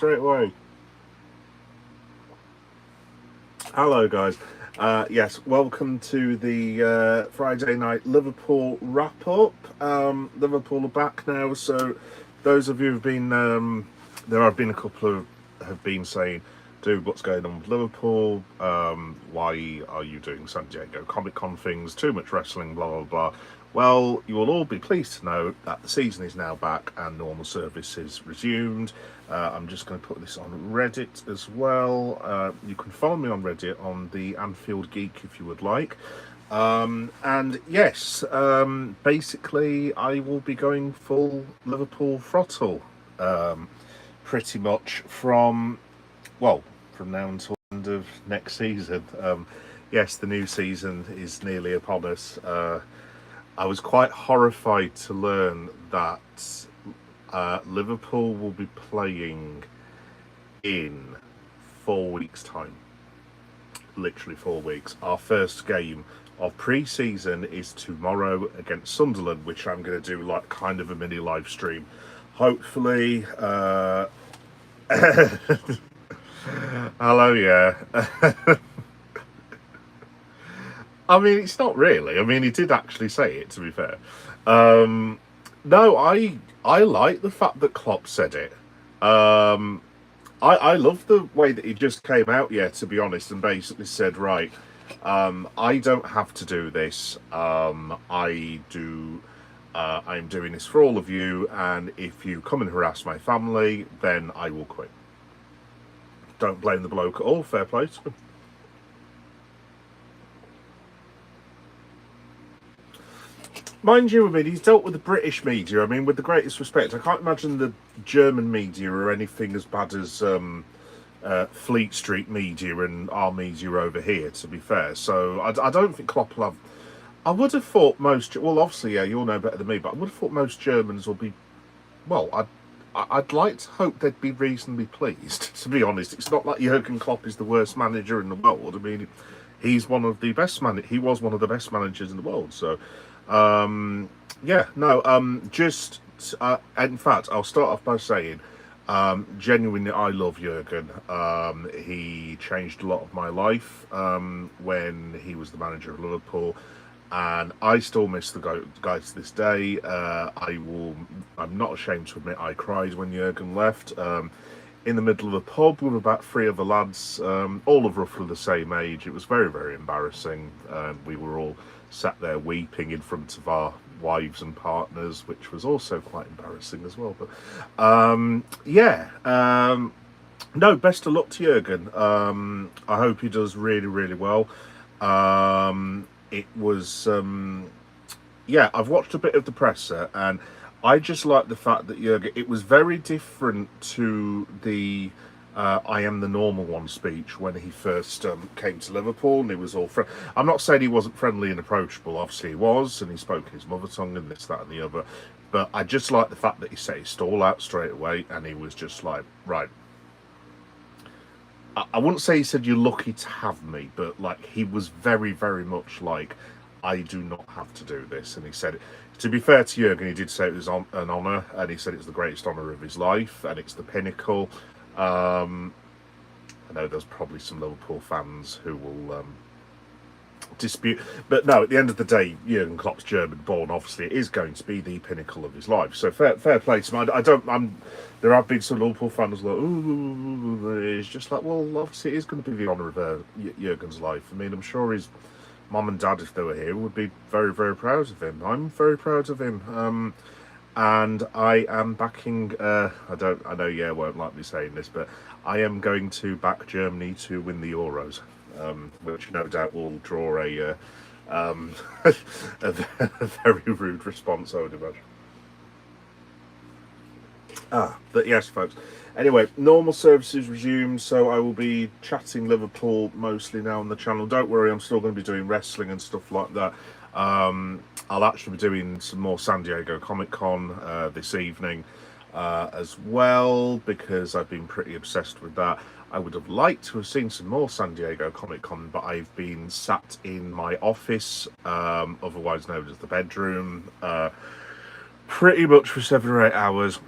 Straight away. Hello, guys. Yes, welcome to the Friday night Liverpool wrap up. Liverpool are back now, so those of you who've been, there have been a couple of have been saying, dude, what's going on with Liverpool? Why are you doing San Diego Comic Con things? Too much wrestling, blah, blah, blah. Well, you will all be pleased to know that the season is now back and normal service is resumed. I'm just going to put this on Reddit as well. You can follow me on Reddit on the Anfield Geek if you would like. And yes, basically, I will be going full Liverpool throttle pretty much from now until the end of next season. Yes, the new season is nearly upon us. I was quite horrified to learn that Liverpool will be playing in 4 weeks' time. Literally 4 weeks. Our first game of pre-season is tomorrow against Sunderland, which I'm going to do like kind of a mini live stream. Hopefully, hello, yeah. I mean, it's not really. I mean, he did actually say it, to be fair. No, I like the fact that Klopp said it. I love the way that he just came out, yeah, to be honest, and basically said, right, I don't have to do this. I'm doing this for all of you, and if you come and harass my family, then I will quit. Don't blame the bloke at all. Fair play to him. Mind you, I mean, he's dealt with the British media. I mean, with the greatest respect, I can't imagine the German media or anything as bad as Fleet Street media and our media over here, to be fair. So I don't think Klopp will have... I would have thought most... Well, obviously, yeah, you'll know better than me, but I would have thought most Germans will be... Well, I'd like to hope they'd be reasonably pleased, to be honest. It's not like Jurgen Klopp is the worst manager in the world. I mean, he's one of the best he was one of the best managers in the world, so... yeah, no, just, in fact, I'll start off by saying, genuinely, I love Jurgen. He changed a lot of my life, when he was the manager of Liverpool, and I still miss the guy to this day. I'm not ashamed to admit I cried when Jurgen left, in the middle of a pub with about three other lads, all of roughly the same age. It was very, very embarrassing. We were all sat there weeping in front of our wives and partners, which was also quite embarrassing as well. But yeah, no, best of luck to Jurgen. I hope he does really, really well. It was, yeah, I've watched a bit of the presser, and I just like the fact that Jurgen, it was very different to the I am the normal one speech when he first came to Liverpool, and he was all I'm not saying he wasn't friendly and approachable, obviously he was, and he spoke in his mother tongue and this, that and the other, but I just like the fact that he set his stall out straight away, and he was just like, right, I wouldn't say he said you're lucky to have me, but like he was very, very much like, I do not have to do this. And he said, to be fair to Jurgen, he did say it was an honour, and he said it's the greatest honour of his life, and it's the pinnacle. I know there's probably some Liverpool fans who will dispute, but no, at the end of the day, Jurgen Klopp's German-born. Obviously, it is going to be the pinnacle of his life. So fair play to him. There have been some Liverpool fans like, ooh, it's just like, well, obviously, it is going to be the honour of Jurgen's life. I mean, I'm sure his mum and dad, if they were here, would be very, very proud of him. I'm very proud of him. And I am backing, I know, yeah, won't like me saying this, but I am going to back Germany to win the Euros, which no doubt will draw a very rude response, I would imagine. But yes, folks. Anyway, normal services resumed, so I will be chatting Liverpool mostly now on the channel. Don't worry, I'm still going to be doing wrestling and stuff like that. I'll actually be doing some more San Diego Comic Con this evening as well, because I've been pretty obsessed with that. I would have liked to have seen some more San Diego Comic Con, but I've been sat in my office, otherwise known as the bedroom, pretty much for 7 or 8 hours.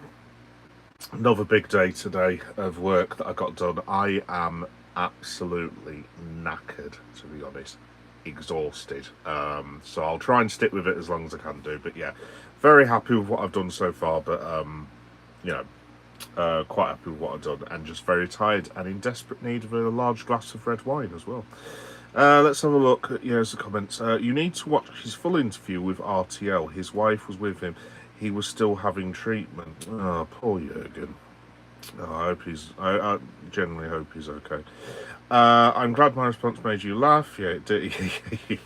Another big day today of work that I got done. I am absolutely knackered, to be honest, exhausted. So I'll try and stick with it as long as I can do. But yeah, very happy with what I've done so far. But you know, quite happy with what I've done, and just very tired and in desperate need of a large glass of red wine as well. Let's have a look at the comments. You need to watch his full interview with RTL. His wife was with him. He was still having treatment. Oh, poor Jurgen. Oh, I genuinely hope he's okay. I'm glad my response made you laugh. Yeah, it did.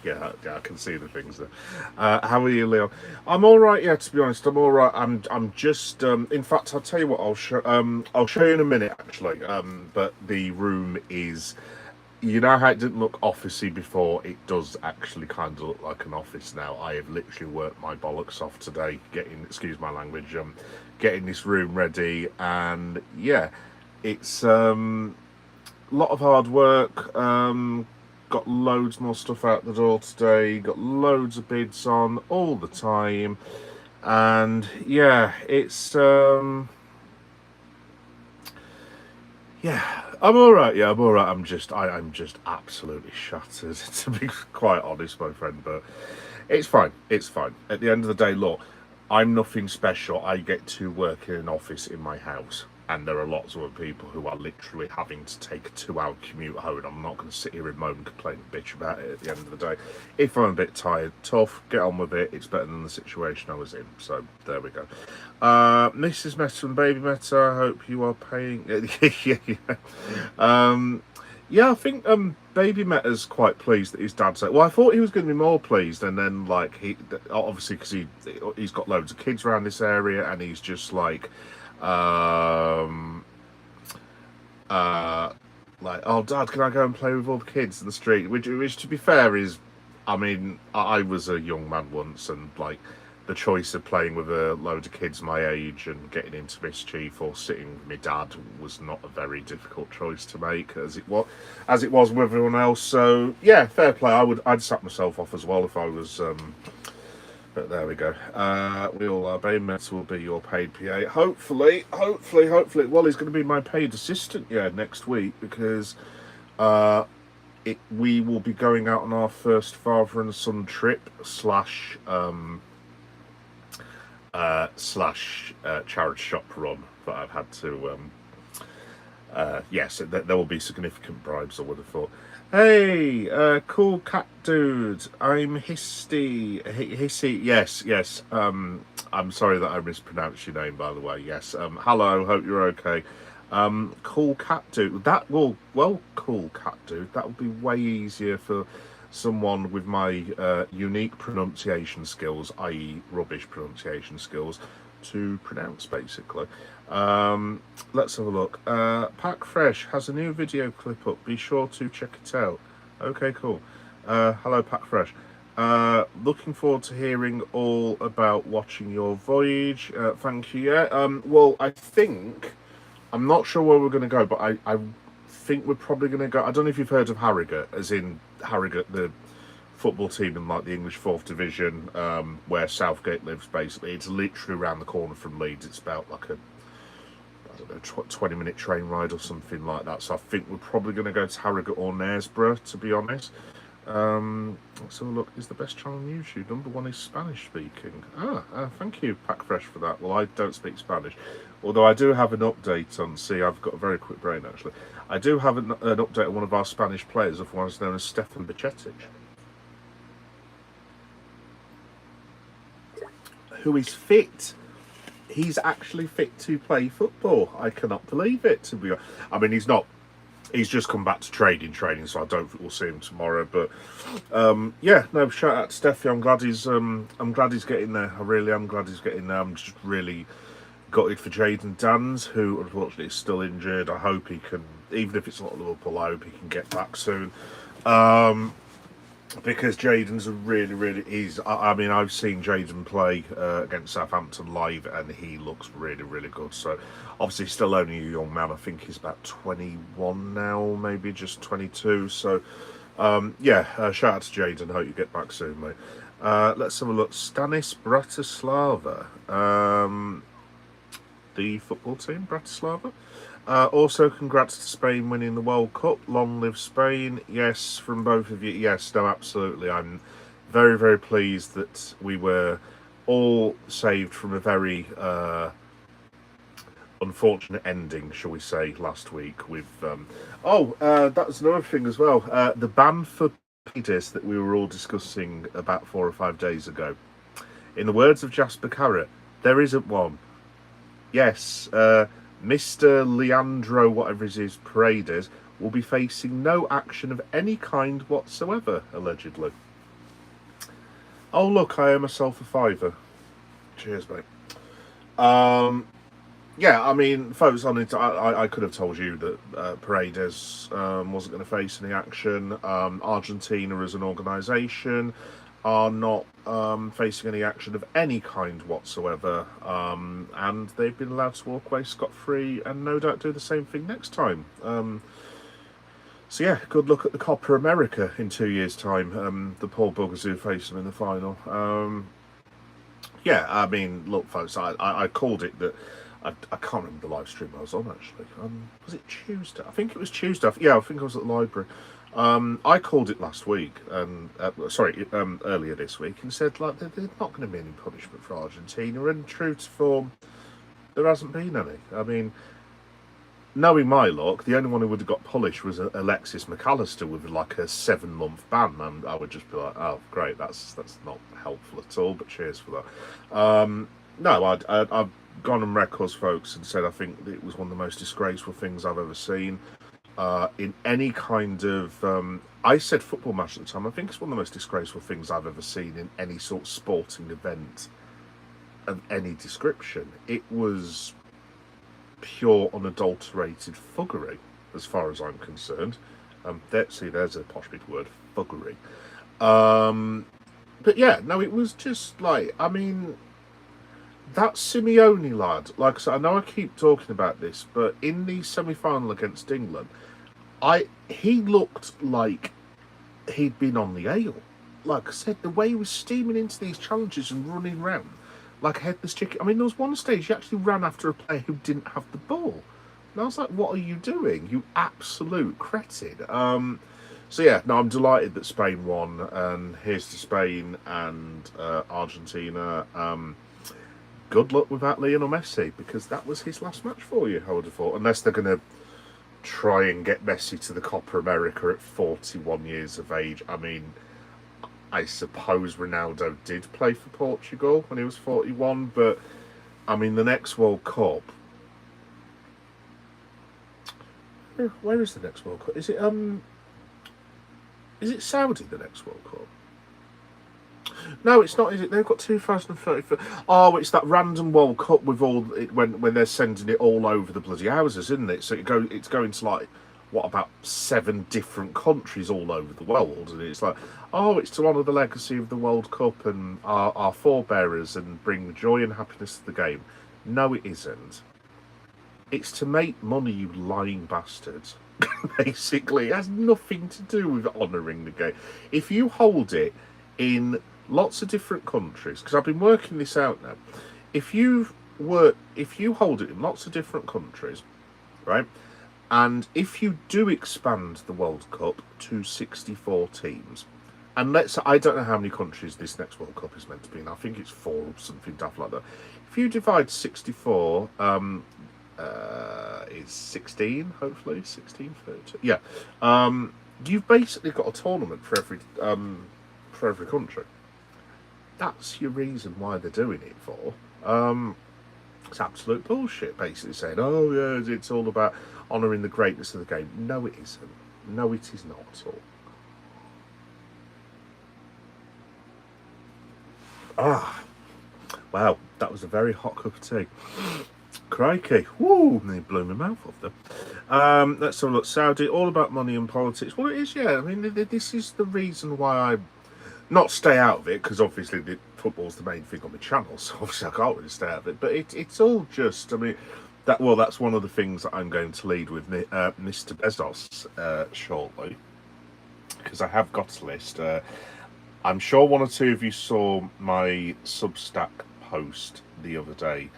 Yeah, I can see the things there. How are you, Leo? I'm all right. Yeah, to be honest, I'm all right. I'm just. In fact, I'll tell you what. I'll show you in a minute, actually. But the room is. You know how it didn't look officey before? It does actually kind of look like an office now. I have literally worked my bollocks off today, excuse my language, getting this room ready, and yeah, it's a lot of hard work. Got loads more stuff out the door today. Got loads of bids on all the time, and yeah, it's yeah, I'm all right. Yeah, I'm all right. I'm just absolutely shattered, to be quite honest, my friend. But it's fine. It's fine. At the end of the day, look, I'm nothing special. I get to work in an office in my house, and there are lots of other people who are literally having to take a 2-hour commute home. And I'm not going to sit here and moan, complain, and bitch about it. At the end of the day, if I'm a bit tired, tough, get on with it. It's better than the situation I was in. So there we go. Mrs. Meta and Baby Meta, I hope you are paying. Yeah, I think Baby Meta's quite pleased that his dad said. Well, I thought he was going to be more pleased, and then like he obviously because he's got loads of kids around this area, and he's just like, oh, Dad, can I go and play with all the kids in the street? Which to be fair, is, I mean, I was a young man once, and like the choice of playing with a load of kids my age and getting into mischief or sitting with my dad was not a very difficult choice to make, as it was with everyone else. So yeah, fair play. I'd sack myself off as well if I was. But there we go. We all are. Baymax will be your paid PA. Hopefully. Well, he's going to be my paid assistant, next week, because we will be going out on our first father and son trip slash charity shop run that I've had to. Yes, there will be significant bribes, I would have thought. Hey, cool cat dude. I'm Hissy. Yes. I'm sorry that I mispronounced your name, by the way. Yes. Hello. Hope you're okay. Cool cat dude. Cool cat dude. That would be way easier for someone with my unique pronunciation skills, i.e., rubbish pronunciation skills, to pronounce, basically. Let's have a look. Pack Fresh has a new video clip up. Be sure to check it out. Okay, cool. Hello, Pack Fresh. Looking forward to hearing all about watching your voyage. Thank you. Yeah. Well, I'm not sure where we're going to go, but I think we're probably going to go. I don't know if you've heard of Harrogate, as in Harrogate, the football team in like the English 4th Division, where Southgate lives. Basically, it's literally around the corner from Leeds. It's about like a 20-minute train ride or something like that. So I think we're probably going to go to Harrogate or Knaresborough, to be honest. Let's have a look. Is the best channel on YouTube? Number 1 is Spanish speaking. Thank you, Pack Fresh, for that. Well, I don't speak Spanish, although I do have an update on. See, I've got a very quick brain actually. I do have an update on one of our Spanish players, otherwise known as Stefan Bajcetic, who is fit. He's actually fit to play football. I cannot believe it, to be honest. I mean, he's not. He's just come back to training, so I don't think we'll see him tomorrow. But shout out to Steffi. I'm glad he's getting there. I really am glad he's getting there. I'm just really gutted for Jayden Dans, who unfortunately is still injured. I hope he can, even if it's not Liverpool, I hope he can get back soon. Because Jayden's I mean, I've seen Jayden play against Southampton live, and he looks really, really good. So, obviously, still only a young man. I think he's about 21 now, maybe just 22. So, shout out to Jayden. Hope you get back soon, mate. Let's have a look. Stanis Bratislava. the football team, Bratislava. Also, congrats to Spain winning the World Cup. Long live Spain. Yes, from both of you. Yes, no, absolutely. I'm very, very pleased that we were all saved from a very unfortunate ending, shall we say, last week with that was another thing as well, the ban for pedis that we were all discussing about 4 or 5 days ago. In the words of Jasper Carrot, there isn't one. Yes, Mr. Leandro whatever it is Paredes will be facing no action of any kind whatsoever, allegedly. Oh look, I owe myself a fiver. Cheers, mate. Yeah, I mean, folks, I could have told you that Paredes wasn't going to face any action. Argentina as an organisation are not facing any action of any kind whatsoever. And they've been allowed to walk away scot-free and no doubt do the same thing next time. So yeah, good luck at the Copa America in 2 years' time. The poor buggers who face them in the final. Yeah, I mean, look, folks, I called it that. I can't remember the live stream I was on, actually. Was it Tuesday? I think it was Tuesday. Yeah, I think I was at the library. I called it last week, and earlier this week, and said, like, there's not going to be any punishment for Argentina, and true to form, there hasn't been any. I mean, knowing my luck, the only one who would have got punished was Alexis McAllister with, like, a 7-month ban, and I would just be like, oh, great, that's not helpful at all, but cheers for that. No, I've gone on records, folks, and said I think it was one of the most disgraceful things I've ever seen in any kind of. I said football match at the time. I think it's one of the most disgraceful things I've ever seen in any sort of sporting event of any description. It was pure, unadulterated fuggery, as far as I'm concerned. There's a posh big word, fuggery. But yeah, no, it was just like, I mean. That Simeone lad, like I said, I know I keep talking about this, but in the semi-final against England, he looked like he'd been on the ale. Like I said, the way he was steaming into these challenges and running around like a headless chicken. I mean, there was one stage he actually ran after a player who didn't have the ball. And I was like, what are you doing, you absolute cretin? So yeah, no, I'm delighted that Spain won, and here's to Spain and Argentina. Good luck with that Lionel Messi, because that was his last match for you, I would have thought. Unless they're going to try and get Messi to the Copa America at 41 years of age. I mean, I suppose Ronaldo did play for Portugal when he was 41, but, I mean, the next World Cup... Where is the next World Cup? Is it Saudi, the next World Cup? No, it's not, is it? They've got 2030. Oh, it's that random World Cup with all when they're sending it all over the bloody houses, isn't it? So it's going to like what, about 7 different countries all over the world, and it's like, oh, it's to honour the legacy of the World Cup and our forebearers and bring joy and happiness to the game. No, it isn't. It's to make money, you lying bastards. Basically, it has nothing to do with honouring the game. If you hold it in lots of different countries, because I've been working this out now, if you hold it in lots of different countries, right, and if you do expand the World Cup to 64 teams, and I don't know how many countries this next World Cup is meant to be in, I think it's 4 or something daft like that. If you divide 64, is 16, hopefully, 16, 30, yeah, you've basically got a tournament for every country. That's your reason why they're doing it for. It's absolute bullshit, basically saying, oh yeah, it's all about honouring the greatness of the game. No, it isn't. No, it is not at all. Wow, that was a very hot cup of tea. Crikey, woo, they blew my mouth off them. Let's have a look. Saudi, all about money and politics. Well, it is, yeah. I mean, this is the reason why I not stay out of it, because obviously the football's the main thing on the channel, so obviously I can't really stay out of it. But it's all just, I mean, that's one of the things that I'm going to lead with Mr. Bezos shortly, because I have got a list. I'm sure one or two of you saw my Substack post the other day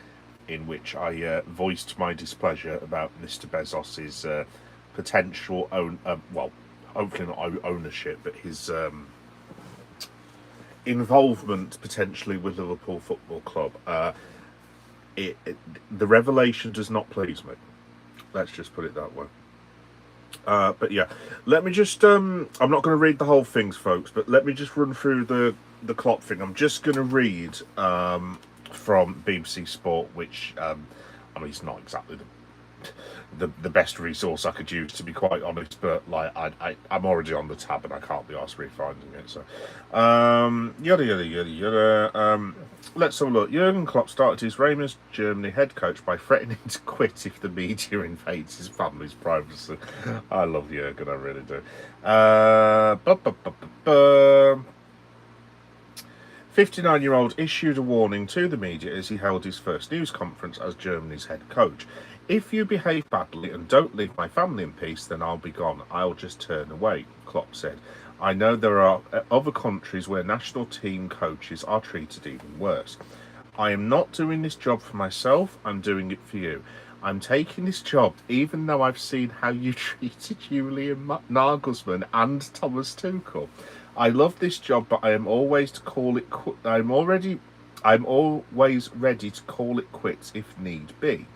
in which I voiced my displeasure about Mr. Bezos's potential hopefully not ownership, but his involvement potentially with Liverpool Football Club. The revelation does not please me. Let's just put it that way. But yeah, let me just. I'm not going to read the whole things, folks, but let me just run through the Klopp thing. I'm just going to read from BBC Sport, which I mean, it's not exactly the best resource I could use, to be quite honest, but like I'm already on the tab and I can't be asked refinding it. So yada yada yada yada. Let's have a look. Jurgen Klopp started his reign as Germany head coach by threatening to quit if the media invades his family's privacy. I love Jurgen, I really do. 59-year-old issued a warning to the media as he held his first news conference as Germany's head coach. If you behave badly and don't leave my family in peace, then I'll be gone. I'll just turn away, Klopp said. I know there are other countries where national team coaches are treated even worse. I am not doing this job for myself, I'm doing it for you. I'm taking this job even though I've seen how you treated Julian Nagelsmann and Thomas Tuchel. I love this job, but I am always to call it I'm always ready to call it quits if need be.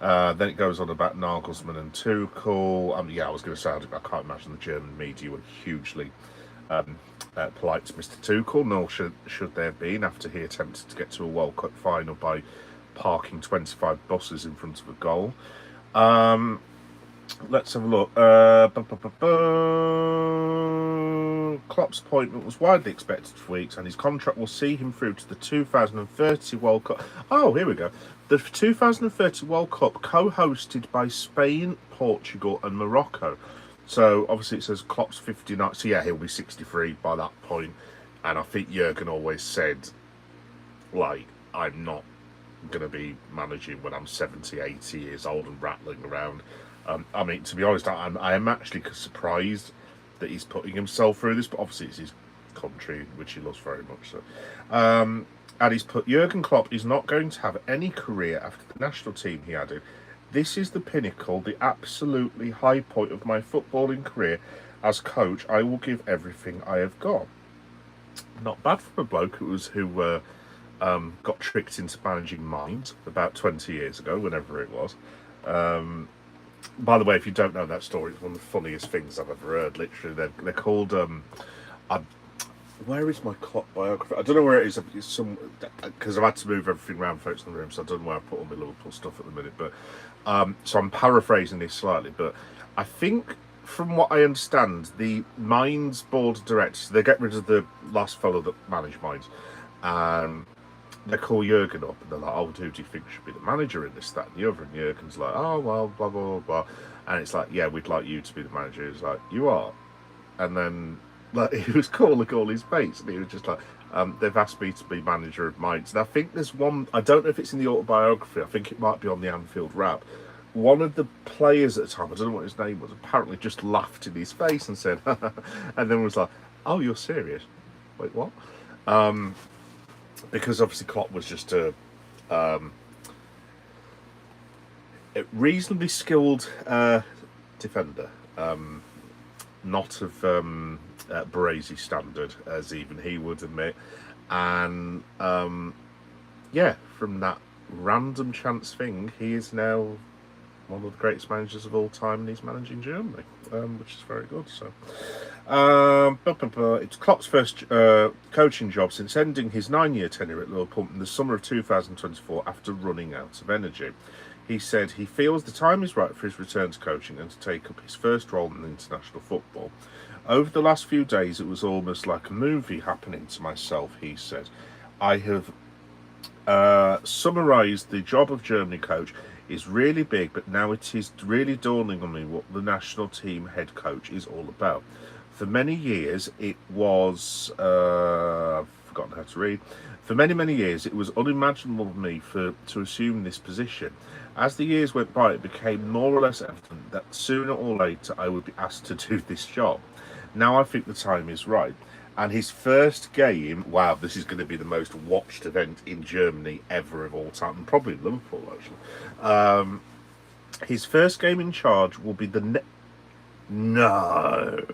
Then it goes on about Nagelsmann and Tuchel. I was going to say, I can't imagine the German media were hugely polite to Mr. Tuchel, nor should they have been after he attempted to get to a World Cup final by parking 25 buses in front of a goal. Let's have a look. Klopp's appointment was widely expected for weeks, and his contract will see him through to the 2030 World Cup. Oh, here we go. The 2030 World Cup, co-hosted by Spain, Portugal, and Morocco. So obviously it says Klopp's 59. So yeah, he'll be 63 by that point. And I think Jurgen always said, like, I'm not going to be managing when I'm 70, 80 years old and rattling around. I mean, to be honest, I am actually surprised that he's putting himself through this, but obviously it's his country, which he loves very much. So, and he's put, Jurgen Klopp is not going to have any career after the national team, he added. This is the pinnacle, the absolutely high point of my footballing career. As coach, I will give everything I have got. Not bad for a bloke who got tricked into managing Mainz about 20 years ago, whenever it was. By the way, if you don't know that story, it's one of the funniest things I've ever heard. Literally, they're called. Where is my Klopp biography? I don't know where it is. It's some because I've had to move everything around, folks, in the room, so I don't know where I put all my Liverpool stuff at the minute. But so I'm paraphrasing this slightly, but I think from what I understand, the Mainz board of directors, they get rid of the last fellow that managed Mainz. They call Jurgen up and they're like, oh, who do you think should be the manager in this, that, and the other? And Jurgen's like, oh, well, blah, blah, blah, blah. And it's like, yeah, we'd like you to be the manager. He's like, you are? And then like he was calling all his mates and he was just like, they've asked me to be manager of Mainz. And I think there's one, I don't know if it's in the autobiography, I think it might be on the Anfield Rap. One of the players at the time, I don't know what his name was, apparently just laughed in his face and said, and then was like, oh, you're serious? Wait, what? Because obviously Klopp was just a reasonably skilled defender, not of Baresi standard, as even he would admit. And yeah, from that random chance thing, he is now one of the greatest managers of all time, and he's managing Germany, which is very good. So, it's Klopp's first coaching job since ending his 9-year tenure at Liverpool in the summer of 2024 after running out of energy. He said he feels the time is right for his return to coaching and to take up his first role in international football. Over the last few days, it was almost like a movie happening to myself, he said. I have summarised the job of Germany coach is really big, but now it is really dawning on me what the national team head coach is all about. For many years, it was... I've forgotten how to read. For many, many years, it was unimaginable for me to assume this position. As the years went by, it became more or less evident that sooner or later I would be asked to do this job. Now I think the time is right. And his first game, wow, this is going to be the most watched event in Germany ever of all time, and probably Liverpool actually. His first game in charge will be no,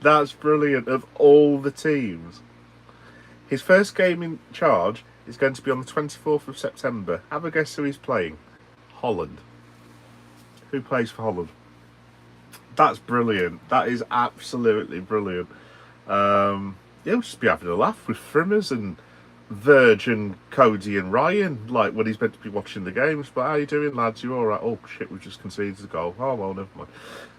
that's brilliant. Of all the teams, his first game in charge is going to be on the 24th of September. Have a guess who he's playing? Holland. Who plays for Holland? That's brilliant. That is absolutely brilliant. He'll just be having a laugh with Frimmers and Verge and Cody and Ryan, like when he's meant to be watching the games. But how you doing, lads? You all right? Oh shit, we've just conceded a goal. Oh well, never mind.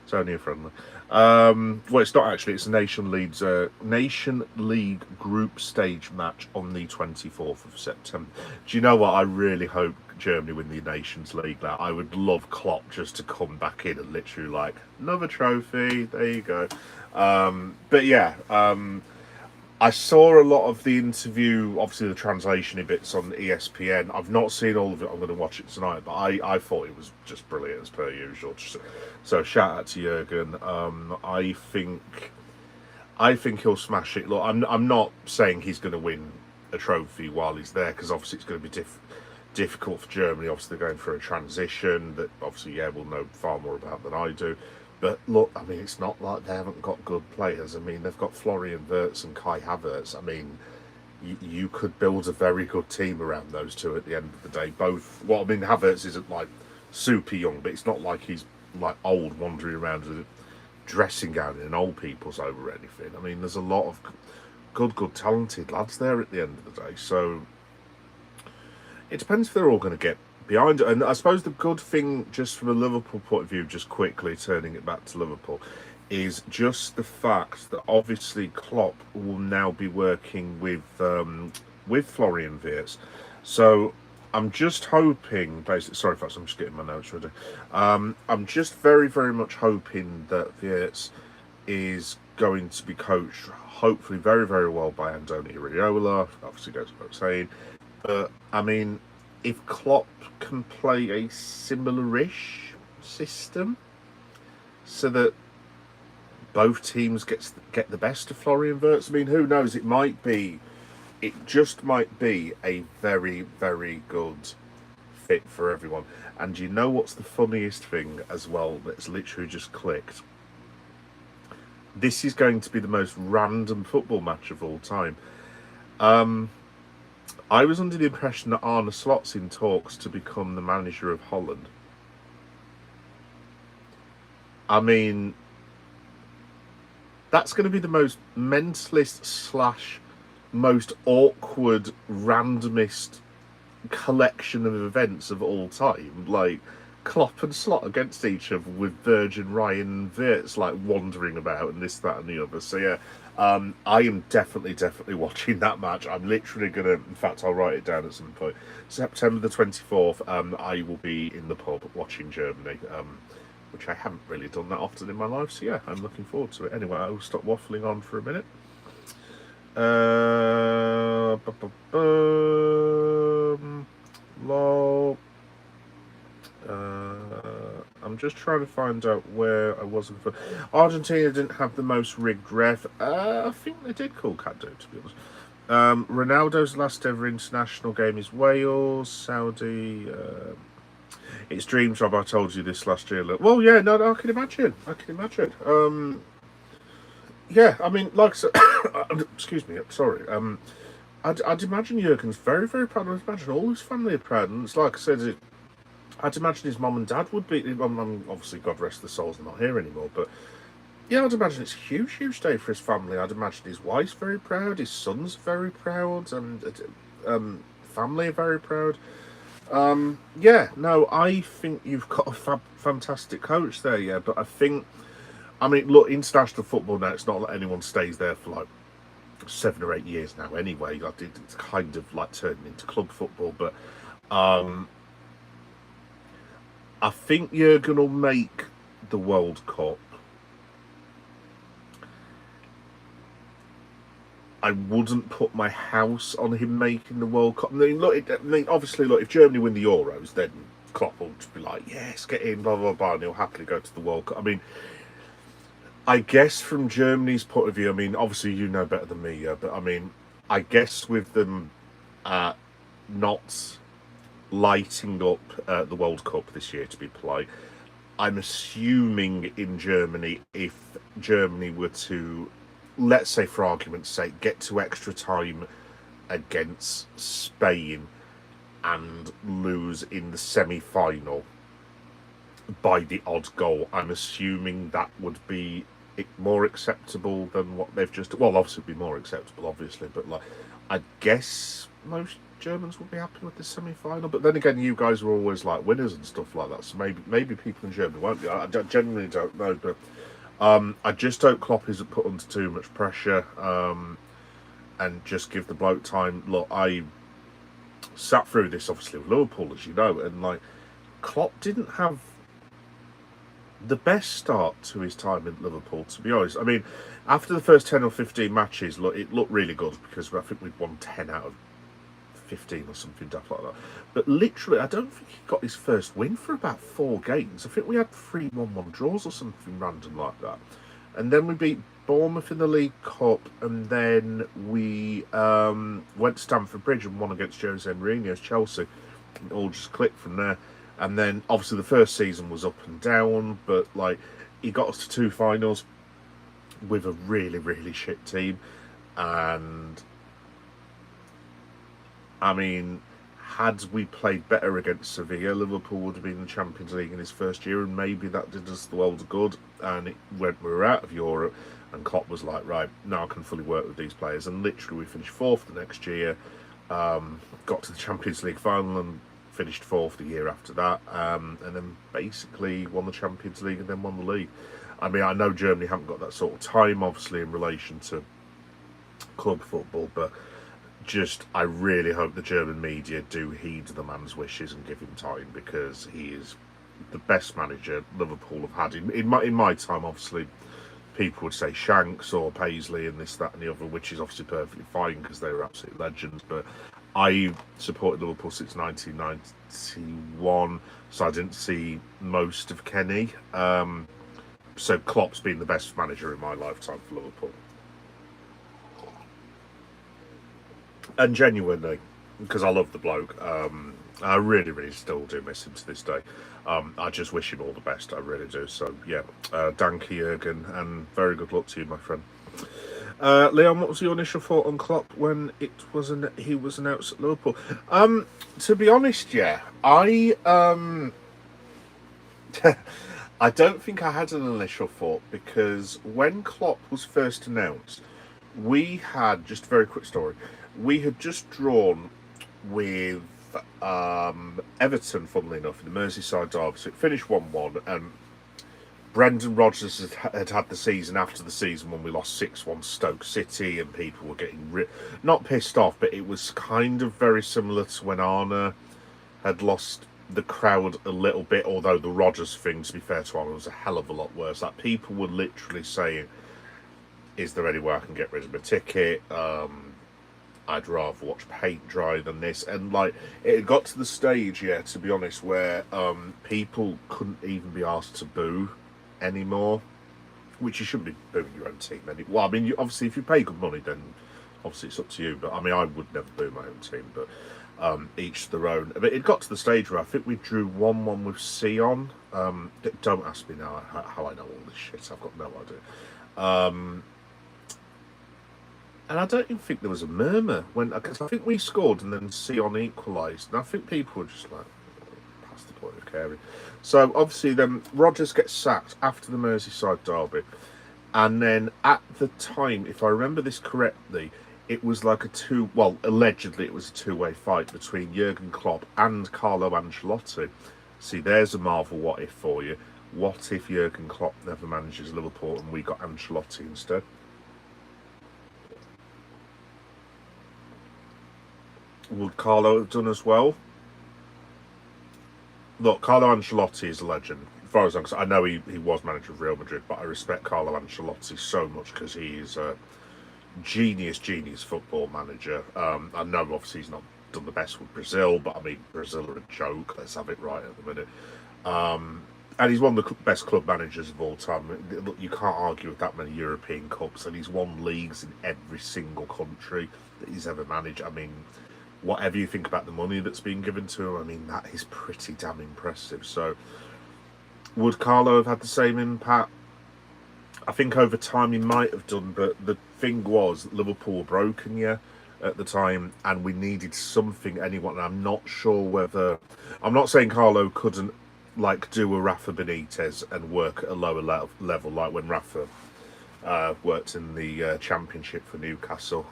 It's only a friendly. Well, it's not actually. It's a Nation League group stage match on the 24th of September. Do you know what? I really hope Germany win the Nations League. Now, I would love Klopp just to come back in and literally like another trophy. There you go. But yeah. I saw a lot of the interview, obviously the translation bits on ESPN. I've not seen all of it. I'm going to watch it tonight, but I thought it was just brilliant as per usual. So shout out to Jurgen. I think he'll smash it. Look, I'm not saying he's going to win a trophy while he's there, because obviously it's going to be difficult for Germany. Obviously they're going through a transition that obviously will know far more about than I do. But look, I mean, it's not like they haven't got good players. I mean, they've got Florian Wirtz and Kai Havertz. I mean, you could build a very good team around those two at the end of the day. Both, well, I mean, Havertz isn't like super young, but it's not like he's like old, wandering around with a dressing gown in an old people's home or anything. I mean, there's a lot of good, talented lads there at the end of the day. So it depends if they're all going to get behind it. And I suppose the good thing, just from a Liverpool point of view, just quickly turning it back to Liverpool, is just the fact that obviously Klopp will now be working with Florian Wirtz. So I'm just hoping, basically, sorry folks, I'm just getting my notes ready. I'm just very, very much hoping that Wirtz is going to be coached, hopefully very, very well by Antonio Iraola. Obviously goes without saying. But I mean, if Klopp can play a similar-ish system so that both teams get the best of Florian Wirtz, I mean, who knows? It just might be a very, very good fit for everyone. And you know what's the funniest thing as well that's literally just clicked? This is going to be the most random football match of all time. I was under the impression that Arne Slot's in talks to become the manager of Holland. I mean, that's going to be the most mentalist / most awkward, randomist collection of events of all time. Like, Klopp and Slot against each other with Virgin, Ryan and Wirtz like wandering about and this, that and the other. So yeah, I am definitely watching that match. I'm literally going to, in fact, I'll write it down at some point. September the 24th, I will be in the pub watching Germany, which I haven't really done that often in my life. So yeah, I'm looking forward to it. Anyway, I will stop waffling on for a minute. Lol. I'm just trying to find out where I wasn't. Argentina didn't have the most rigged ref. I think they did call Kado, to be honest. Ronaldo's last ever international game is Wales. Saudi. It's dream job. I told you this last year. Look. Well, yeah, no, I can imagine. Yeah, I mean, like I said, excuse me, sorry. I'd imagine Jurgen's very, very proud. I'd imagine all his family are proud. And it's like I said, I'd imagine his mum and dad would be. Obviously, God rest their souls, they're not here anymore. But yeah, I'd imagine it's a huge, huge day for his family. I'd imagine his wife's very proud, his son's very proud, and family are very proud. Yeah, no, I think you've got a fantastic coach there, yeah. But I mean, look, international football now, it's not like anyone stays there for like 7 or 8 years now anyway. Like, it's kind of like turning into club football. But I think Jurgen will make the World Cup. I wouldn't put my house on him making the World Cup. I mean, obviously, look, if Germany win the Euros, then Klopp will just be like, yes, get in, blah, blah, blah, and he'll happily go to the World Cup. I mean, I guess from Germany's point of view, I mean, obviously you know better than me, yeah, but I mean, I guess with them not lighting up the World Cup this year, to be polite, I'm assuming in Germany, if Germany were to, let's say for argument's sake, get to extra time against Spain and lose in the semi final by the odd goal, I'm assuming that would be more acceptable than what they've just. Well, obviously, it'd be more acceptable, obviously, but like, I guess most Germans would be happy with the semi-final. But then again, you guys are always like winners and stuff like that, so maybe people in Germany won't be. I genuinely don't know, but I just hope Klopp isn't put under too much pressure, and just give the bloke time. Look, I sat through this obviously with Liverpool, as you know, and like Klopp didn't have the best start to his time in Liverpool, to be honest. I mean, after the first 10 or 15 matches, look, it looked really good because I think we'd won 10 out of 15 or something daft like that. But literally, I don't think he got his first win for about 4 games. I think we had 3-1-1 draws or something random like that. And then we beat Bournemouth in the League Cup, and then we went to Stamford Bridge and won against Jose Mourinho's Chelsea. It all just clicked from there. And then, obviously, the first season was up and down, but, like, he got us to 2 finals with a really, really shit team. And, I mean, had we played better against Sevilla, Liverpool would have been in the Champions League in his first year, and maybe that did us the world of good. And we were out of Europe, and Klopp was like, right, now I can fully work with these players. And literally, we finished 4th the next year, got to the Champions League final, and finished 4th the year after that, and then basically won the Champions League and then won the league. I mean, I know Germany haven't got that sort of time, obviously, in relation to club football, but just, I really hope the German media do heed the man's wishes and give him time, because he is the best manager Liverpool have had. In my time, obviously, people would say Shanks or Paisley and this, that and the other, which is obviously perfectly fine because they were absolute legends, but I supported Liverpool since 1991, so I didn't see most of Kenny. So Klopp's been the best manager in my lifetime for Liverpool. And genuinely, because I love the bloke, I really, really still do miss him to this day. I just wish him all the best, I really do. So, yeah, danke Jürgen, and very good luck to you, my friend. Leon, what was your initial thought on Klopp when he was announced at Liverpool? To be honest, yeah, I I don't think I had an initial thought, because when Klopp was first announced, we had, just a very quick story, we had just drawn with Everton, funnily enough, in the Merseyside derby, so it finished 1-1, and Brendan Rodgers had the season after the season when we lost 6-1 Stoke City, and people were getting not pissed off, but it was kind of very similar to when Arne had lost the crowd a little bit, although the Rodgers thing, to be fair to Arne, was a hell of a lot worse. Like, people were literally saying, is there any way I can get rid of my ticket? I'd rather watch paint dry than this. And like, it got to the stage, yeah, to be honest, where people couldn't even be asked to boo anymore, which you shouldn't be booing your own team anymore. Well, I mean, obviously, if you pay good money, then obviously it's up to you. But I mean, I would never boo my own team, but each their own. But it got to the stage where I think we drew 1-1 with Sion. Don't ask me now how I know all this shit. I've got no idea. And I don't even think there was a murmur because I think we scored and then Sion equalised, and I think people were just like, past the point of caring. So obviously then Rodgers gets sacked after the Merseyside derby, and then at the time, if I remember this correctly, it was like allegedly it was a two-way fight between Jurgen Klopp and Carlo Ancelotti. See, there's a Marvel what if for you. What if Jurgen Klopp never manages Liverpool and we got Ancelotti instead? Would Carlo have done as well? Look, Carlo Ancelotti is a legend. As far as I'm concerned, I know he was manager of Real Madrid, but I respect Carlo Ancelotti so much because he is a genius football manager. I know obviously he's not done the best with Brazil, but I mean, Brazil are a joke. Let's have it right at the minute. And he's one of the best club managers of all time. Look, you can't argue with that many European Cups, and he's won leagues in every single country that he's ever managed. I mean, whatever you think about the money that's been given to him, I mean, that is pretty damn impressive. So, would Carlo have had the same impact? I think over time he might have done, but the thing was, Liverpool were broken, yeah, at the time, and we needed something, anyone. And I'm not sure whether. I'm not saying Carlo couldn't like do a Rafa Benitez and work at a lower level, like when Rafa worked in the Championship for Newcastle,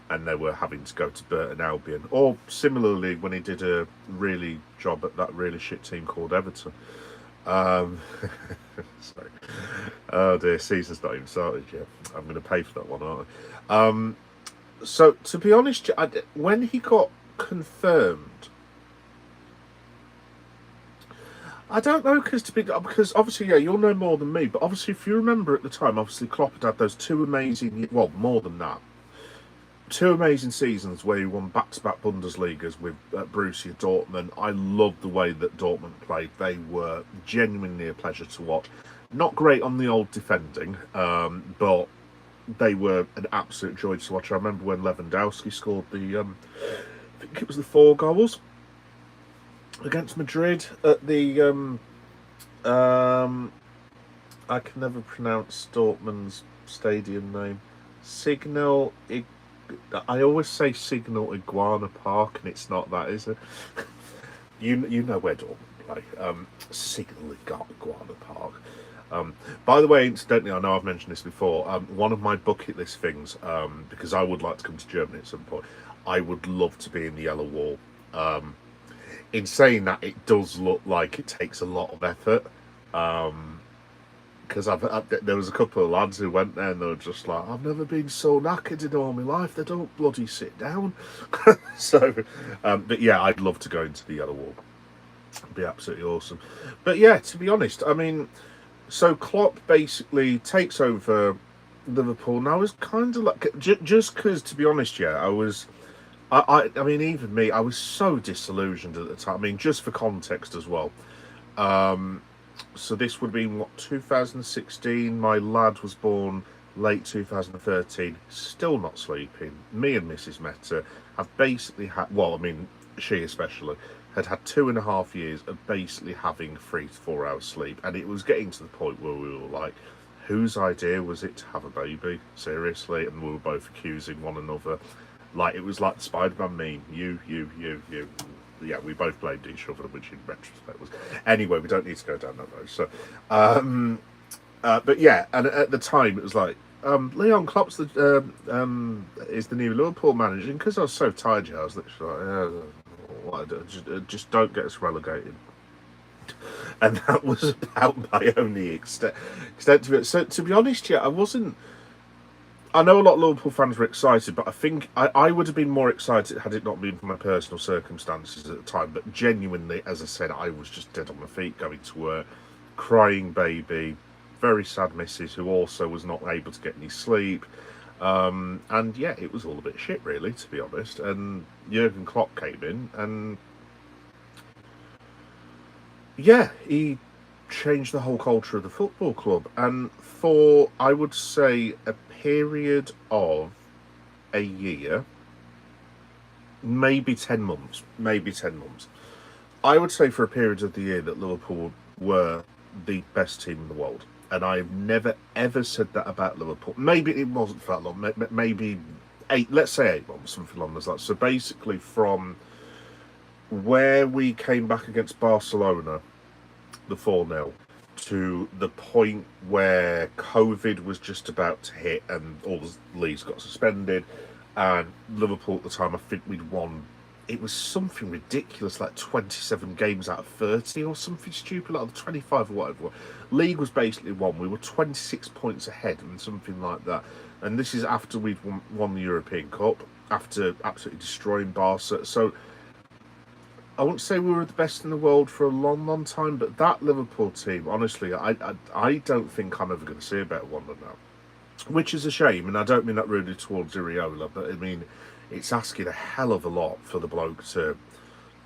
and they were having to go to Burton Albion, or similarly when he did a really job at that really shit team called Everton. Sorry. Oh dear, season's not even started yet. I'm going to pay for that one, aren't I? So to be honest, when he got confirmed, I don't know, because obviously, yeah, you'll know more than me. But obviously, if you remember at the time, obviously Klopp had those two amazing, well, more than that, two amazing seasons where he won back-to-back Bundesligas with Borussia Dortmund. I loved the way that Dortmund played. They were genuinely a pleasure to watch. Not great on the old defending, but they were an absolute joy to watch. I remember when Lewandowski scored I think it was the 4 goals against Madrid at the I can never pronounce Dortmund's stadium name. I always say Signal Iguana Park, and it's not that, is it? you know where Dortmund play. Signal Iguana Park. By the way, incidentally, I know I've mentioned this before. One of my bucket list things, because I would like to come to Germany at some point, I would love to be in the Yellow Wall. In saying that, it does look like it takes a lot of effort. Because there was a couple of lads who went there and they were just like, I've never been so knackered in all my life. They don't bloody sit down. So, but yeah, I'd love to go into the Yellow Wall. It'd be absolutely awesome. But yeah, to be honest, I mean, so Klopp basically takes over Liverpool, and I was kind of like, just because, to be honest, yeah, I mean, even me, I was so disillusioned at the time. I mean, just for context as well. So this would have been, 2016? My lad was born late 2013. Still not sleeping. Me and Mrs. Meta have basically had, well, I mean, she especially, had 2.5 years of basically having 3 to 4 hours sleep. And it was getting to the point where we were like, whose idea was it to have a baby? Seriously? And we were both accusing one another. Like, it was like the Spider-Man meme. You. Yeah, we both blamed each other, which in retrospect was... Anyway, we don't need to go down that road. So, but yeah, and at the time, it was like, Leon Klopp's is the new Liverpool manager. And because I was so tired, I was literally like, just don't get us relegated. And that was about my only extent to it. So, to be honest, yeah, I wasn't... I know a lot of Liverpool fans were excited, but I think I would have been more excited had it not been for my personal circumstances at the time. But genuinely, as I said, I was just dead on my feet going to work, crying baby, very sad missus who also was not able to get any sleep. And yeah, it was all a bit shit, really, to be honest. And Jurgen Klopp came in, and yeah, he changed the whole culture of the football club. And for, I would say, a period of a year, maybe 10 months, I would say for a period of the year that Liverpool were the best team in the world. And I've never ever said that about Liverpool. Maybe it wasn't for that long, maybe 8, let's say 8 months, something along those lines. So basically from where we came back against Barcelona, the 4-0, to the point where COVID was just about to hit and all the leagues got suspended, and Liverpool at the time, I think we'd won, it was something ridiculous, like 27 games out of 30 or something stupid, like 25 or whatever. League was basically won. We were 26 points ahead and something like that. And this is after we'd won the European Cup, after absolutely destroying Barca. So I wouldn't say we were the best in the world for a long, long time, but that Liverpool team, honestly, I don't think I'm ever going to see a better one than that. Which is a shame, and I don't mean that really towards Iriola, but I mean, it's asking a hell of a lot for the bloke to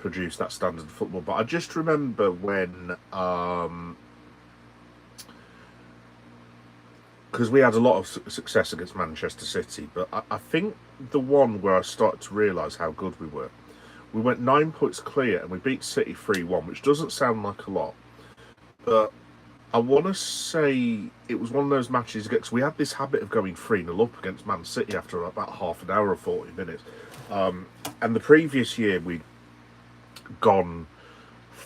produce that standard of football. But I just remember when, because we had a lot of success against Manchester City, but I think the one where I started to realise how good we were, we went 9 points clear and we beat City 3-1, which doesn't sound like a lot, but I want to say it was one of those matches because we had this habit of going 3-0 up against Man City after about half an hour or 40 minutes. And the previous year we'd gone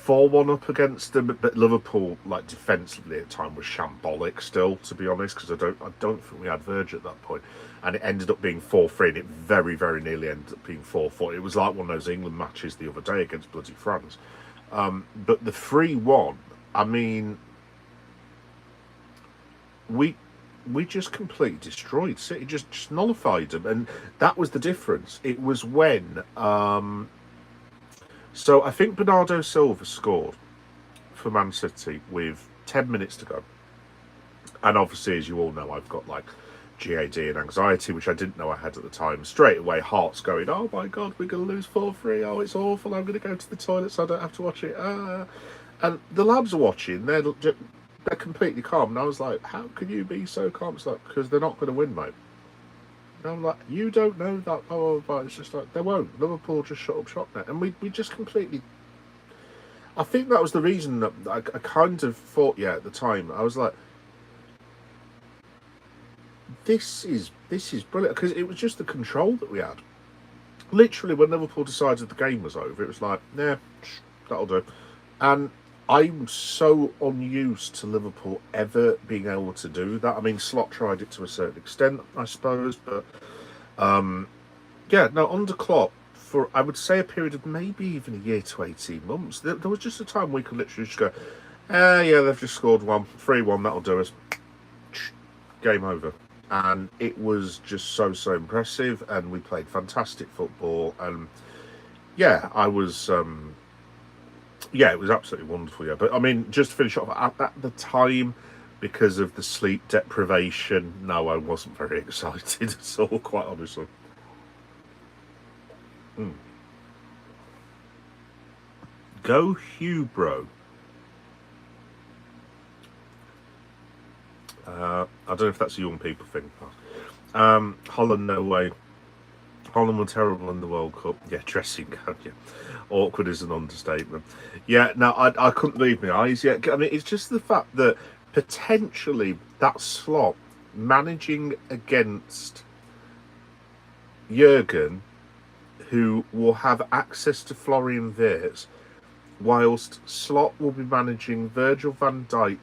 4-1 up against them, but Liverpool, like, defensively at the time was shambolic still, to be honest, because I don't think we had Verge at that point, and it ended up being 4-3, and it very, very nearly ended up being 4-4. It was like one of those England matches the other day against bloody France. But the 3-1, I mean, we just completely destroyed City, just nullified them, and that was the difference. It was when. So I think Bernardo Silva scored for Man City with 10 minutes to go. And obviously, as you all know, I've got like GAD and anxiety, which I didn't know I had at the time. Straight away, heart's going, oh my God, we're going to lose 4-3. Oh, it's awful. I'm going to go to the toilet so I don't have to watch it. And the lads are watching. They're completely calm. And I was like, how can you be so calm? It's like, because they're not going to win, mate. And I'm like, you don't know that. Oh, but it's just like, they won't. Liverpool just shut up shop now. And we just completely... I think that was the reason that I kind of thought, at the time, I was like, this is brilliant. Because it was just the control that we had. Literally, when Liverpool decided the game was over, it was like, nah, that'll do. And I'm so unused to Liverpool ever being able to do that. I mean, Slot tried it to a certain extent, I suppose, but under Klopp, for I would say a period of maybe even a year to 18 months, there was just a time we could literally just go, they've just scored 3-1, that'll do us. Game over. And it was just so impressive, and we played fantastic football, and I was... it was absolutely wonderful, But, I mean, just to finish off, at the time, because of the sleep deprivation, no, I wasn't very excited at all, quite honestly. Go Hugh, bro. I don't know if that's a young people thing. Holland, no way. Holland were terrible in the World Cup. Yeah, dressing gown, Awkward is an understatement. Yeah, no, I couldn't believe my eyes yet. I mean, it's just the fact that potentially that Slot managing against Jurgen, who will have access to Florian Wirtz, whilst Slot will be managing Virgil van Dijk,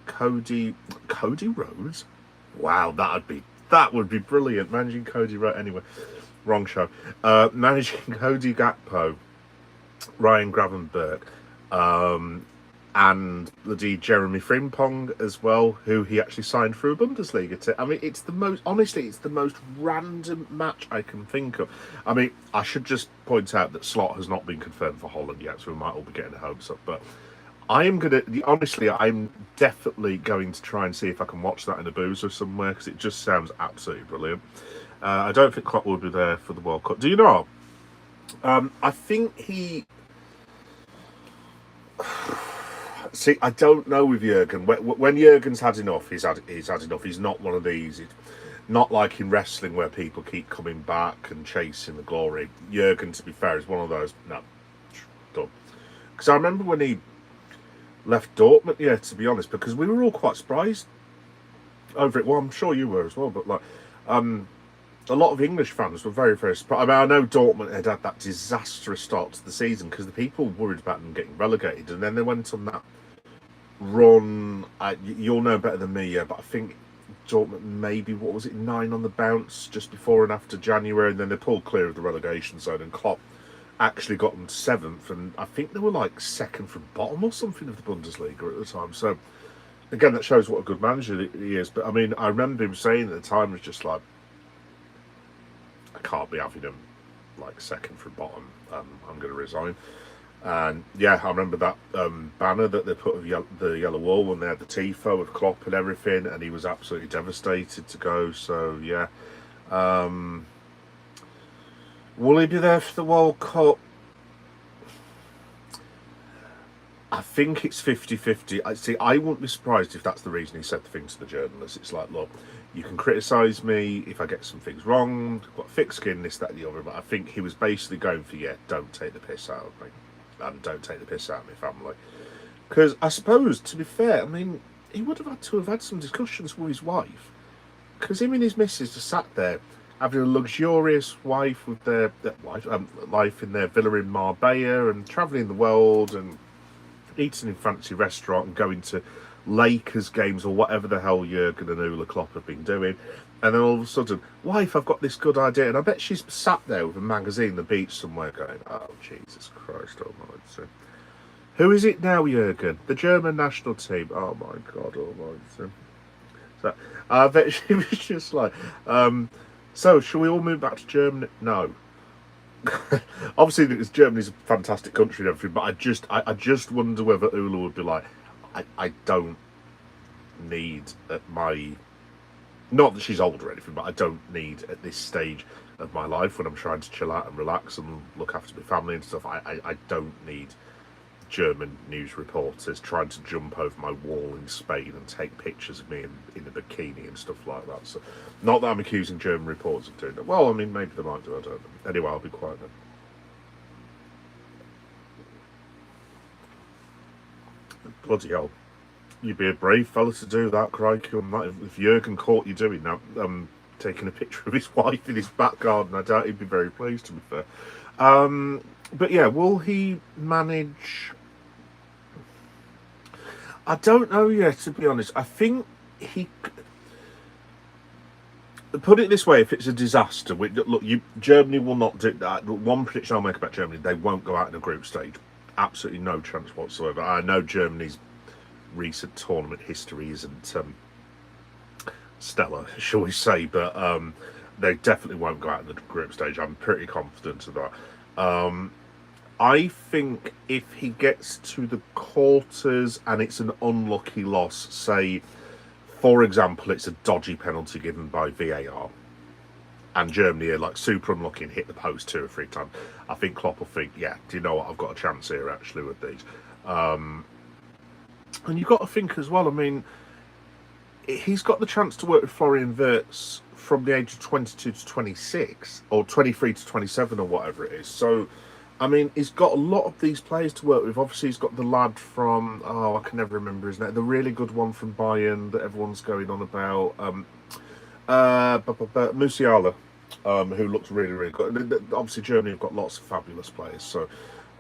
Cody Rhodes. Wow, that would be brilliant. Managing Cody Rhodes, anyway. Wrong show. Managing Cody Gakpo, Ryan Gravenberch, and bloody Jeremy Frimpong as well, who he actually signed for a Bundesliga. I mean, it's the most random match I can think of. I mean, I should just point out that Slot has not been confirmed for Holland yet, so we might all be getting hopes up. But I'm definitely going to try and see if I can watch that in a boozer somewhere, because it just sounds absolutely brilliant. I don't think Klopp will be there for the World Cup. Do you know? I think he... See, I don't know with Jurgen. When Jurgen's had enough, he's had enough. He's not one of these. It's not like in wrestling where people keep coming back and chasing the glory. Jurgen, to be fair, is one of those. No, done. Because I remember when he left Dortmund. To be honest, because we were all quite surprised over it. Well, I'm sure you were as well. But a lot of English fans were very, very surprised. I mean, I know Dortmund had that disastrous start to the season because the people worried about them getting relegated, and then they went on that run. You'll know better than me, but I think Dortmund maybe, 9 on the bounce just before and after January, and then they pulled clear of the relegation zone, and Klopp actually got them 7th, and I think they were like 2nd from bottom or something of the Bundesliga at the time. So again, that shows what a good manager he is. But I mean, I remember him saying at the time, was just like, I can't be having him like 2nd from bottom. I'm going to resign. And I remember that banner that they put of the yellow wall when they had the tifo of Klopp and everything, and he was absolutely devastated to go. So will he be there for the World Cup? I think it's 50-50. I see. I wouldn't be surprised if that's the reason he said the thing to the journalists. It's like, look, you can criticise me if I get some things wrong, I've got thick skin, this, that, and the other. But I think he was basically going for, yeah, don't take the piss out of me, and don't take the piss out of my family. Because I suppose, to be fair, I mean, he would have had to have had some discussions with his wife. Because him and his missus just sat there having a luxurious wife with their life in their villa in Marbella and travelling the world and eating in fancy restaurant and going to Lakers games or whatever the hell Jurgen and Ula Klopp have been doing. And then all of a sudden, wife, I've got this good idea. And I bet she's sat there with a magazine on the beach somewhere going, oh, Jesus Christ almighty. Who is it now, Jurgen? The German national team. Oh, my God almighty. So, I bet she was just like, so, shall we all move back to Germany? No. Obviously, because Germany's a fantastic country and everything, but I just wonder whether Ula would be like, I don't need at my, not that she's old or anything, but I don't need at this stage of my life when I'm trying to chill out and relax and look after my family and stuff. I don't need German news reporters trying to jump over my wall in Spain and take pictures of me in a bikini and stuff like that. So, not that I'm accusing German reporters of doing that. Well, I mean, maybe they might do, I don't know. Anyway, I'll be quiet then. Bloody hell. You'd be a brave fella to do that, crikey. If Jurgen caught you doing that, taking a picture of his wife in his back garden, I doubt he'd be very pleased, to be fair. But yeah, will he manage? I don't know yet, to be honest. I think he. Put it this way: if it's a disaster, look, Germany will not do that. One prediction I'll make about Germany: they won't go out in a group stage. Absolutely no chance whatsoever. I know Germany's recent tournament history isn't stellar, shall we say, but they definitely won't go out in the group stage. I'm pretty confident of that. I think if he gets to the quarters and it's an unlucky loss, say, for example, it's a dodgy penalty given by VAR, and Germany are like super unlucky and hit the post 2 or 3 times, I think Klopp will think, yeah, do you know what, I've got a chance here actually with these. And you've got to think as well, I mean, he's got the chance to work with Florian Wirtz from the age of 22 to 26, or 23 to 27 or whatever it is. So, I mean, he's got a lot of these players to work with. Obviously, he's got the lad from, I can never remember his name, the really good one from Bayern that everyone's going on about, Musiala, who looks really, really good. Obviously, Germany have got lots of fabulous players. So,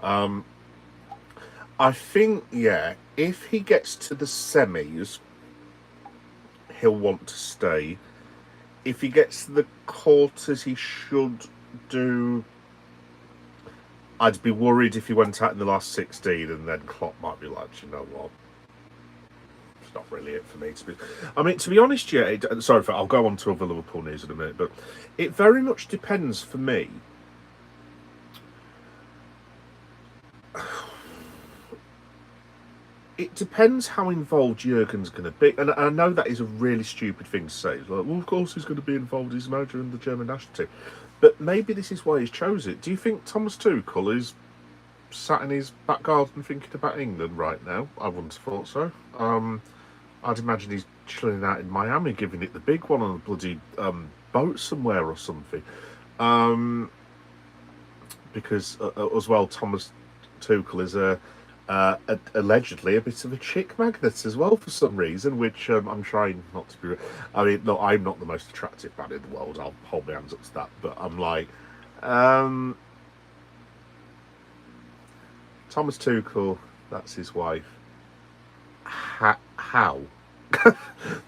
I think, yeah, if he gets to the semis, he'll want to stay. If he gets to the quarters, he should do. I'd be worried if he went out in the last 16 and then Klopp might be like, you know what, it's not really it for me to be. I mean, to be honest, yeah, I'll go on to other Liverpool news in a minute, but it very much depends for me. It depends how involved Jurgen's going to be. And I know that is a really stupid thing to say. It's like, well, of course he's going to be involved. He's a manager in the German national team. But maybe this is why he's chosen it. Do you think Thomas Tuchel is sat in his back garden thinking about England right now? I wouldn't have thought so. I'd imagine he's chilling out in Miami, giving it the big one on a bloody boat somewhere or something. Because, as well, Thomas Tuchel is allegedly a bit of a chick magnet as well for some reason, which I'm trying not to be. I mean, no, I'm not the most attractive man in the world. I'll hold my hands up to that. But I'm like, Thomas Tuchel, that's his wife. How?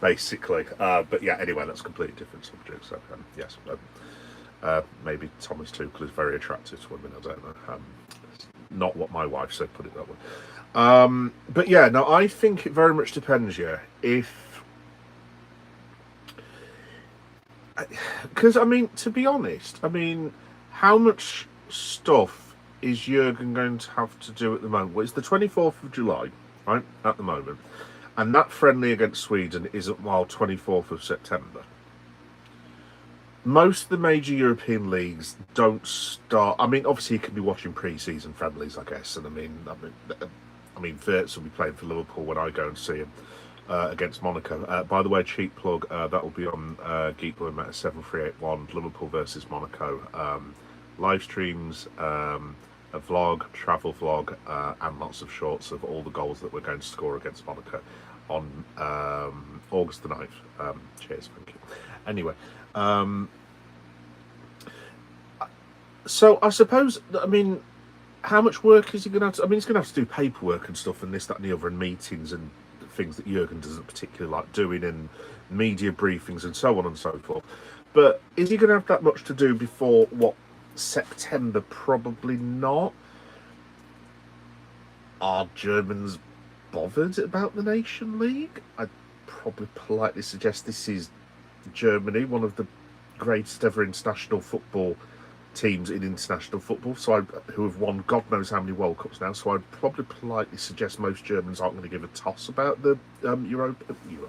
Basically. But yeah, anyway, that's a completely different subject. So, yes. Maybe Thomas Tuchel is very attractive to women. I don't know. Not what my wife said, put it that way. But yeah, no, I think it very much depends, yeah. Because, I mean, to be honest, I mean, how much stuff is Jurgen going to have to do at the moment? Well, it's the 24th of July, right, at the moment. And that friendly against Sweden isn't while 24th of September. Most of the major European leagues don't start. I mean, obviously, you can be watching pre-season friendlies, I guess. And I mean, I mean, Wirtz will be playing for Liverpool when I go and see him against Monaco. By the way, cheap plug, that will be on Geek Blue Matter 7381, Liverpool versus Monaco. Live streams, a vlog, travel vlog, and lots of shorts of all the goals that we're going to score against Monaco on August the 9th. Cheers, thank you. Anyway, so I suppose, I mean, how much work is he going to have to... I mean, he's going to have to do paperwork and stuff and this, that and the other, and meetings and things that Jurgen doesn't particularly like doing, and media briefings and so on and so forth. But is he going to have that much to do before, what, September? Probably not. Are Germans bothered about the Nation League? I'd probably politely suggest this is Germany, one of the greatest ever international football teams in international football, who have won God knows how many World Cups now. So I'd probably politely suggest most Germans aren't going to give a toss about the Europa League,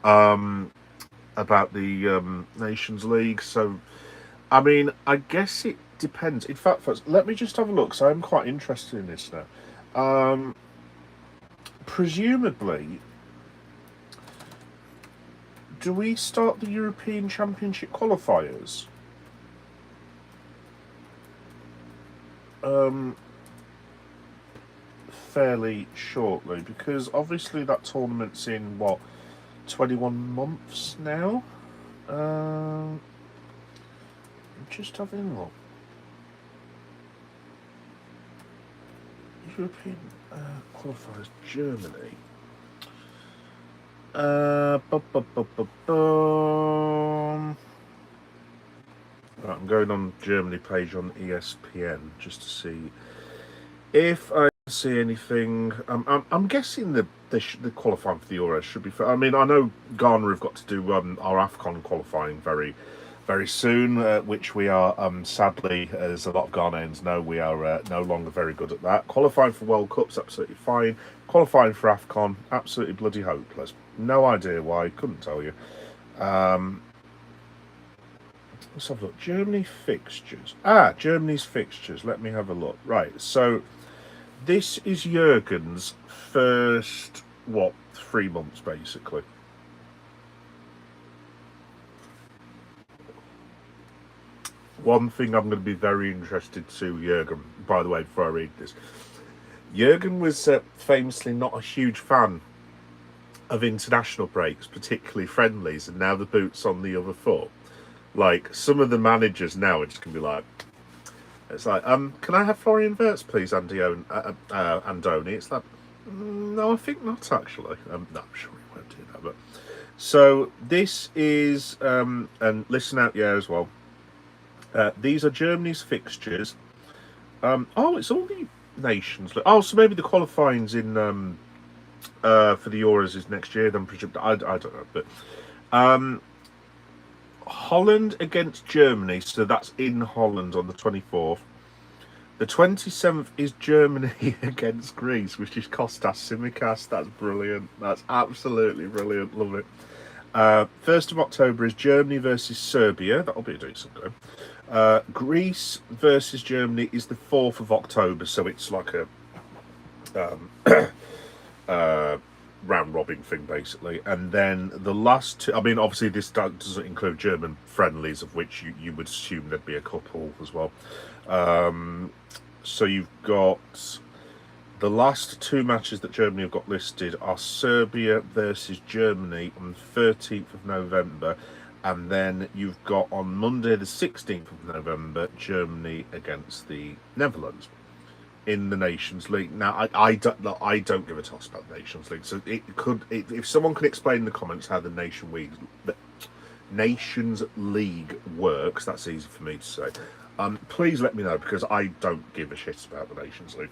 about the Nations League. So, I mean, I guess it depends. In fact, folks, let me just have a look. So I'm quite interested in this now. Presumably, do we start the European Championship qualifiers? Fairly shortly, because obviously that tournament's in, what, 21 months now? I'm just having a look. European qualifiers, Germany. Right, I'm going on Germany page on ESPN just to see if I see anything. I'm guessing the qualifying for the Euros should be fair. I mean, I know Ghana have got to do our AFCON qualifying very, very soon, which we are sadly, as a lot of Ghanaians know, we are no longer very good at that. Qualifying for World Cups, absolutely fine. Qualifying for AFCON, absolutely bloody hopeless. No idea why, couldn't tell you. Let's have a look. Germany fixtures. Germany's fixtures. Let me have a look. Right, so this is Jurgen's first, 3 months, basically. One thing I'm going to be very interested to Jurgen, by the way, before I read this. Jurgen was famously not a huge fan of international breaks, particularly friendlies, and now the boot's on the other foot. Like, some of the managers now are just going to be like, it's like, can I have Florian Wirtz, please, Andoni? It's like, no, I think not, actually. No, I'm sure he won't do that. But so this is, and listen out, yeah, as well. These are Germany's fixtures. It's all the nations. So maybe the qualifying's in for the Euros is next year. Then I don't know, but Holland against Germany, so that's in Holland on the 24th. The 27th is Germany against Greece, which is Kostas Tsimikas. That's brilliant. That's absolutely brilliant. Love it. 1st of October is Germany versus Serbia. That'll be a decent game. Greece versus Germany is the 4th of October, so it's like a round robin thing, basically. And then the last two, I mean, obviously this doesn't include German friendlies, of which you would assume there'd be a couple as well. So you've got the last two matches that Germany have got listed are Serbia versus Germany on the 13th of November, and then you've got on Monday the 16th of November Germany against the Netherlands in the Nations League. Now, I don't give a toss about the Nations League. So if someone can explain in the comments how the Nations League works, that's easy for me to say. Please let me know, because I don't give a shit about the Nations League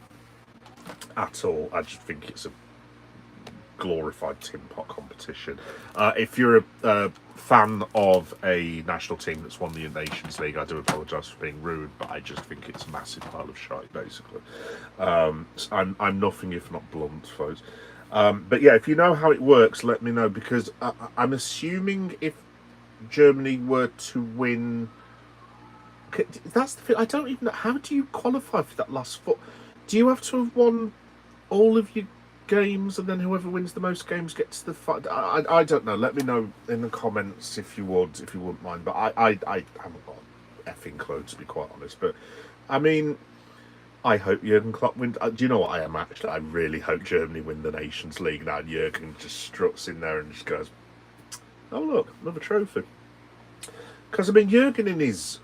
at all. I just think it's a glorified tin pot competition. If you're a fan of a national team that's won the Nations League, I do apologise for being rude, but I just think it's a massive pile of shite, basically. I'm nothing if not blunt, folks. But yeah, if you know how it works, let me know, because I'm assuming if Germany were to win, that's the thing. I don't even know, how do you qualify for that last foot? Do you have to have won all of your games, and then whoever wins the most games gets the I don't know. Let me know in the comments if you wouldn't mind. But I haven't got an effing clue, to be quite honest. But I mean, I hope Jurgen Klopp wins. Do you know what I am actually? I really hope Germany win the Nations League now. And Jurgen just struts in there and just goes, "Oh look, another trophy." Because I mean, Jurgen in his,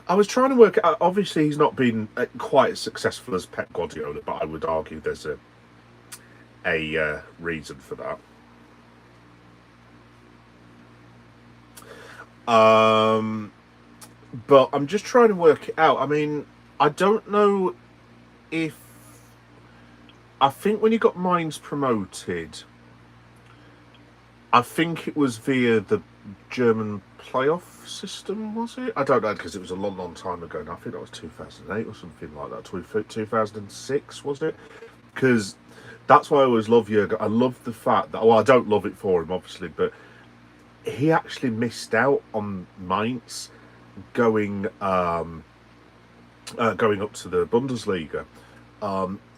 I was trying to work out. Obviously, he's not been quite as successful as Pep Guardiola, but I would argue there's a reason for that. But I'm just trying to work it out. I mean, I don't know if, I think when he got Mainz promoted, I think it was via the German playoff system, was it? I don't know, because it was a long, long time ago now. I think that was 2008 or something like that. 2006, was it? Because that's why I always love Jurgen. I love the fact that, well, I don't love it for him, obviously, but he actually missed out on Mainz going going up to the Bundesliga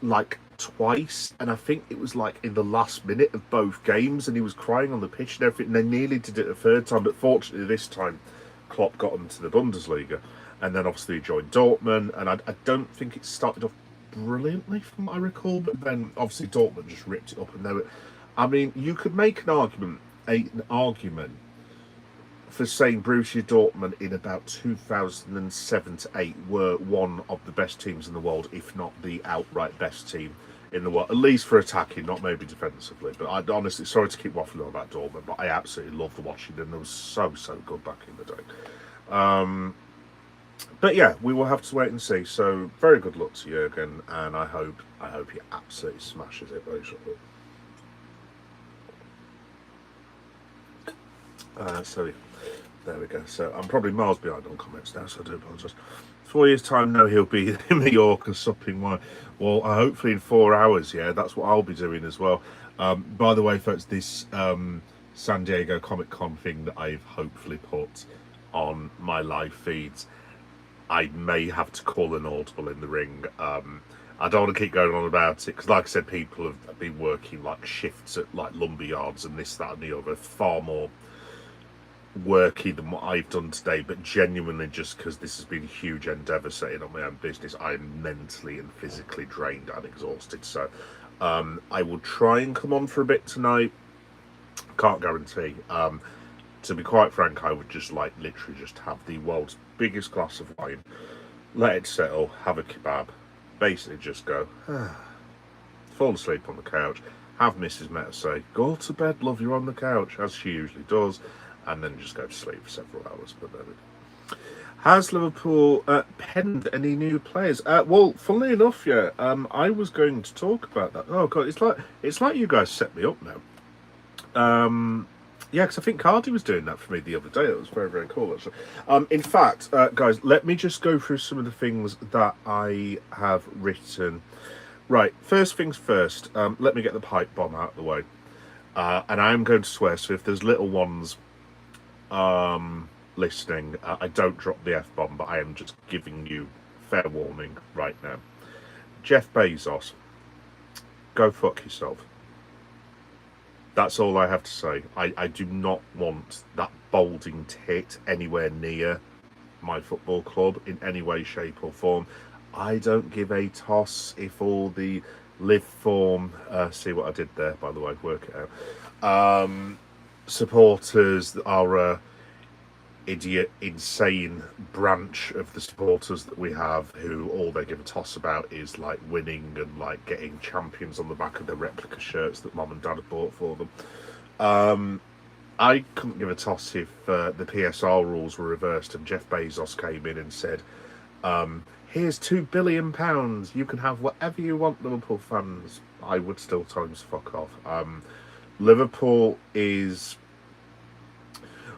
like twice, and I think it was like in the last minute of both games, and he was crying on the pitch and everything, and they nearly did it a third time, but fortunately this time Klopp got him to the Bundesliga, and then obviously he joined Dortmund, and I don't think it started off brilliantly from what I recall, but then obviously Dortmund just ripped it up, and they were, I mean, you could make an argument for saying Borussia Dortmund in about 2007 to 8 were one of the best teams in the world, if not the outright best team in the world, at least for attacking, not maybe defensively. But I honestly, sorry to keep waffling on about Dortmund, but I absolutely loved watching them. They were so good back in the day. But yeah, we will have to wait and see. So very good luck to Jurgen, and I hope he absolutely smashes it, basically. So there we go. So I'm probably miles behind on comments now, so I do apologise. 4 years' time, no, he'll be in Mallorca supping wine. Well, hopefully in 4 hours, yeah, that's what I'll be doing as well. By the way, folks, this San Diego Comic-Con thing that I've hopefully put on my live feeds, I may have to call an audible in the ring. I don't want to keep going on about it, because like I said, people have been working like shifts at like lumber yards and this, that and the other, far more worky than what I've done today, but genuinely just because this has been a huge endeavour setting up my own business, I'm mentally and physically drained and exhausted. So I will try and come on for a bit tonight. Can't guarantee. To be quite frank, I would just like literally just have the world's biggest glass of wine, let it settle, have a kebab, basically just go fall asleep on the couch, have Mrs. Meta say, "Go to bed, love, you're on the couch," as she usually does, and then just go to sleep for several hours. But there we go. Has Liverpool penned any new players? Well, funnily enough, yeah, I was going to talk about that. Oh god, it's like you guys set me up now. Yeah, because I think Cardi was doing that for me the other day. It was very, very cool, actually. In fact, guys, let me just go through some of the things that I have written. Right, first things first, let me get the pipe bomb out of the way. And I am going to swear, so if there's little ones listening, I don't drop the F-bomb, but I am just giving you fair warning right now. Jeff Bezos, go fuck yourself. That's all I have to say. I do not want that balding tit anywhere near my football club in any way, shape or form. I don't give a toss if all the live form, see what I did there, by the way, work it out, supporters are idiot, insane branch of the supporters that we have, who all they give a toss about is like winning and like getting champions on the back of their replica shirts that mom and dad have bought for them. I couldn't give a toss if the PSR rules were reversed and Jeff Bezos came in and said, here's £2 billion, you can have whatever you want, Liverpool fans. I would still tell him to fuck off. Liverpool is...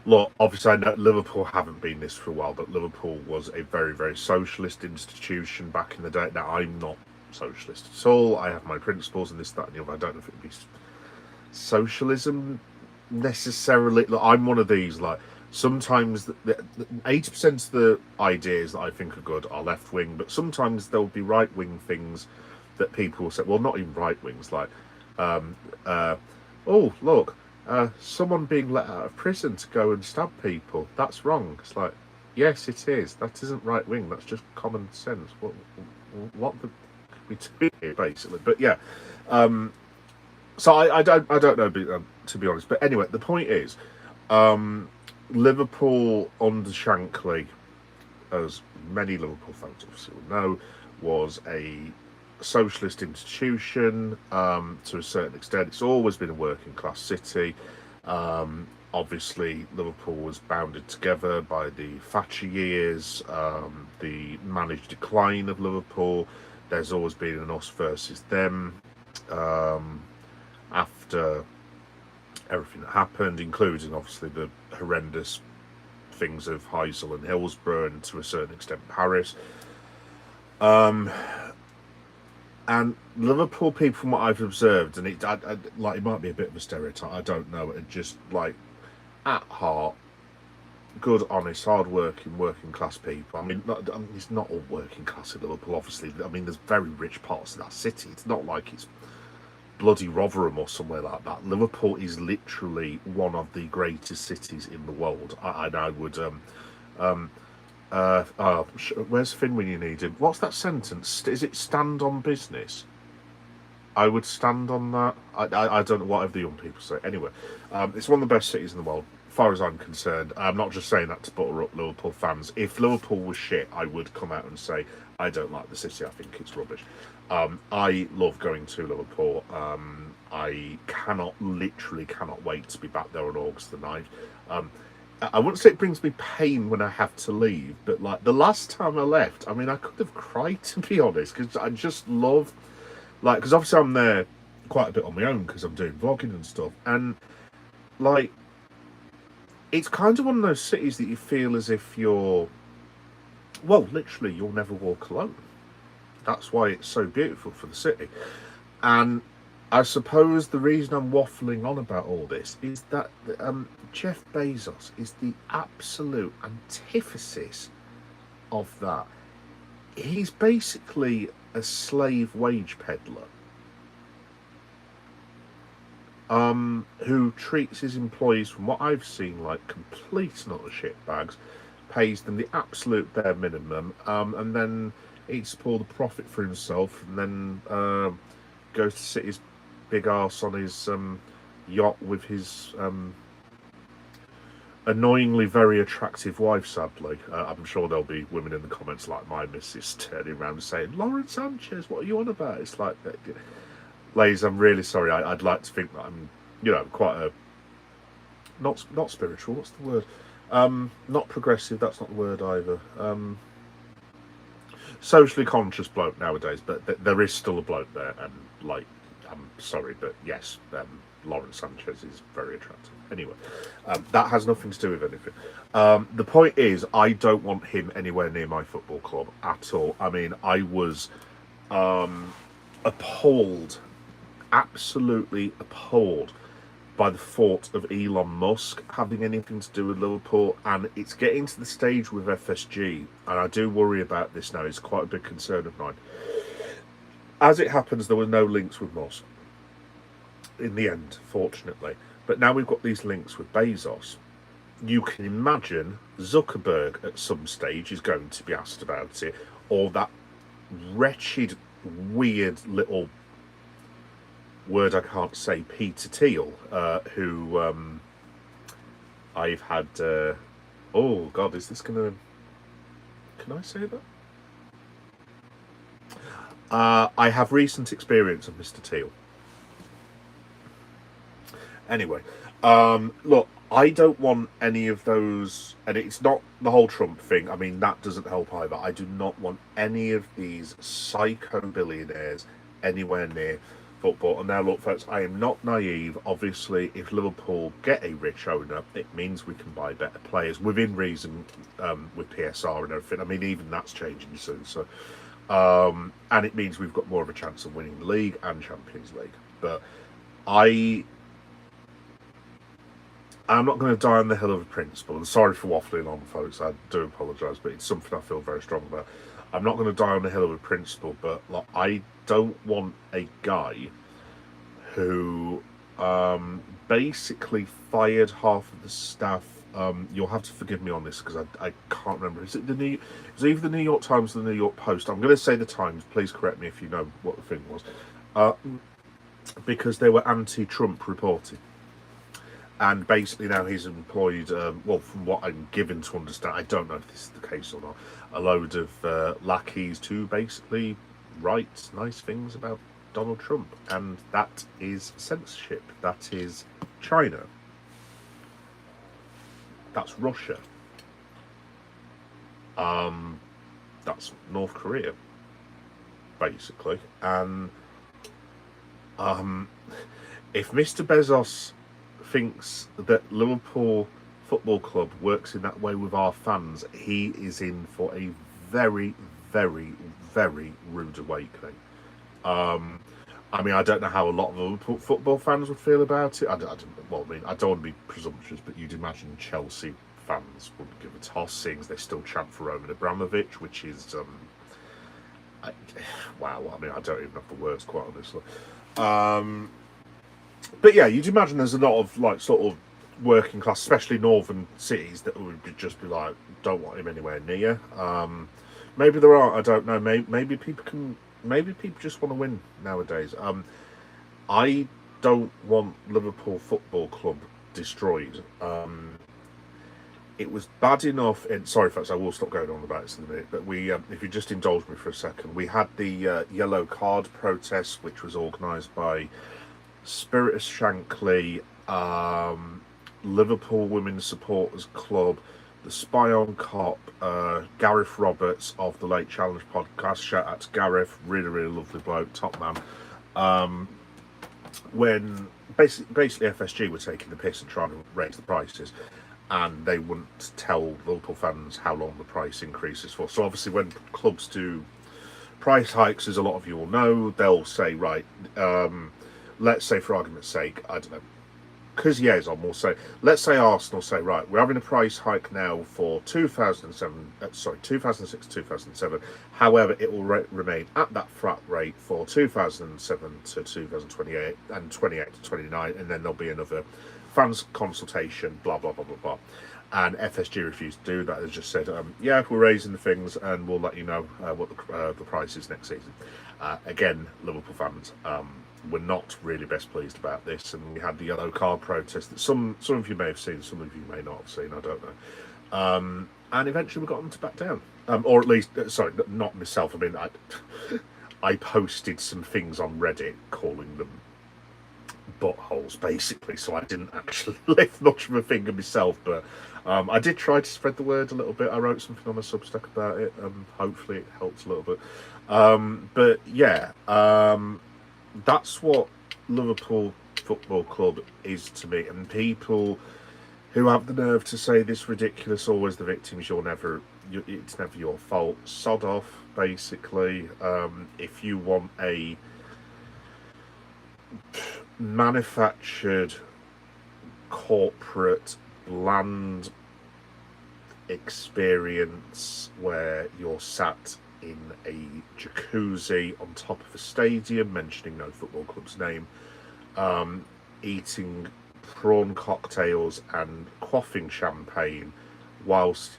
Look, obviously I know Liverpool haven't been this for a while, but Liverpool was a very, very socialist institution back in the day. Now, I'm not socialist at all. I have my principles and this, that and the other. I don't know if it would be socialism necessarily. Look, I'm one of these, like, sometimes 80% of the ideas that I think are good are left-wing, but sometimes there'll be right-wing things that people will say, well, not even right wings, like, um, oh, look, someone being let out of prison to go and stab people. That's wrong. It's like, yes, it is. That isn't right wing. That's just common sense. What the we do here, basically? But yeah, so I don't know, to be honest. But anyway, the point is, Liverpool under Shankly, as many Liverpool fans obviously will know, was a socialist institution to a certain extent. It's always been a working class city. Obviously, Liverpool was bounded together by the Thatcher years, the managed decline of Liverpool. There's always been an us versus them after everything that happened, including obviously the horrendous things of Heysel and Hillsborough, and to a certain extent Paris. And Liverpool people, from what I've observed, and it might be a bit of a stereotype, I don't know, and just like at heart, good, honest, hard-working, working-class people. I mean, it's not all working class in Liverpool, obviously. I mean, there's very rich parts of that city. It's not like it's bloody Rotherham or somewhere like that. Liverpool is literally one of the greatest cities in the world. I would where's Finn when you need him? What's that sentence? Is it stand on business? I would stand on that. I don't know, whatever the young people say. Anyway, it's one of the best cities in the world, as far as I'm concerned. I'm not just saying that to butter up Liverpool fans. If Liverpool was shit, I would come out and say, I don't like the city, I think it's rubbish. I love going to Liverpool. I literally cannot wait to be back there on August the 9th. I wouldn't say it brings me pain when I have to leave, but like the last time I left, I mean, I could have cried, to be honest, because I just love, like, because obviously I'm there quite a bit on my own because I'm doing vlogging and stuff, and like, it's kind of one of those cities that you feel as if you're, well, literally, you'll never walk alone. That's why it's so beautiful for the city. And I suppose the reason I'm waffling on about all this is that Jeff Bezos is the absolute antithesis of that. He's basically a slave wage peddler who treats his employees, from what I've seen, like complete and utter shitbags, pays them the absolute bare minimum, and then eats up all the profit for himself, and then goes to sit his big arse on his yacht with his annoyingly very attractive wife, sadly. I'm sure there'll be women in the comments like my missus turning around and saying, Lauren Sanchez, what are you on about? It's like, ladies, I'm really sorry. I'd like to think that I'm, quite a, not spiritual, what's the word? Not progressive, that's not the word either. Socially conscious bloke nowadays, but there is still a bloke there, and like, I'm sorry, but yes, Lauren Sanchez is very attractive. Anyway, that has nothing to do with anything. The point is, I don't want him anywhere near my football club at all. I mean, I was appalled, absolutely appalled by the thought of Elon Musk having anything to do with Liverpool, and it's getting to the stage with FSG, and I do worry about this now. It's quite a big concern of mine. As it happens, there were no links with Musk in the end, fortunately. But now we've got these links with Bezos. You can imagine Zuckerberg at some stage is going to be asked about it, or that wretched, weird little word I can't say, Peter Thiel, who I've had... oh, God, is this going to... Can I say that? I have recent experience of Mr. Thiel. Anyway, look, I don't want any of those, and it's not the whole Trump thing. I mean, that doesn't help either. I do not want any of these psycho billionaires anywhere near football. And now, look, folks, I am not naive. Obviously, if Liverpool get a rich owner, it means we can buy better players within reason, with PSR and everything. I mean, even that's changing soon. So, and it means we've got more of a chance of winning the league and Champions League. But I'm not going to die on the hill of a principle. I'm sorry for waffling on, folks. I do apologise, but it's something I feel very strong about. I'm not going to die on the hill of a principle, but like, I don't want a guy who basically fired half of the staff. You'll have to forgive me on this because I can't remember. Is it either the New York Times or the New York Post? I'm going to say the Times. Please correct me if you know what the thing was. Because they were anti-Trump reporting. And basically now he's employed, well, from what I'm given to understand, I don't know if this is the case or not, a load of lackeys to basically write nice things about Donald Trump. And that is censorship. That is China. That's Russia. That's North Korea, basically. And if Mr. Bezos thinks that Liverpool Football Club works in that way with our fans, he is in for a very, very, very rude awakening. I mean, I don't know how a lot of Liverpool football fans would feel about it. I don't want to be presumptuous, but you'd imagine Chelsea fans wouldn't give a toss, seeing as they still chant for Roman Abramovich, which is, wow, I mean, I don't even have the words, quite honestly. But yeah, you'd imagine there's a lot of like sort of working class, especially northern cities, that would just be like, don't want him anywhere near. Maybe there are, I don't know. Maybe people just want to win nowadays. I don't want Liverpool Football Club destroyed. It was bad enough, and sorry folks, I will stop going on about this in a minute, but we, if you just indulge me for a second, we had the yellow card protest, which was organised by Spiritus Shankly, Liverpool Women's Supporters Club, the Spy on Cop, Gareth Roberts of the Late Challenge podcast. Shout out to Gareth, really, really lovely bloke, top man. When basically FSG were taking the piss and trying to raise the prices, and they wouldn't tell Liverpool fans how long the price increases for. So obviously when clubs do price hikes, as a lot of you will know, they'll say, right, let's say for argument's sake, I don't know, Kuzieson will say, let's say Arsenal say, right, we're having a price hike now for 2006, 2007. However, it will remain at that flat rate for 2007 to 2028 and 28 to 29, and then there'll be another fans consultation, blah, blah, blah, blah, blah. And FSG refused to do that. They just said, yeah, we're raising the things and we'll let you know what the price is next season. Again, Liverpool fans were not really best pleased about this, and we had the yellow card protest that some of you may have seen, some of you may not have seen, I don't know. And eventually we got them to back down. Or at least, sorry, not myself. I mean, I posted some things on Reddit calling them buttholes, basically, so I didn't actually lift much of a finger myself, but I did try to spread the word a little bit. I wrote something on my Substack about it, hopefully it helps a little bit. But yeah, that's what Liverpool Football Club is to me, and people who have the nerve to say this ridiculous, always the victims, it's never your fault, sod off, basically. If you want a manufactured, corporate, bland experience where you're sat in a jacuzzi on top of a stadium, mentioning no football club's name, eating prawn cocktails and quaffing champagne whilst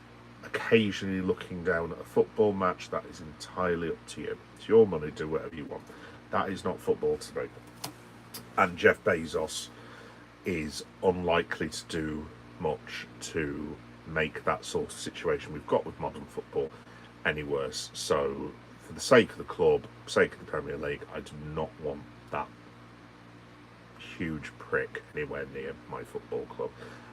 occasionally looking down at a football match, that is entirely up to you. It's your money, do whatever you want. That is not football to me. And Jeff Bezos is unlikely to do much to make that sort of situation we've got with modern football any worse. So for the sake of the club, sake of the Premier League, I do not want that huge prick anywhere near my football club.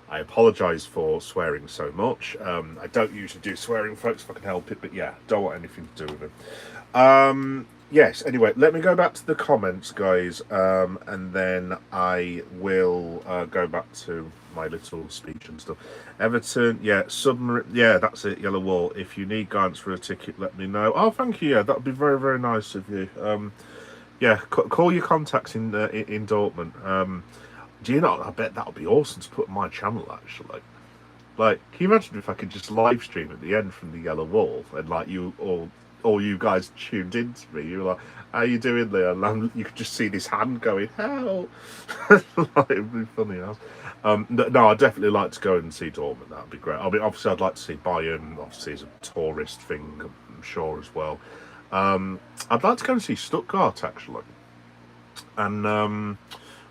I apologise for swearing so much. I don't usually do swearing, folks, if I can help it, but yeah, don't want anything to do with it. Yes, anyway, let me go back to the comments, guys, and then I will go back to my little speech and stuff. Everton, yeah, submarine, yeah, that's it, Yellow Wall. If you need guidance for a ticket, let me know. Oh, thank you, yeah, that would be very, very nice of you. Yeah, call your contacts in Dortmund. Do you know, I bet that would be awesome to put on my channel, actually. Like, can you imagine if I could just live stream at the end from the Yellow Wall, and like you all all you guys tuned into me. You were like, "How you doing, Leon?" And you could just see this hand going, "Help!" Like, it'd be funny as. No, I'd definitely like to go and see Dortmund. That'd be great. I mean, obviously, I'd like to see Bayern. Obviously, as a tourist thing, I'm sure as well. I'd like to go and see Stuttgart actually, and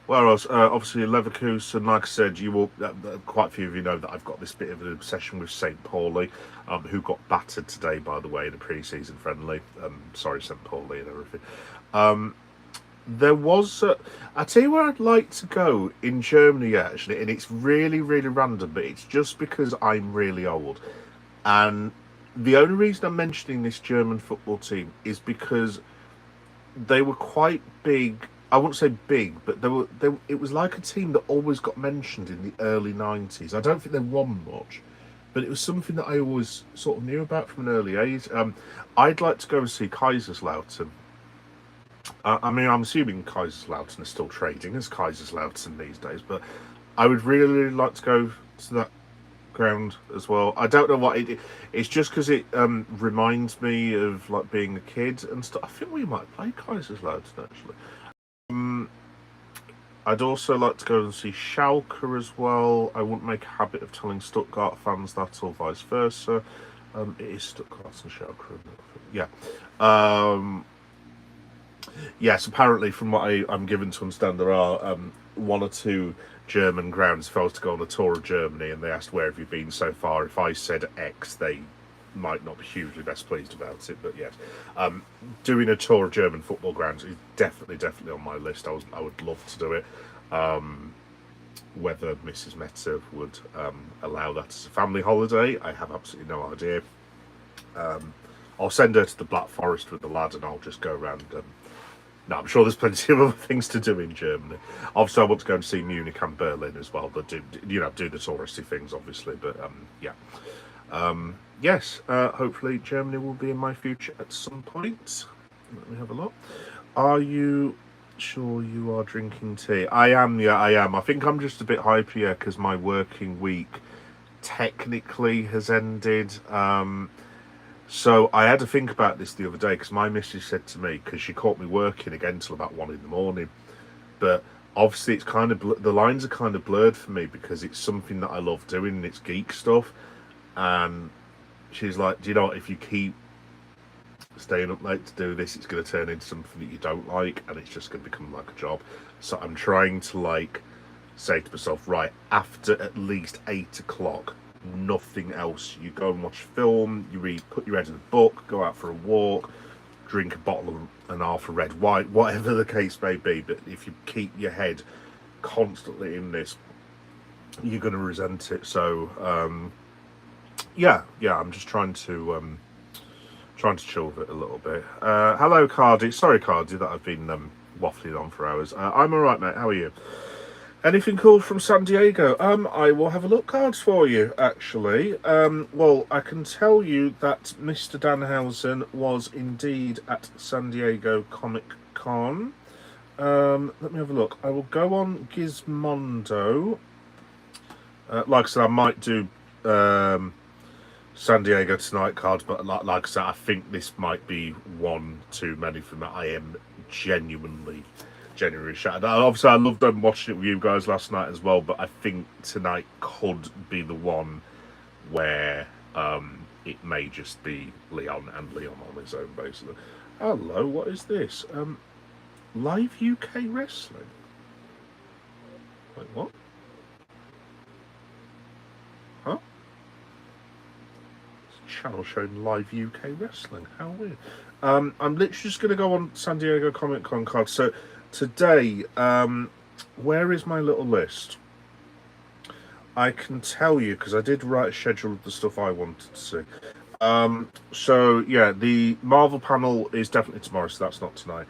where else? Obviously, Leverkusen. Like I said, you will. Quite a few of you know that I've got this bit of an obsession with St. Pauli, who got battered today, by the way, in a pre-season friendly. Sorry, St. Pauli and everything. There was. I tell you where I'd like to go in Germany actually, and it's really, really random, but it's just because I'm really old, and the only reason I'm mentioning this German football team is because they were quite big. I wouldn't say big, but it was like a team that always got mentioned in the early 90s. I don't think they won much, but it was something that I always sort of knew about from an early age. I'd like to go and see Kaiserslautern. I mean, I'm assuming Kaiserslautern is still trading as Kaiserslautern these days, but I would really, really like to go to that ground as well. I don't know what it's just because it reminds me of like being a kid and stuff. I think we might play Kaiserslautern actually. I'd also like to go and see Schalke as well. I wouldn't make a habit of telling Stuttgart fans that or vice versa. It is Stuttgart and Schalke. Yeah. Yes, apparently from what I'm given to understand, there are one or two German grounds. If I was to go on a tour of Germany and they asked where have you been so far, if I said X, they might not be hugely best pleased about it, but yes, doing a tour of German football grounds is definitely on my list. I would love to do it. Whether Mrs. Metzer would allow that as a family holiday, I have absolutely no idea. I'll send her to the Black Forest with the lad, and I'll just go around. No, I'm sure there's plenty of other things to do in Germany. Obviously, I want to go and see Munich and Berlin as well, but do the touristy things, obviously. But yeah. Yes, hopefully Germany will be in my future at some point. Let me have a look. Are you sure you are drinking tea? I am, yeah, I am. I think I'm just a bit hyper because my working week technically has ended. So I had to think about this the other day because my missus said to me, because she caught me working again till about 1 in the morning, but obviously it's kind of the lines are kind of blurred for me because it's something that I love doing and it's geek stuff. And she's like, do you know what, if you keep staying up late to do this, it's going to turn into something that you don't like and it's just going to become like a job. So I'm trying to like say to myself, right, after at least 8 o'clock, nothing else. You go and watch film, you read, put your head in a book, go out for a walk, drink a bottle and half of red wine, whatever the case may be. But if you keep your head constantly in this, you're going to resent it. So yeah, I'm just trying to chill with it a little bit. Hello, Cardi. Sorry, Cardi, that I've been waffling on for hours. I'm all right, mate. How are you? Anything cool from San Diego? I will have a look cards for you, actually. Well, I can tell you that Mr. Danhausen was indeed at San Diego Comic Con. Let me have a look. I will go on Gizmondo. Like I said, I might do San Diego tonight cards, but like I said, I think this might be one too many for me. I am genuinely shattered. Obviously, I loved watching it with you guys last night as well, but I think tonight could be the one where it may just be Leon and Leon on his own, basically. Hello, what is this? Live UK Wrestling? Wait, what? Huh? Channel showing live UK Wrestling. How weird. I'm literally just going to go on San Diego Comic Con cards. So today, where is my little list? I can tell you because I did write a schedule of the stuff I wanted to see. So yeah, the Marvel panel is definitely tomorrow, so that's not tonight.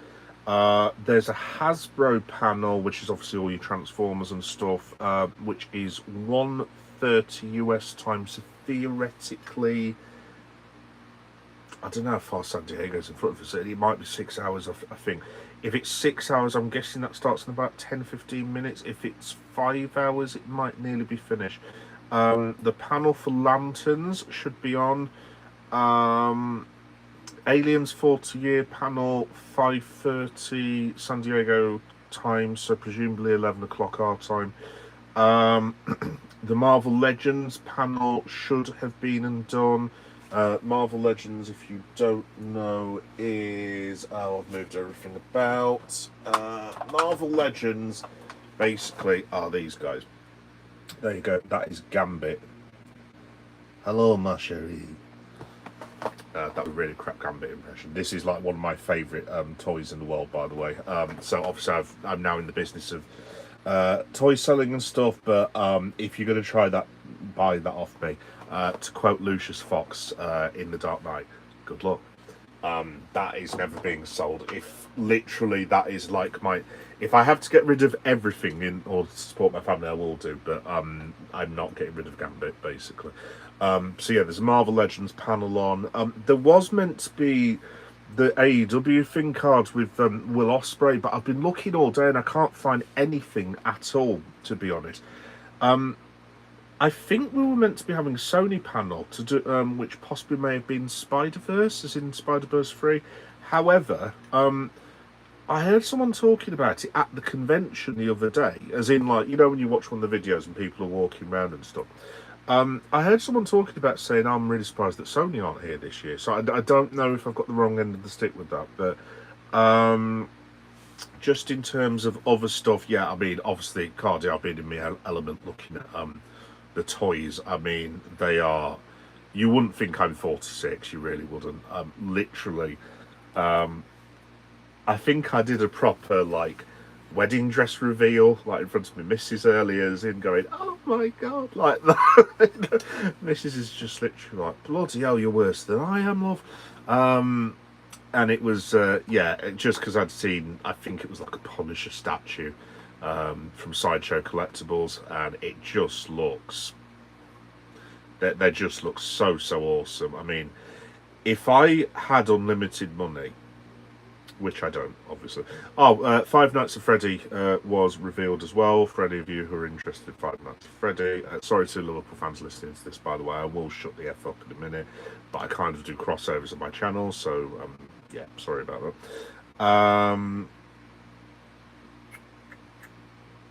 There's a Hasbro panel, which is obviously all your Transformers and stuff, which is 1:30 US time, so theoretically, I don't know how far San Diego's in front of us. It might be 6 hours, I think. If it's 6 hours, I'm guessing that starts in about 10-15 minutes. If it's 5 hours, it might nearly be finished. The panel for Lanterns should be on. Aliens 40-year panel, 5:30 San Diego time, so presumably 11 o'clock our time. The Marvel Legends panel should have been and done. Marvel Legends, if you don't know, is... Oh, I've moved everything about. Marvel Legends basically are these guys. There you go. That is Gambit. Hello, ma chérie. That was a really crap Gambit impression. This is like one of my favourite toys in the world, by the way. So obviously I'm now in the business of toy selling and stuff, but if you're going to try that, buy that off me. To quote Lucius Fox in The Dark Knight, good luck. That is never being sold. If literally that is like my... If I have to get rid of everything in order to support my family, I will do, but I'm not getting rid of Gambit, basically. So yeah, there's a Marvel Legends panel on. There was meant to be the AEW thing cards with Will Ospreay, but I've been looking all day and I can't find anything at all, to be honest. I think we were meant to be having a Sony panel to do, which possibly may have been Spider-Verse, as in Spider-Verse 3. However, I heard someone talking about it at the convention the other day, as in, like, you know, when you watch one of the videos and people are walking around and stuff. I heard someone talking about saying, I'm really surprised that Sony aren't here this year. So I don't know if I've got the wrong end of the stick with that. But just in terms of other stuff, yeah, I mean, obviously, Cardi, I've been in my element looking at the toys. I mean, they are... You wouldn't think I'm 46, you really wouldn't. Literally, I think I did a proper, like, wedding dress reveal, like in front of my missus earlier, as in going, oh my god, like that. Missus is just literally like, bloody hell, you're worse than I am, love. And it was, yeah, just because I'd seen, I think it was like a Punisher statue from Sideshow Collectibles, and it just looks, they just look so awesome. I mean, if I had unlimited money, which I don't, obviously. Five Nights at Freddy was revealed as well, for any of you who are interested in Five Nights at Freddy. Sorry to Liverpool fans listening to this, by the way. I will shut the F up in a minute, but I kind of do crossovers on my channel, so, yeah, sorry about that.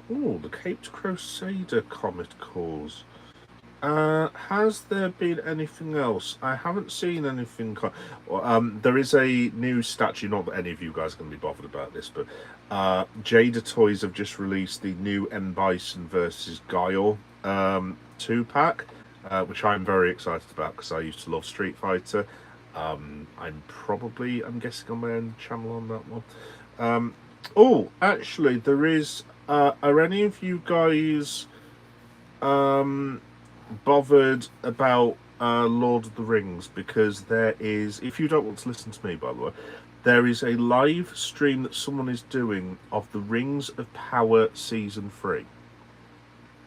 The Caped Crusader comet cause. Has there been anything else? I haven't seen anything. There is a new statue, not that any of you guys are going to be bothered about this, but Jada Toys have just released the new M. Bison versus Guile 2-pack, which I'm very excited about because I used to love Street Fighter. I'm guessing on my own channel on that one. Actually, there is... are any of you guys... bothered about Lord of the Rings? Because there is, if you don't want to listen to me, by the way, there is a live stream that someone is doing of the Rings of Power Season 3,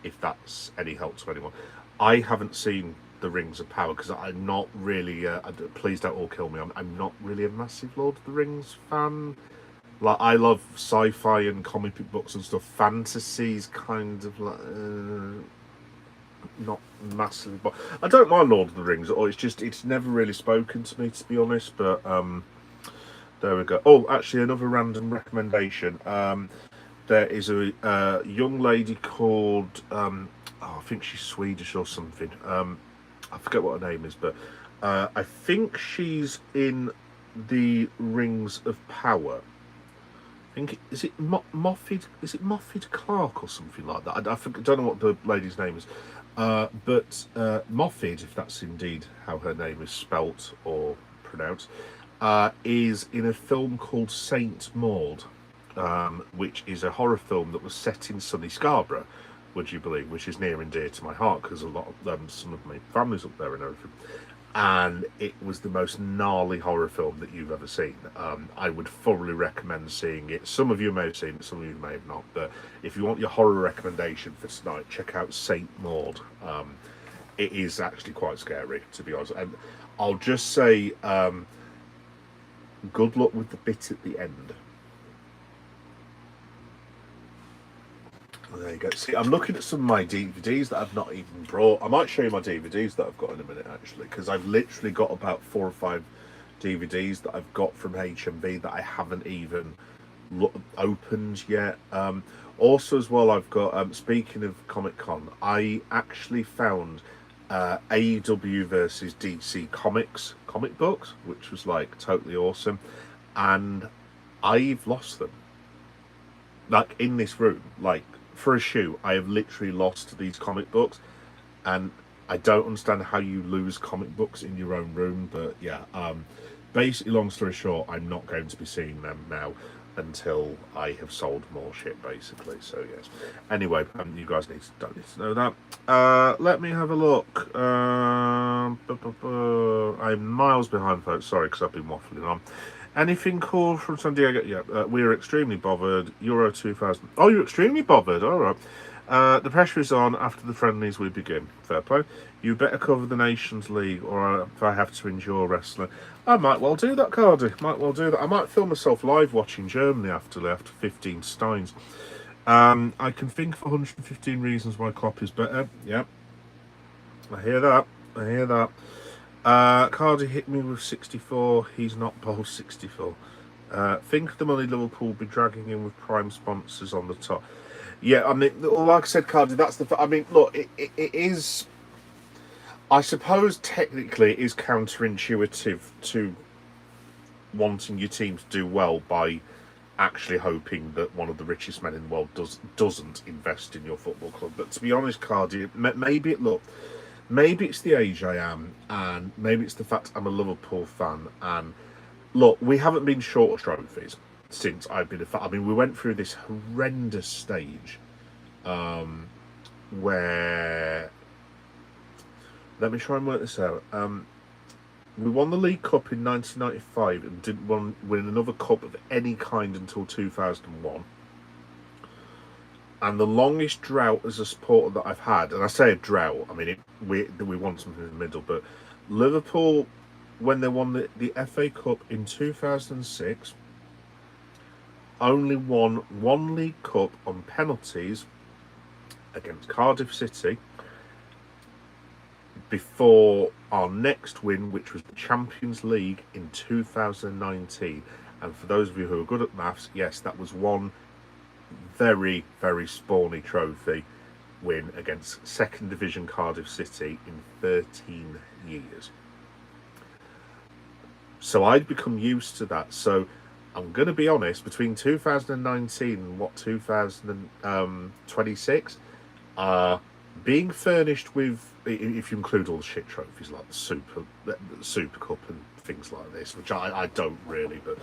if that's any help to anyone. I haven't seen the Rings of Power because I'm not really, please don't all kill me, I'm not really a massive Lord of the Rings fan. Like, I love sci-fi and comic book books and stuff. Fantasy's kind of like... not massively, but I don't mind Lord of the Rings, or it's never really spoken to me, to be honest. But there we go. Actually, another random recommendation. There is a young lady called I think she's Swedish or something. I forget what her name is, but I think she's in the Rings of Power. I think is it Moffid? Is it Moffid Clark or something like that? I don't know what the lady's name is. But Moffid, if that's indeed how her name is spelt or pronounced, is in a film called Saint Maud, which is a horror film that was set in sunny Scarborough, would you believe, which is near and dear to my heart because a lot of some of my family's up there and everything. And it was the most gnarly horror film that you've ever seen. I would thoroughly recommend seeing it. Some of you may have seen it, some of you may have not. But if you want your horror recommendation for tonight, check out Saint Maud. It is actually quite scary, to be honest. And I'll just say, good luck with the bit at the end. There you go. See, I'm looking at some of my DVDs that I've not even brought. I might show you my DVDs that I've got in a minute, actually, because I've literally got about 4 or 5 DVDs that I've got from HMV that I haven't even opened yet. Also, as well, I've got. Speaking of Comic Con, I actually found AEW versus DC Comics comic books, which was like totally awesome, and I've lost them. Like in this room, like for a shoe, I have literally lost these comic books, and I don't understand how you lose comic books in your own room. But yeah, basically, long story short, I'm not going to be seeing them now until I have sold more shit, basically. So yes. Anyway, you guys don't need to know that. Let me have a look. I'm miles behind, folks. Sorry, because I've been waffling on. Anything cool from San Diego? Yeah, we're extremely bothered. Euro 2000. Oh, you're extremely bothered. All right. The pressure is on. After the friendlies, we begin. Fair play. You better cover the Nations League, or if I have to endure wrestling, I might well do that, Cardi. Might well do that. I might film myself live watching Germany after 15 steins. I can think of 115 reasons why Klopp is better. Yeah, I hear that. I hear that. Cardi hit me with 64. He's not bold 64. Think of the money Liverpool will be dragging in with prime sponsors on the top. Yeah, I mean, like I said, Cardi, that's the. I mean, look, it is. I suppose technically it is counterintuitive to wanting your team to do well by actually hoping that one of the richest men in the world doesn't invest in your football club. But to be honest, Cardi, maybe maybe it's the age I am, and maybe it's the fact I'm a Liverpool fan. And look, we haven't been short of trophies since I've been a fan. I mean, we went through this horrendous stage where. Let me try and work this out. We won the League Cup in 1995 and didn't win another cup of any kind until 2001. And the longest drought as a supporter that I've had, and I say a drought, I mean, we won something in the middle, but Liverpool, when they won the FA Cup in 2006, only won one League Cup on penalties against Cardiff City before our next win, which was the Champions League in 2019. And for those of you who are good at maths, yes, that was one very, very spawny trophy win against second division Cardiff City in 13 years. So I'd become used to that. So I'm going to be honest, between 2019 and 2026, being furnished with, if you include all the shit trophies like the Super Cup and things like this, which I don't really, but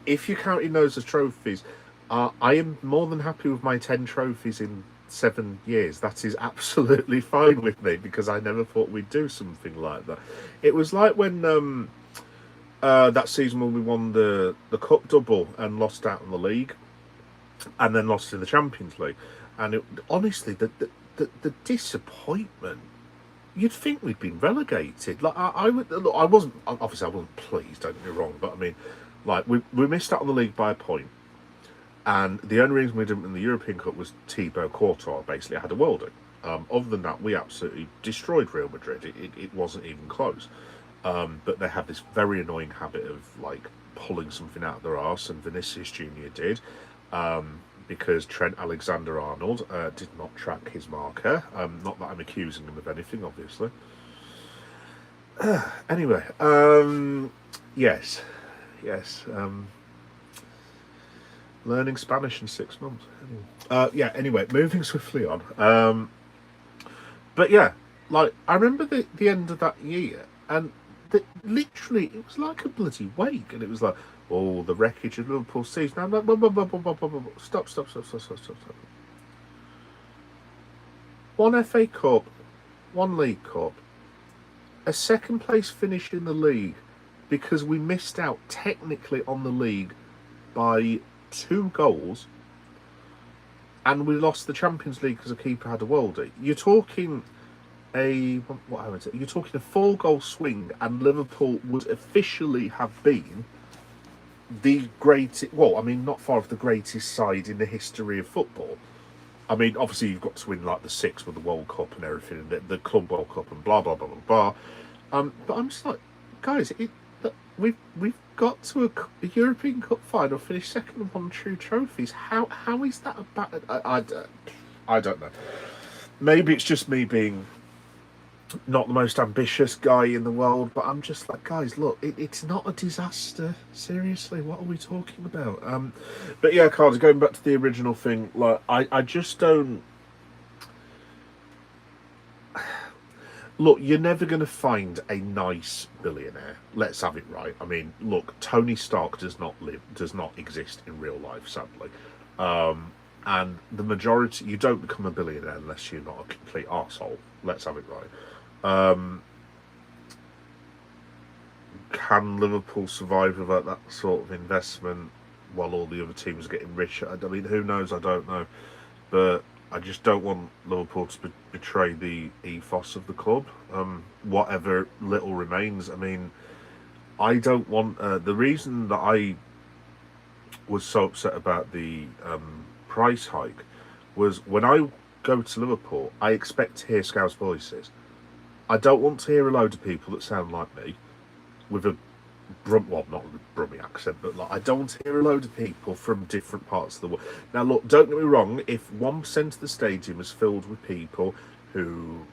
if you're counting those as trophies, I am more than happy with my 10 trophies in 7 years. That is absolutely fine with me, because I never thought we'd do something like that. It was like when that season when we won the cup double and lost out in the league, and then lost in the Champions League, and honestly, the disappointment. You'd think we'd been relegated. Like I wasn't pleased. Don't get me wrong, but I mean, like we missed out on the league by a point, and the only reason we didn't win the European Cup was Thibaut Courtois basically had a worldie. Other than that, we absolutely destroyed Real Madrid. It wasn't even close. But they have this very annoying habit of like pulling something out of their arse, and Vinicius Junior did. Because Trent Alexander-Arnold did not track his marker. Not that I'm accusing him of anything, obviously. Anyway, yes. Learning Spanish in 6 months. Anyway, moving swiftly on. But yeah, like, I remember the end of that year, and literally, it was like a bloody wake, and it was like, oh, the wreckage of Liverpool season. Stop. One FA Cup, one League Cup, a second place finish in the league because we missed out technically on the league by 2 goals, and we lost the Champions League because the keeper had a worldie. You're talking you're talking a 4-goal swing, and Liverpool would officially have been the greatest, not far off the greatest side in the history of football. I mean, obviously you've got to win like the 6 with the World Cup and everything, and the Club World Cup and blah blah blah blah blah. But I'm just like, guys, we've got to a European Cup final, finished second and won 2 trophies. How is that a bad? I don't know. Maybe it's just me being not the most ambitious guy in the world, but I'm just like, guys, look, it's not a disaster. Seriously, what are we talking about? But yeah, Carter, going back to the original thing, like I just don't. Look, you're never going to find a nice billionaire. Let's have it right. I mean, look, Tony Stark does not exist in real life, sadly. And the majority, you don't become a billionaire unless you're not a complete arsehole. Let's have it right. Can Liverpool survive without that sort of investment while all the other teams are getting richer? I mean, who knows? I don't know. But I just don't want Liverpool to betray the ethos of the club, whatever little remains. I mean, I don't want... the reason that I was so upset about the price hike was when I go to Liverpool, I expect to hear Scouse voices. I don't want to hear a load of people that sound like me with a not a Brummie accent, but like, I don't want to hear a load of people from different parts of the world. Now, look, don't get me wrong. If 1% of the stadium is filled with people who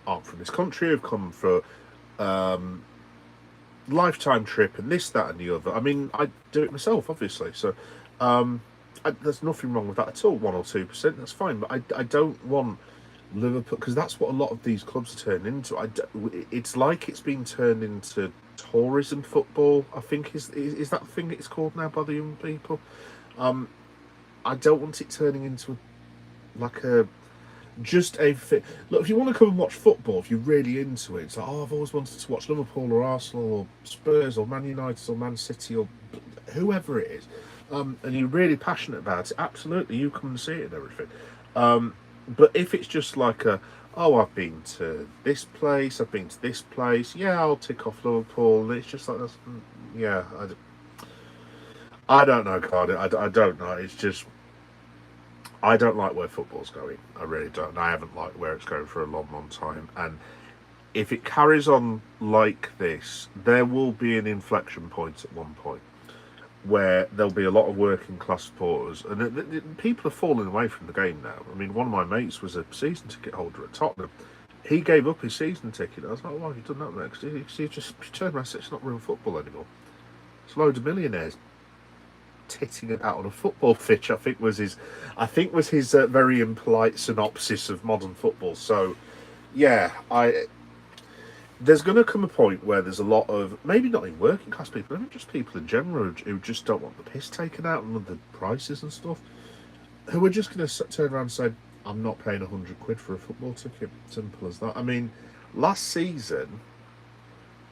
aren't from this country, who've come for lifetime trip and this, that, and the other. I mean, I do it myself, obviously. So there's nothing wrong with that at all. 1 or 2%, that's fine. But I don't want Liverpool, because that's what a lot of these clubs are turned into. It's like it's been turned into tourism football, I think is that the thing it's called now by the young people. I don't want it turning into like a just a fit. Look, if you want to come and watch football, if you're really into it, it's like, oh, I've always wanted to watch Liverpool or Arsenal or Spurs or Man United or Man City or whoever it is, and you're really passionate about it, absolutely, you come and see it and everything. But if it's just like I've been to this place, I've been to this place, yeah, I'll tick off Liverpool, and it's just like, that's, yeah, I don't know, Cardiff, I don't know, it's just, I don't like where football's going, I really don't, I haven't liked where it's going for a long, long time, and if it carries on like this, there will be an inflection point at one point, where there'll be a lot of working class supporters, and people are falling away from the game now. I mean, one of my mates was a season ticket holder at Tottenham. He gave up his season ticket. I was like, why have you done that next? He just turned around and said, it's not real football anymore. It's a load of millionaires titting it out on a football pitch, I think was his very impolite synopsis of modern football. So, yeah, there's going to come a point where there's a lot of, maybe not even working class people, maybe just people in general who just don't want the piss taken out and the prices and stuff, who are just going to turn around and say, I'm not paying £100 for a football ticket. Simple as that. I mean, last season,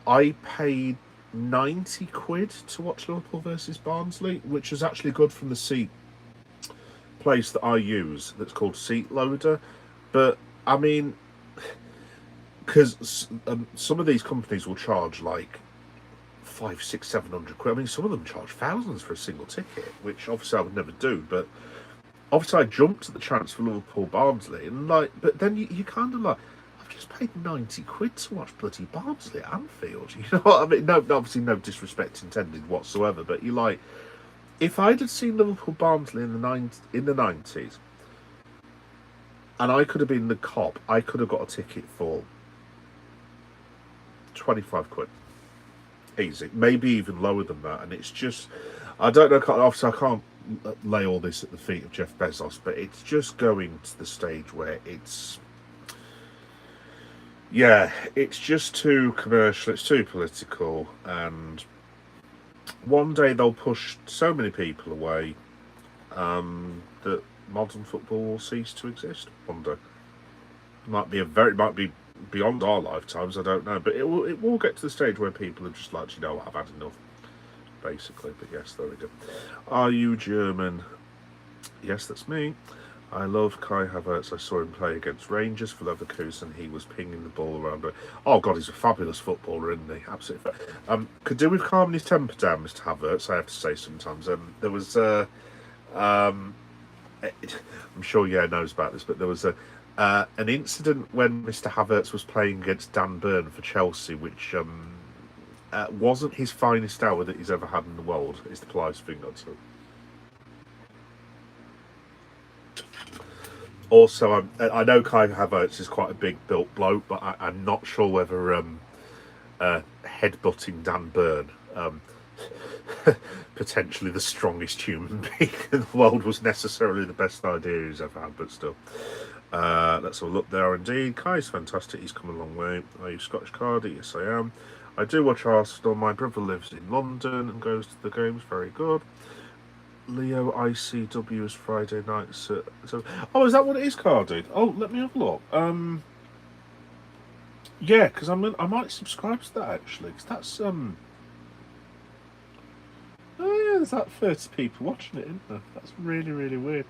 I paid £90 to watch Liverpool versus Barnsley, which is actually good from the seat place that I use that's called Seat Loader. But, I mean, because some of these companies will charge like 500, 600, 700 quid. I mean, some of them charge thousands for a single ticket, which obviously I would never do. But obviously, I jumped at the chance for Liverpool Barnsley, and like, but then you kind of like, I've just paid £90 to watch bloody Barnsley at Anfield. You know what I mean? No, obviously, no disrespect intended whatsoever. But you like, if I'd have seen Liverpool Barnsley in the 90s, and I could have been the cop, I could have got a ticket for £25, easy, maybe even lower than that. And it's just, I don't know, obviously I can't lay all this at the feet of Jeff Bezos, but it's just going to the stage where it's just too commercial, it's too political, and one day they'll push so many people away that modern football will cease to exist one day. Might be beyond our lifetimes, I don't know, but it will get to the stage where people are just like, you know, I've had enough, basically. But yes, there we go. Are you German? Yes, that's me. I love Kai Havertz. I saw him play against Rangers for Leverkusen. He was pinging the ball around. Oh God, he's a fabulous footballer, isn't he? Absolutely. Could do with calming his temper down, Mr. Havertz, I have to say sometimes. There was I'm sure knows about this, but there was an incident when Mr. Havertz was playing against Dan Burn for Chelsea, which wasn't his finest hour that he's ever had in the world, is the politest thing I'd say. Also, I know Kai Havertz is quite a big built bloke, but I'm not sure whether headbutting Dan Burn, potentially the strongest human being in the world, was necessarily the best idea he's ever had, but still. Let's have a look there indeed. Kai's fantastic, he's come a long way. Are you Scottish Cardi? Yes, I am. I do watch Arsenal. My brother lives in London and goes to the games, very good. Leo ICW is Friday night. So, oh, is that what it is, Cardi? Oh, let me have a look. Yeah, because I might subscribe to that actually, because that's oh yeah, there's like 30 people watching it, isn't there? That's really, really weird.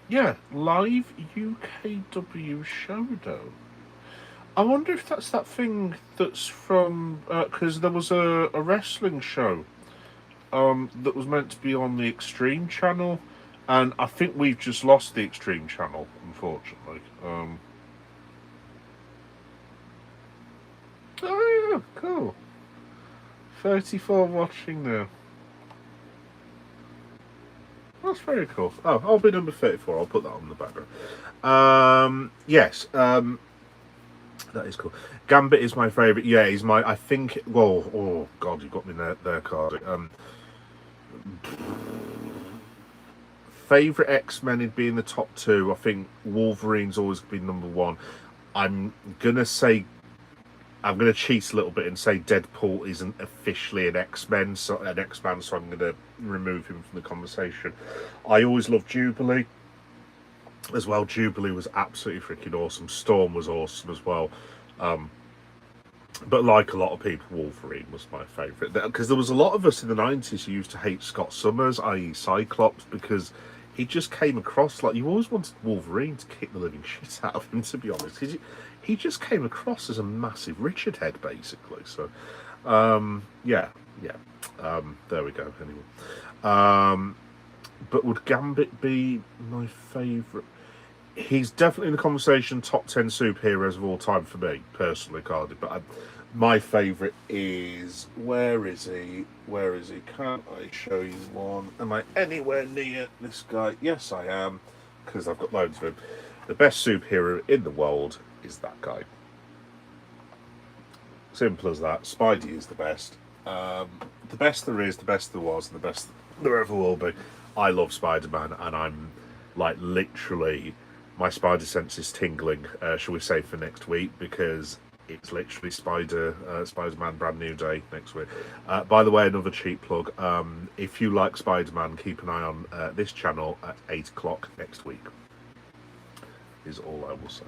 Yeah, live UKW showdown. I wonder if that's that thing that's from because there was a wrestling show that was meant to be on the Extreme channel, and I think we've just lost the Extreme channel, unfortunately. Oh yeah, cool. 34 watching now. That's very cool. Oh, I'll be number 34. I'll put that on the background. Yes. That is cool. Gambit is my favourite. Yeah, he's my. I think. Whoa. Oh God, you got me there, Cardi. Favourite X-Men would be in the top 2. I think Wolverine's always been number 1. I'm gonna cheat a little bit and say Deadpool isn't officially an X-Man, so I'm gonna remove him from the conversation. I always loved Jubilee as well. Jubilee was absolutely freaking awesome. Storm was awesome as well. But like a lot of people, Wolverine was my favourite. Because there was a lot of us in the 90s who used to hate Scott Summers, i.e. Cyclops, because he just came across like you always wanted Wolverine to kick the living shit out of him, to be honest. Because he just came across as a massive Richard head, basically. So, yeah. There we go, anyway. But would Gambit be my favourite? He's definitely in the conversation top 10 superheroes of all time for me, personally, Cardi. But my favourite is... Where is he? Can't I show you one? Am I anywhere near this guy? Yes, I am, because I've got loads of him. The best superhero in the world is that guy. Simple as that. Spidey is the best. The best there is, the best there was, and the best there ever will be. I love Spider-Man, and I'm like literally... My spider sense is tingling, shall we say, for next week, because it's literally Spider-Man Brand New Day next week. By the way, another cheap plug. If you like Spider-Man, keep an eye on this channel at 8 o'clock next week, is all I will say.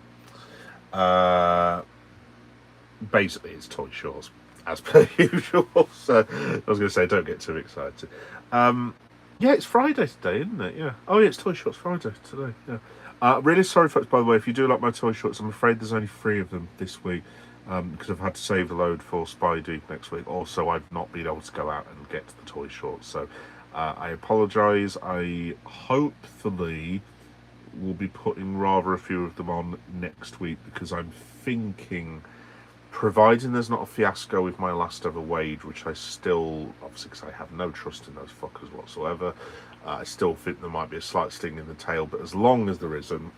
Basically, it's Toy Shores, as per usual. So I was going to say, don't get too excited. Yeah, it's Friday today, isn't it? Yeah. Oh, yeah, it's Toy Shorts Friday today. Yeah. Really sorry, folks, by the way, if you do like my toy shorts, I'm afraid there's only 3 of them this week, because I've had to save a load for Spidey next week. Also, I've not been able to go out and get the toy shorts, so I apologise. I hopefully will be putting rather a few of them on next week, because I'm thinking, providing there's not a fiasco with my last ever wage, which I still, obviously because I have no trust in those fuckers whatsoever, I still think there might be a slight sting in the tail, but as long as there isn't,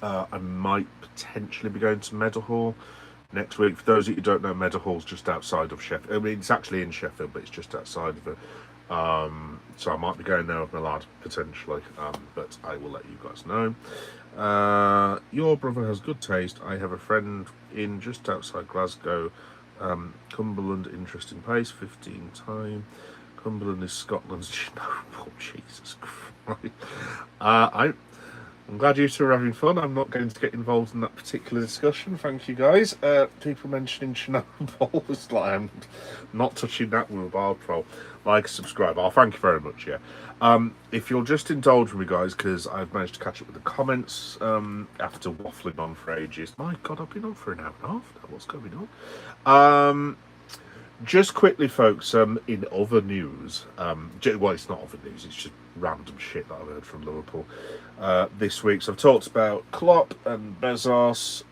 I might potentially be going to Meadowhall next week. For those of you who don't know, Meadowhall's just outside of Sheffield. I mean, it's actually in Sheffield, but it's just outside of it. So I might be going there with my lad, potentially, but I will let you guys know. Your brother has good taste. I have a friend in just outside Glasgow, Cumberland, interesting place, 15 time. Cumberland is Scotland's Chernobyl. Jesus Christ. I'm glad you two are having fun. I'm not going to get involved in that particular discussion. Thank you, guys. People mentioning Chernobyl was like, I'm not touching that with a bar pro. Like, subscribe. Oh, thank you very much, yeah. If you'll just indulge me, guys, because I've managed to catch up with the comments after waffling on for ages. My God, I've been on for an hour and a half now. What's going on? Just quickly, folks, in other news, well, it's not other news, it's just random shit that I've heard from Liverpool this week. So I've talked about Klopp and Bezos.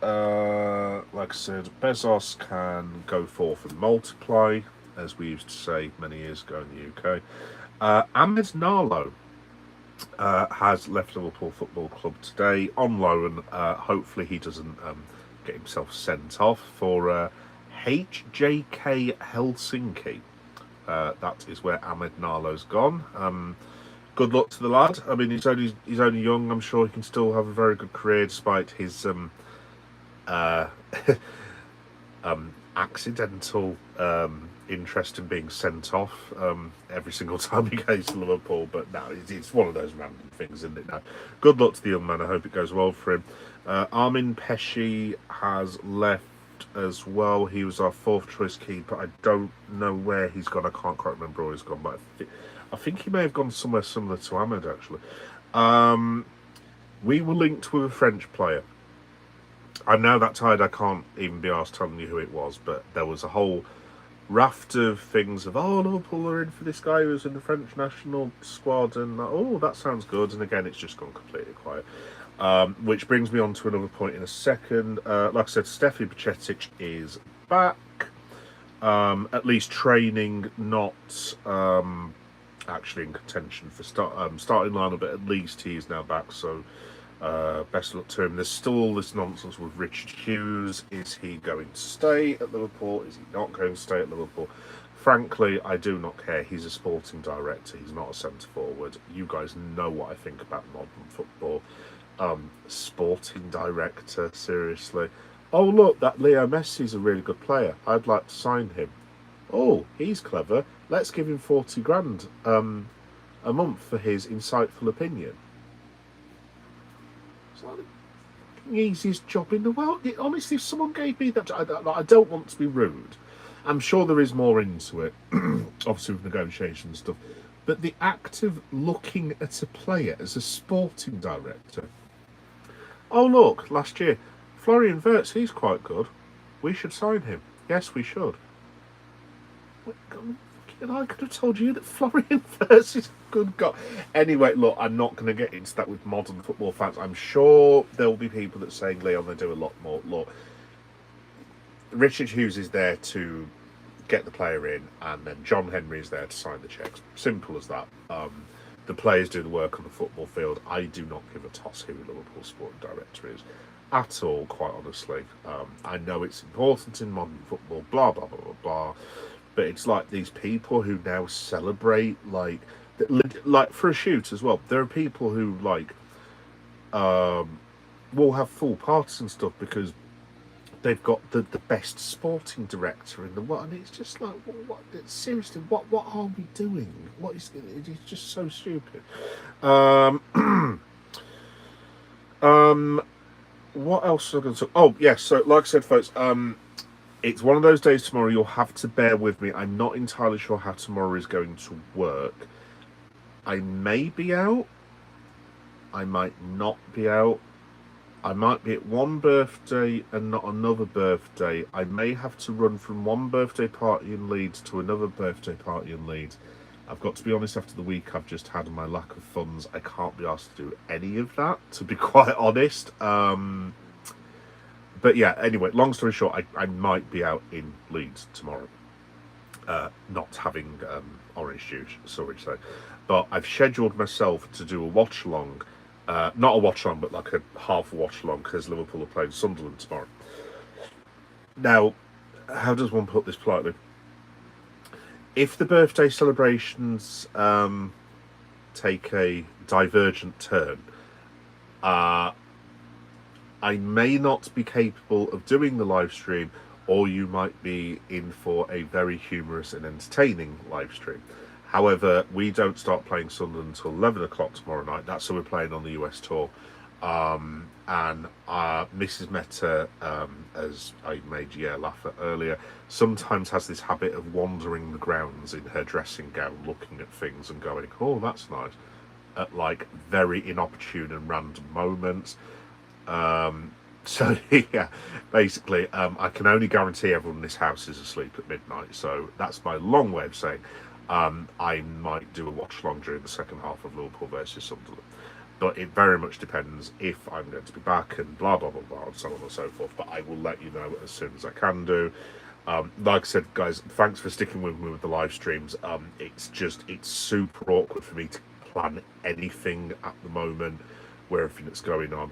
Like I said, Bezos can go forth and multiply, as we used to say many years ago in the UK. Ahmed Narlo has left Liverpool Football Club today on loan. Hopefully, he doesn't get himself sent off for HJK Helsinki. That is where Ahmed Narlo's gone. Good luck to the lad. I mean, he's only young. I'm sure he can still have a very good career despite his uh, accidental interest in being sent off every single time he goes to Liverpool. But no, it's one of those random things, isn't it? No. Good luck to the young man. I hope it goes well for him. Armin Pesci has left as well. He was our fourth choice keeper. I don't know where he's gone. I can't quite remember where he's gone, but I think he may have gone somewhere similar to Ahmed, actually. We were linked with a French player. I'm now that tired I can't even be asked telling you who it was, but there was a whole raft of things of, oh, Liverpool are in for this guy who's in the French national squad, and oh, that sounds good. And again, it's just gone completely quiet. Which brings me on to another point in a second. Like I said, Steffi Pacetic is back. At least training, not actually in contention for starting lineup, but at least he is now back. So best of luck to him. There's still all this nonsense with Richard Hughes. Is he going to stay at Liverpool? Is he not going to stay at Liverpool? Frankly, I do not care. He's a sporting director. He's not a centre forward. You guys know what I think about modern football. Sporting director, seriously. Oh, look, that Leo Messi's a really good player. I'd like to sign him. Oh, he's clever. Let's give him 40 grand a month for his insightful opinion. It's like the easiest job in the world. Honestly, if someone gave me that, I don't want to be rude. I'm sure there is more into it, obviously with negotiations and stuff. But the act of looking at a player as a sporting director. Oh, look, last year, Florian Wirtz, he's quite good. We should sign him. Yes, we should. I could have told you that Florian Wirtz is a good guy. Anyway, look, I'm not going to get into that with modern football fans. I'm sure there will be people that say, Leon, they do a lot more. Look, Richard Hughes is there to get the player in, and then John Henry is there to sign the checks. Simple as that. The players do the work on the football field. I do not give a toss who Liverpool sporting director is at all, quite honestly. I know it's important in modern football, blah, blah, blah, blah, blah. But it's like these people who now celebrate, like for a shoot as well. There are people who, will have full parties and stuff because they've got the best sporting director in the world, and it's just like, seriously, what are we doing? It's just so stupid. What else was I going to talk? Oh, yes. So, like I said, folks, it's one of those days tomorrow. You'll have to bear with me. I'm not entirely sure how tomorrow is going to work. I may be out. I might not be out. I might be at one birthday and not another birthday. I may have to run from one birthday party in Leeds to another birthday party in Leeds. I've got to be honest, after the week I've just had and my lack of funds, I can't be asked to do any of that, to be quite honest. But yeah, anyway, long story short, I might be out in Leeds tomorrow. Not having orange juice, sorry to say. But I've scheduled myself to do a watch-along. Not a watch-along, but like a half watch-along, because Liverpool are playing Sunderland tomorrow. Now, how does one put this politely? If the birthday celebrations take a divergent turn, I may not be capable of doing the live stream, or you might be in for a very humorous and entertaining live stream. However, we don't start playing Sunderland until 11 o'clock tomorrow night. That's who we're playing on the US tour. And Mrs. Meta, as I made Ye laugh at earlier, sometimes has this habit of wandering the grounds in her dressing gown, looking at things and going, oh, that's nice, at like very inopportune and random moments. So yeah, basically, I can only guarantee everyone in this house is asleep at midnight. So that's my long way of saying I might do a watch along during the second half of Liverpool versus Sunderland. But it very much depends if I'm going to be back and blah blah blah blah and so on and so forth. But I will let you know as soon as I can do. Like I said, guys, thanks for sticking with me with the live streams. It's super awkward for me to plan anything at the moment, where everything that's going on.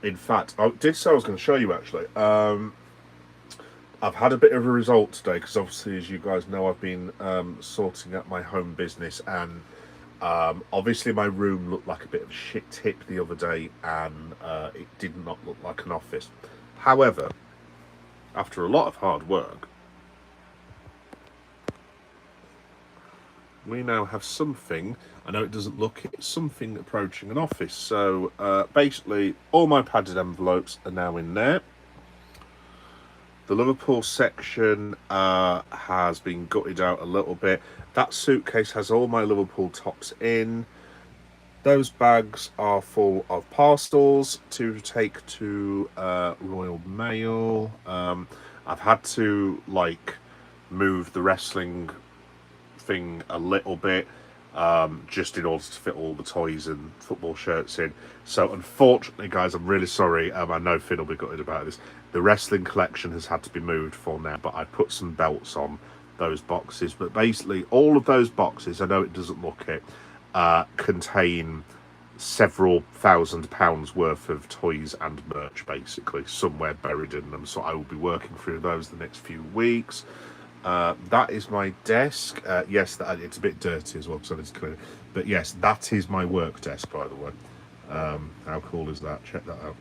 In fact, I did say I was going to show you actually. I've had a bit of a result today because obviously, as you guys know, I've been sorting out my home business, and obviously my room looked like a bit of a shit tip the other day, and it did not look like an office. However, after a lot of hard work, we now have something. I know it doesn't look it, something approaching an office. So basically, all my padded envelopes are now in there. The Liverpool section has been gutted out a little bit. That suitcase has all my Liverpool tops in. Those bags are full of parcels to take to Royal Mail. I've had to move the wrestling thing a little bit, just in order to fit all the toys and football shirts in. So unfortunately, guys, I'm really sorry. I know Finn will be gutted about this. The wrestling collection has had to be moved for now, but I put some belts on those boxes. But basically, all of those boxes, I know it doesn't look it, contain several £1,000s worth of toys and merch, basically, somewhere buried in them. So I will be working through those the next few weeks. That is my desk. Yes, it's a bit dirty as well, so it's clear. But yes, that is my work desk, by the way. How cool is that? Check that out.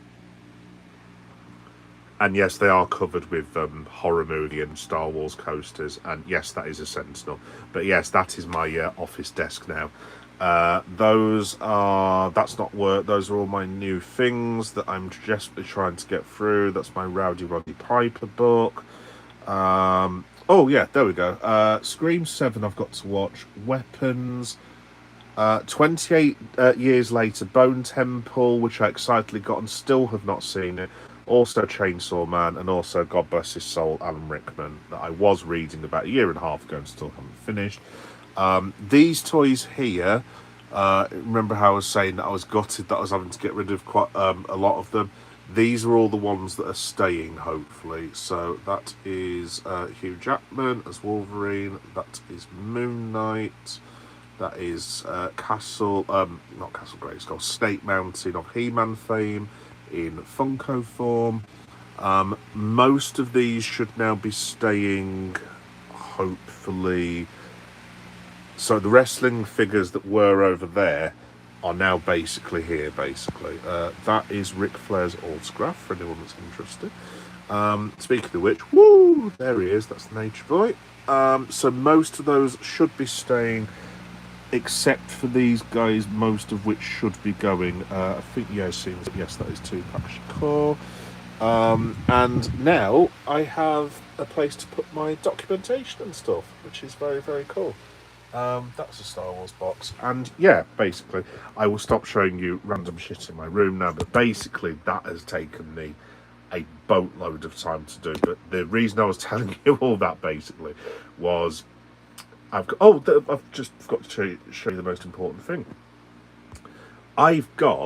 And yes, they are covered with horror movie and Star Wars coasters. And yes, that is a Sentinel. But yes, that is my office desk now. That's not work. Those are all my new things that I'm desperately trying to get through. That's my Rowdy Roddy Piper book. Oh yeah, there we go. Scream 7 I've got to watch. Weapons. 28 years later, Bone Temple, which I excitedly got and still have not seen it. Also Chainsaw Man, and also, God bless his soul, Alan Rickman, that I was reading about a year and a half ago and still haven't finished. These toys here, remember how I was saying that I was gutted that I was having to get rid of quite a lot of them. These are all the ones that are staying, hopefully. So that is Hugh Jackman as Wolverine. That is Moon Knight. That is not Castle Grayskull, Snake Mountain of He-Man fame in Funko form. Most of these should now be staying, hopefully. So the wrestling figures that were over there are now basically here, basically. That is Ric Flair's autograph, for anyone that's interested. Speaking of which, woo, there he is, that's the Nature Boy. So most of those should be staying, except for these guys, most of which should be going. I think, yes, that is Tupac Shakur. And now I have a place to put my documentation and stuff, which is very, very cool. That's a Star Wars box. And yeah, basically, I will stop showing you random shit in my room now, but basically that has taken me a boatload of time to do. But the reason I was telling you all that, basically, was I've just got to show you the most important thing.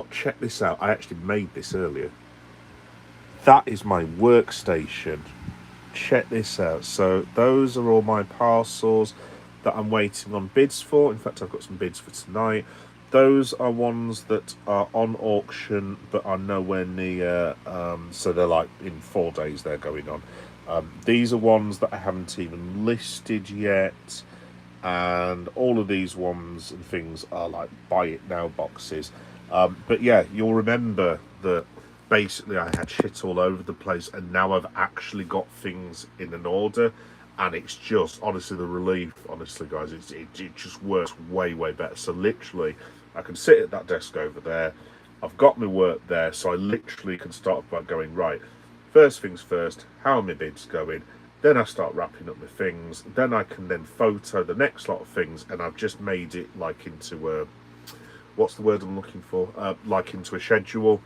Check this out, I actually made this earlier. That is my workstation. Check this out. So those are all my parcels that I'm waiting on bids for. In fact, I've got some bids for tonight. Those are ones that are on auction but are nowhere near, so they're like in 4 days they're going on. These are ones that I haven't even listed yet, and all of these ones and things are like buy it now boxes. But yeah, you'll remember that basically I had shit all over the place, and now I've actually got things in an order. And it's just, honestly, the relief, honestly, guys, it just works way, way better. So literally, I can sit at that desk over there. I've got my work there, so I literally can start by going, right, first things first, how are my bids going? Then I start wrapping up my things. Then I can then photo the next lot of things, and I've just made it like into a, what's the word I'm looking for? Like into a schedule.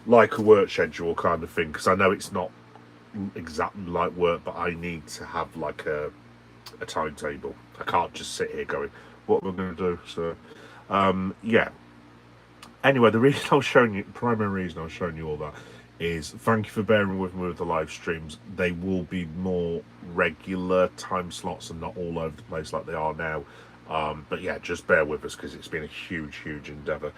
like a work schedule kind of thing, because I know it's not exactly like work, but I need to have like a timetable. I can't just sit here going, what am I going to do? So, yeah. Anyway, the reason I was showing you, primary reason I was showing you all that is thank you for bearing with me with the live streams. They will be more regular time slots and not all over the place like they are now. But yeah, just bear with us because it's been a huge, huge endeavour.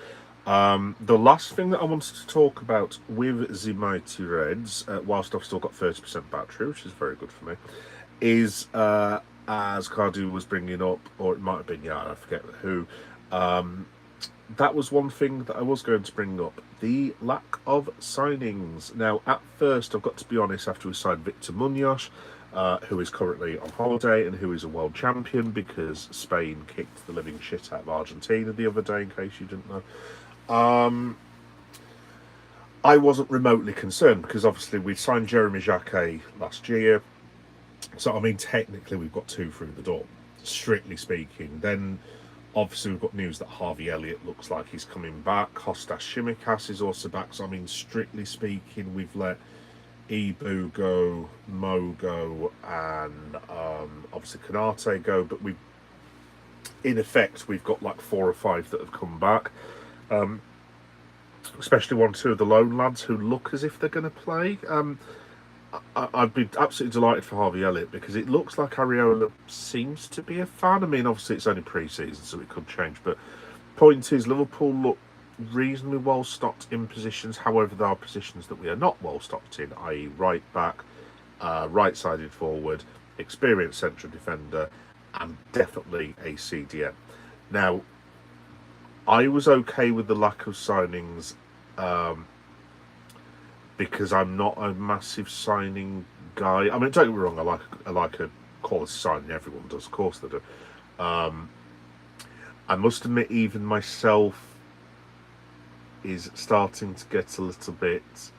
The last thing that I wanted to talk about with the Mighty Reds, whilst I've still got 30% battery, which is very good for me, is as Cardew was bringing up, or it might have been, yeah, I forget who, that was one thing that I was going to bring up, the lack of signings. Now, at first, I've got to be honest, after we signed Victor Munoz, who is currently on holiday and who is a world champion because Spain kicked the living shit out of Argentina the other day, in case you didn't know. I wasn't remotely concerned because obviously we signed Jeremy Jacquet last year. So, I mean, technically we've got two through the door, strictly speaking. Then, obviously, we've got news that Harvey Elliott looks like he's coming back. Kostas Tsimikas is also back. So, I mean, strictly speaking, we've let Ibu go, Mo go, and obviously Kanate go. But we've, in effect, we've got like 4 or 5 that have come back. Especially 1 or 2 of the lone lads who look as if they're going to play. I'd be absolutely delighted for Harvey Elliott because it looks like Areola seems to be a fan. I mean, obviously it's only pre-season, so it could change. But point is, Liverpool look reasonably well stocked in positions. However, there are positions that we are not well stocked in, i.e. right back, right-sided forward, experienced central defender, and definitely a CDM. Now, I was okay with the lack of signings because I'm not a massive signing guy. I mean, don't get me wrong, I like a quality signing. Everyone does, of course they do. I must admit, even myself is starting to get a little bit.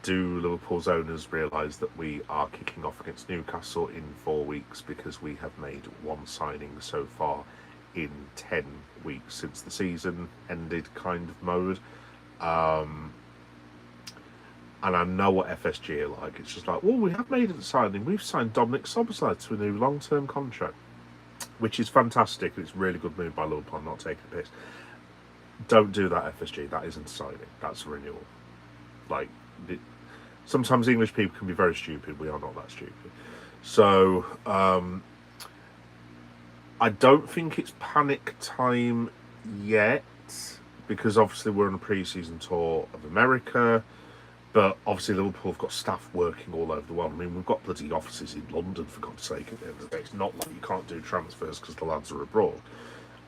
Do Liverpool's owners realise that we are kicking off against Newcastle in 4 weeks because we have made 1 signing so far in 10 weeks since the season ended kind of mode? And I know what FSG are like. It's just like, well, we have made a signing. We've signed Dominic Szoboszlai to a new long-term contract, which is fantastic. It's a really good move by Liverpool, not taking a piss. Don't do that, FSG. That isn't a signing. That's a renewal. Like, sometimes English people can be very stupid. We are not that stupid. So, I don't think it's panic time yet, because obviously we're on a pre-season tour of America. But obviously Liverpool have got staff working all over the world. I mean, we've got bloody offices in London, for God's sake, at the end of the day. It's not like you can't do transfers because the lads are abroad.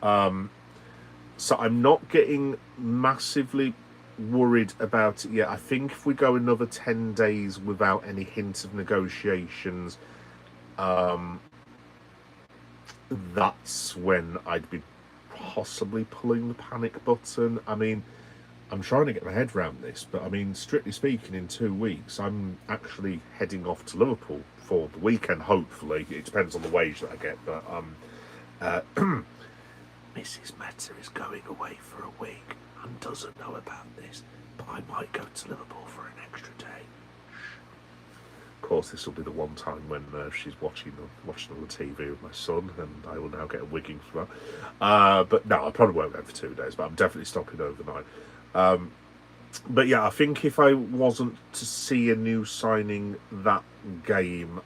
So I'm not getting massively worried about it yet. I think if we go another 10 days without any hint of negotiations, that's when I'd be possibly pulling the panic button. I mean, I'm trying to get my head around this, but I mean, strictly speaking, in 2 weeks, I'm actually heading off to Liverpool for the weekend, hopefully. It depends on the wage that I get, but Mrs. Meta is going away for a week and doesn't know about this, but I might go to Liverpool for an extra day. Of course, this will be the one time when she's watching on the TV with my son, and I will now get a wigging for that. But no, I probably won't go for 2 days, but I'm definitely stopping overnight. But yeah, I think if I wasn't to see a new signing that game,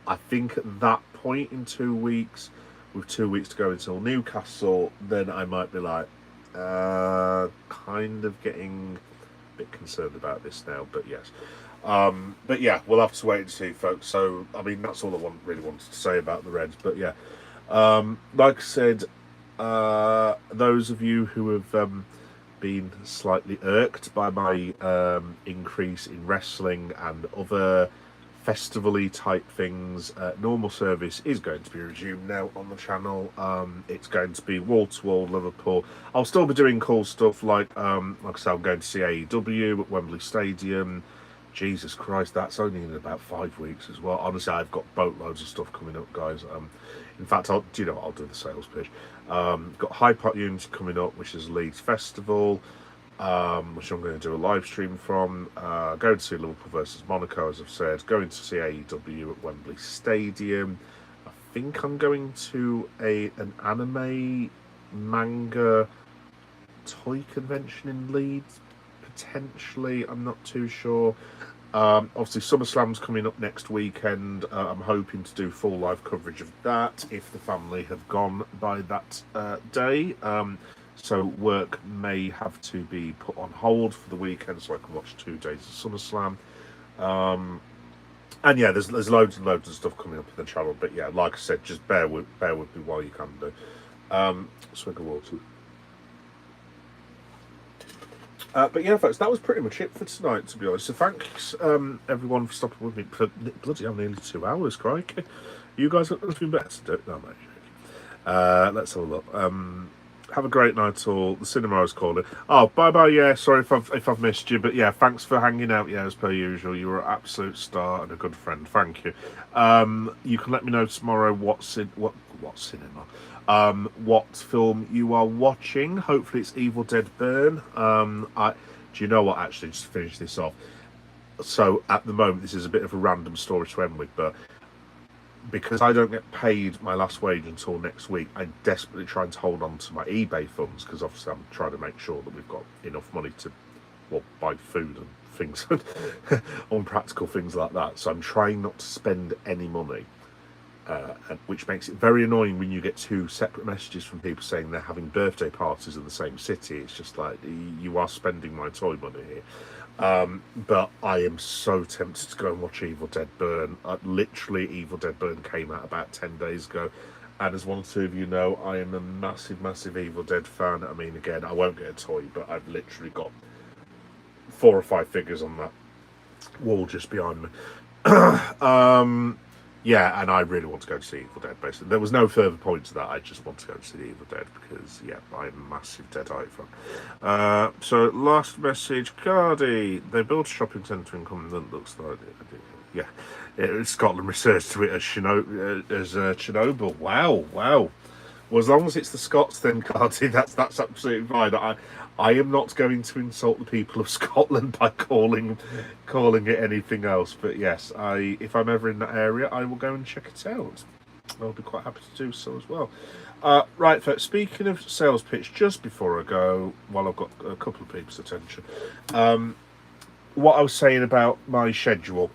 I think at that point in 2 weeks, with 2 weeks to go until Newcastle, then I might be like, kind of getting a bit concerned about this now. But yes. But yeah, we'll have to wait and see, folks. So, I mean, that's all I really wanted to say about the Reds. But yeah, like I said, those of you who have been slightly irked by my increase in wrestling and other festival-y type things, normal service is going to be resumed now on the channel. It's going to be wall-to-wall Liverpool. I'll still be doing cool stuff like I said, I'm going to see AEW at Wembley Stadium. Jesus Christ, that's only in about 5 weeks as well. Honestly, I've got boatloads of stuff coming up, guys. In fact, I'll do the sales pitch. Got Hyde Park Unity coming up, which is Leeds Festival. which I'm going to do a live stream from. Going to see Liverpool versus Monaco, as I've said. Going to see AEW at Wembley Stadium. I think I'm going to an anime manga toy convention in Leeds, potentially. I'm not too sure. Obviously, SummerSlam's coming up next weekend. I'm hoping to do full live coverage of that if the family have gone by that day. So work may have to be put on hold for the weekend so I can watch 2 days of SummerSlam. And yeah, there's loads and loads of stuff coming up in the channel. But yeah, like I said, just bear with me while you can do. Swig of water. But yeah, folks, that was pretty much it for tonight, to be honest. So thanks, everyone, for stopping with me for bloody hell, nearly 2 hours, crikey. You guys got nothing better to do? No, mate. Let's have a look. Have a great night, all. The cinema is calling. Oh, bye. Yeah, sorry if I've missed you, but yeah, thanks for hanging out. Yeah, as per usual, you were an absolute star and a good friend. Thank you. You can let me know tomorrow what cinema. What film you are watching. Hopefully it's Evil Dead Burn. Do you know what, actually, just to finish this off, so at the moment this is a bit of a random story to end with, but because I don't get paid my last wage until next week, I'm desperately trying to hold on to my eBay funds, because obviously I'm trying to make sure that we've got enough money to, well, buy food and things, unpractical things like that. So I'm trying not to spend any money. Which makes it very annoying when you get 2 separate messages from people saying they're having birthday parties in the same city. It's just like, you are spending my toy money here. But I am so tempted to go and watch Evil Dead Burn. Literally, Evil Dead Burn came out about 10 days ago. And as one or two of you know, I am a massive Evil Dead fan. I mean, again, I won't get a toy, but I've literally got 4 or 5 figures on that wall just behind me. Yeah, and I really want to go to see Evil Dead, basically. There was no further point to that. I just want to go to see Evil Dead because, yeah, I'm a massive Deadite fan. So, last message. Cardi. They built a shopping centre in Cumberland that looks like it. Yeah. Scotland refers to it as Chernobyl. Wow. Well, as long as it's the Scots, then, Cardi, that's absolutely fine. I am not going to insult the people of Scotland by calling it anything else. But yes, if I'm ever in that area, I will go and check it out. I'll be quite happy to do so as well. Right, folks, speaking of sales pitch, just before I go, while I've got a couple of people's attention, what I was saying about my schedule.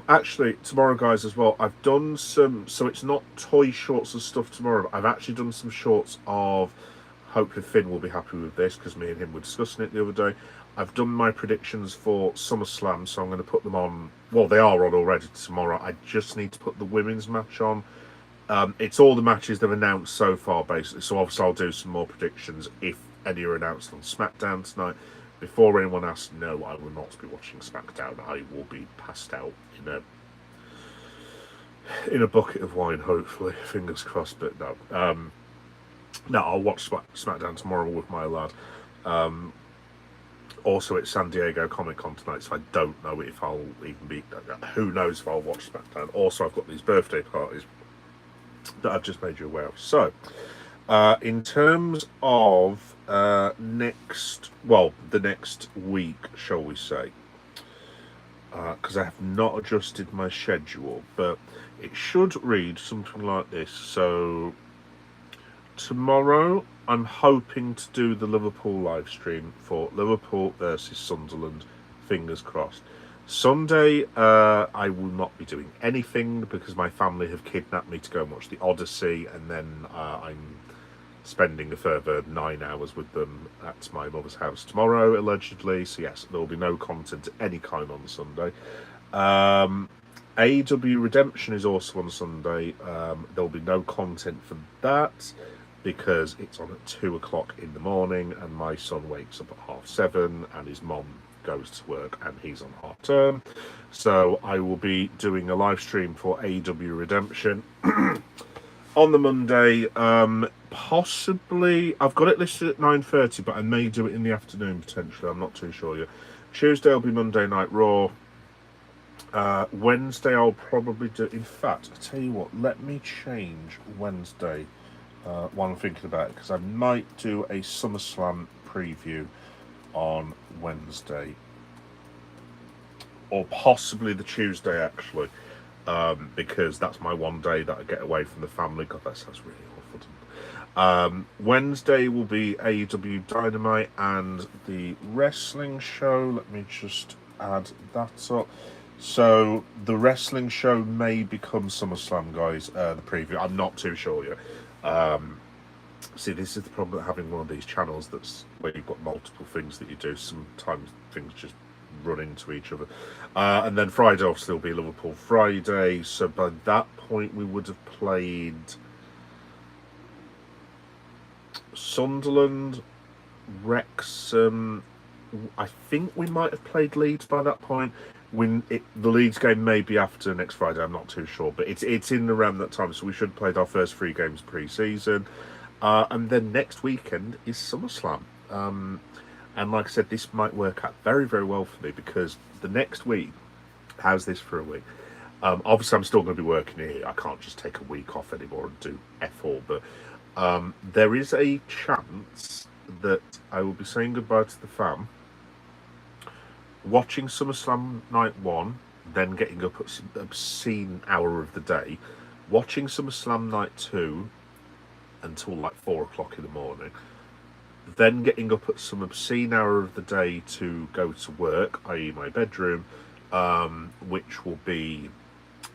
Actually, tomorrow, guys, as well, I've done some, so it's not toy shorts and stuff tomorrow, but I've actually done some shorts of, hopefully Finn will be happy with this, because me and him were discussing it the other day. I've done my predictions for SummerSlam, so I'm going to put them on, well, they are on already tomorrow. I just need to put the women's match on. It's all the matches they've announced so far, basically, so obviously I'll do some more predictions if any are announced on SmackDown tonight. Before anyone asks, no, I will not be watching SmackDown. I will be passed out in a bucket of wine, hopefully. Fingers crossed, but no. No, I'll watch SmackDown tomorrow with my lad. Also, it's San Diego Comic-Con tonight, so I don't know if I'll even be... Who knows if I'll watch SmackDown. Also, I've got these birthday parties that I've just made you aware of. So, in terms of the next week, shall we say, because I have not adjusted my schedule, but it should read something like this. So tomorrow I'm hoping to do the Liverpool live stream for Liverpool versus Sunderland, fingers crossed. Sunday I will not be doing anything because my family have kidnapped me to go and watch the Odyssey, and then I'm spending a further 9 hours with them at my mother's house tomorrow, allegedly. So yes, there will be no content of any kind on Sunday. AEW Redemption is also on Sunday. There will be no content for that because it's on at 2 o'clock in the morning, and my son wakes up at 7:30, and his mom goes to work, and he's on half term. So I will be doing a live stream for AEW Redemption on the Monday. Possibly, I've got it listed at 9:30, but I may do it in the afternoon potentially. I'm not too sure yet. Tuesday will be Monday Night Raw. Wednesday I'll probably do. In fact, I tell you what, let me change Wednesday while I'm thinking about it, because I might do a SummerSlam preview on Wednesday, or possibly the Tuesday actually, because that's my one day that I get away from the family. God, that sounds really awful. Wednesday will be AEW Dynamite and the wrestling show. Let me just add that up. So the wrestling show may become SummerSlam, guys. The preview, I'm not too sure yet. See, this is the problem with having one of these channels that's where you've got multiple things that you do. Sometimes things just run into each other. And then Friday will still be Liverpool Friday. So by that point, we would have played Sunderland, Wrexham. I think we might have played Leeds by that point. The Leeds game may be after next Friday. I'm not too sure, but it's in around that time. So we should have played our first 3 games pre-season. And then next weekend is SummerSlam. And like I said, this might work out very, very well for me because the next week, how's this for a week? Obviously, I'm still going to be working here. I can't just take a week off anymore and do F4. But there is a chance that I will be saying goodbye to the fam, watching SummerSlam Night 1, then getting up at some obscene hour of the day, watching SummerSlam Night 2, until like 4 o'clock in the morning, then getting up at some obscene hour of the day to go to work, i.e. my bedroom, which will be,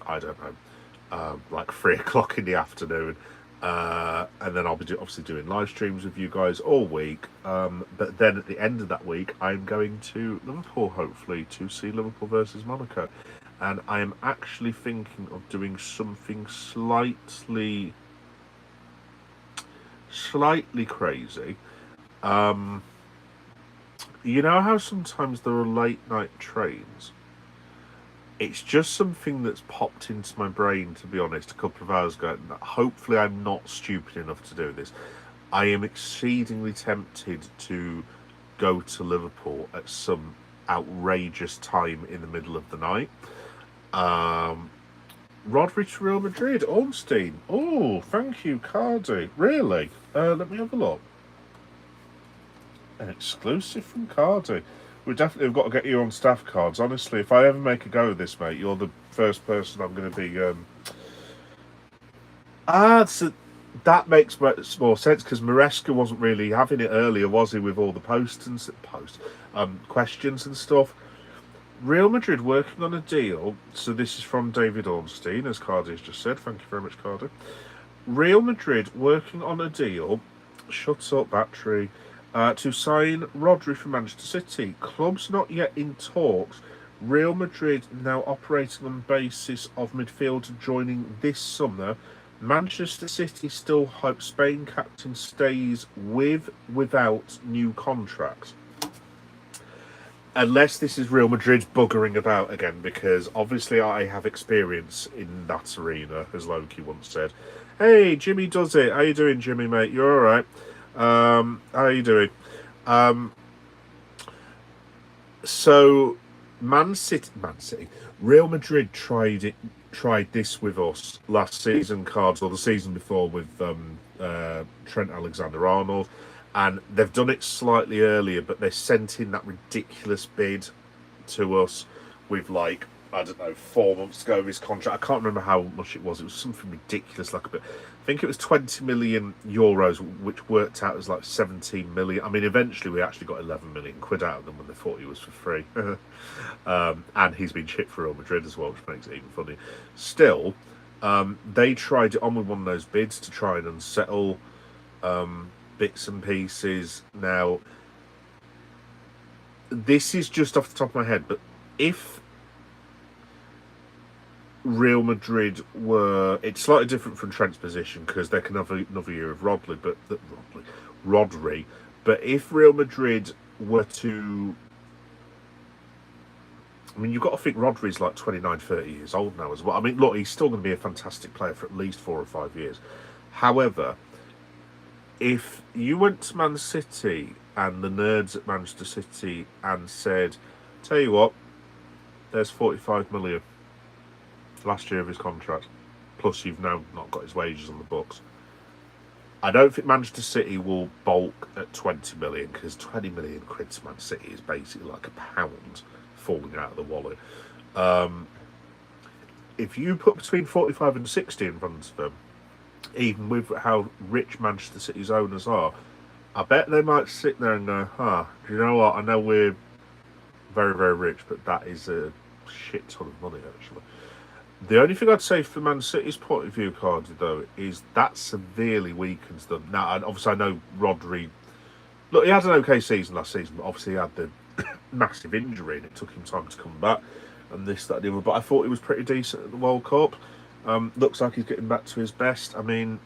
I don't know, like 3 o'clock in the afternoon, and then I'll be obviously doing live streams with you guys all week, but then at the end of that week I'm going to Liverpool, hopefully, to see Liverpool versus Monaco, and I am actually thinking of doing something slightly crazy. You know how sometimes there are late night trains? It's just something that's popped into my brain, to be honest, a couple of hours ago. Hopefully I'm not stupid enough to do this. I am exceedingly tempted to go to Liverpool at some outrageous time in the middle of the night. Rodri to Real Madrid, Ornstein. Oh, thank you, Cardi. Really? Let me have a look. An exclusive from Cardi. We definitely have got to get you on staff cards. Honestly, if I ever make a go of this, mate, you're the first person I'm going to be... So that makes more sense, because Maresca wasn't really having it earlier, was he, with all the questions and stuff. Real Madrid working on a deal. So this is from David Ornstein, as Cardi has just said. Thank you very much, Cardi. Real Madrid working on a deal. Shut up, battery. To sign Rodri for Manchester City. Clubs not yet in talks. Real Madrid now operating on the basis of midfielder joining this summer. Manchester City still hope Spain captain stays without new contract. Unless this is Real Madrid buggering about again, because obviously I have experience in that arena, as Loki once said. Hey, Jimmy does it. How you doing, Jimmy, mate? You all right? How are you doing? So Man City, Real Madrid tried this with us last season, cards, or the season before with Trent Alexander-Arnold, and they've done it slightly earlier, but they sent in that ridiculous bid to us with, like, I don't know, 4 months ago of his contract. I can't remember how much it was. It was something ridiculous, like a bit. I think it was 20 million euros, which worked out as like 17 million. I mean, eventually we actually got 11 million quid out of them when they thought he was for free. And he's been chipped for Real Madrid as well, which makes it even funny. Still, they tried it on with one of those bids to try and unsettle bits and pieces. Now, this is just off the top of my head, but if Real Madrid were... It's slightly different from Trent's position because they can have another year of Rodri, but if Real Madrid were to... I mean, you've got to think Rodri's like 29, 30 years old now as well. I mean, look, he's still going to be a fantastic player for at least 4 or 5 years. However, if you went to Man City and the nerds at Manchester City and said, tell you what, there's 45 million last year of his contract, plus you've now not got his wages on the books, I don't think Manchester City will bulk at 20 million, because 20 million quid to Man City is basically like a pound falling out of the wallet. If you put between 45 and 60 in front of them, even with how rich Manchester City's owners are, I bet they might sit there and go, do you know what? I know we're very, very rich, but that is a shit ton of money, actually. The only thing I'd say from Man City's point of view, Cardi, though, is that severely weakens them. Now, obviously, I know Rodri. Look, he had an okay season last season, but obviously he had the massive injury and it took him time to come back. And this, that, and the other. But I thought he was pretty decent at the World Cup. Looks like he's getting back to his best. I mean,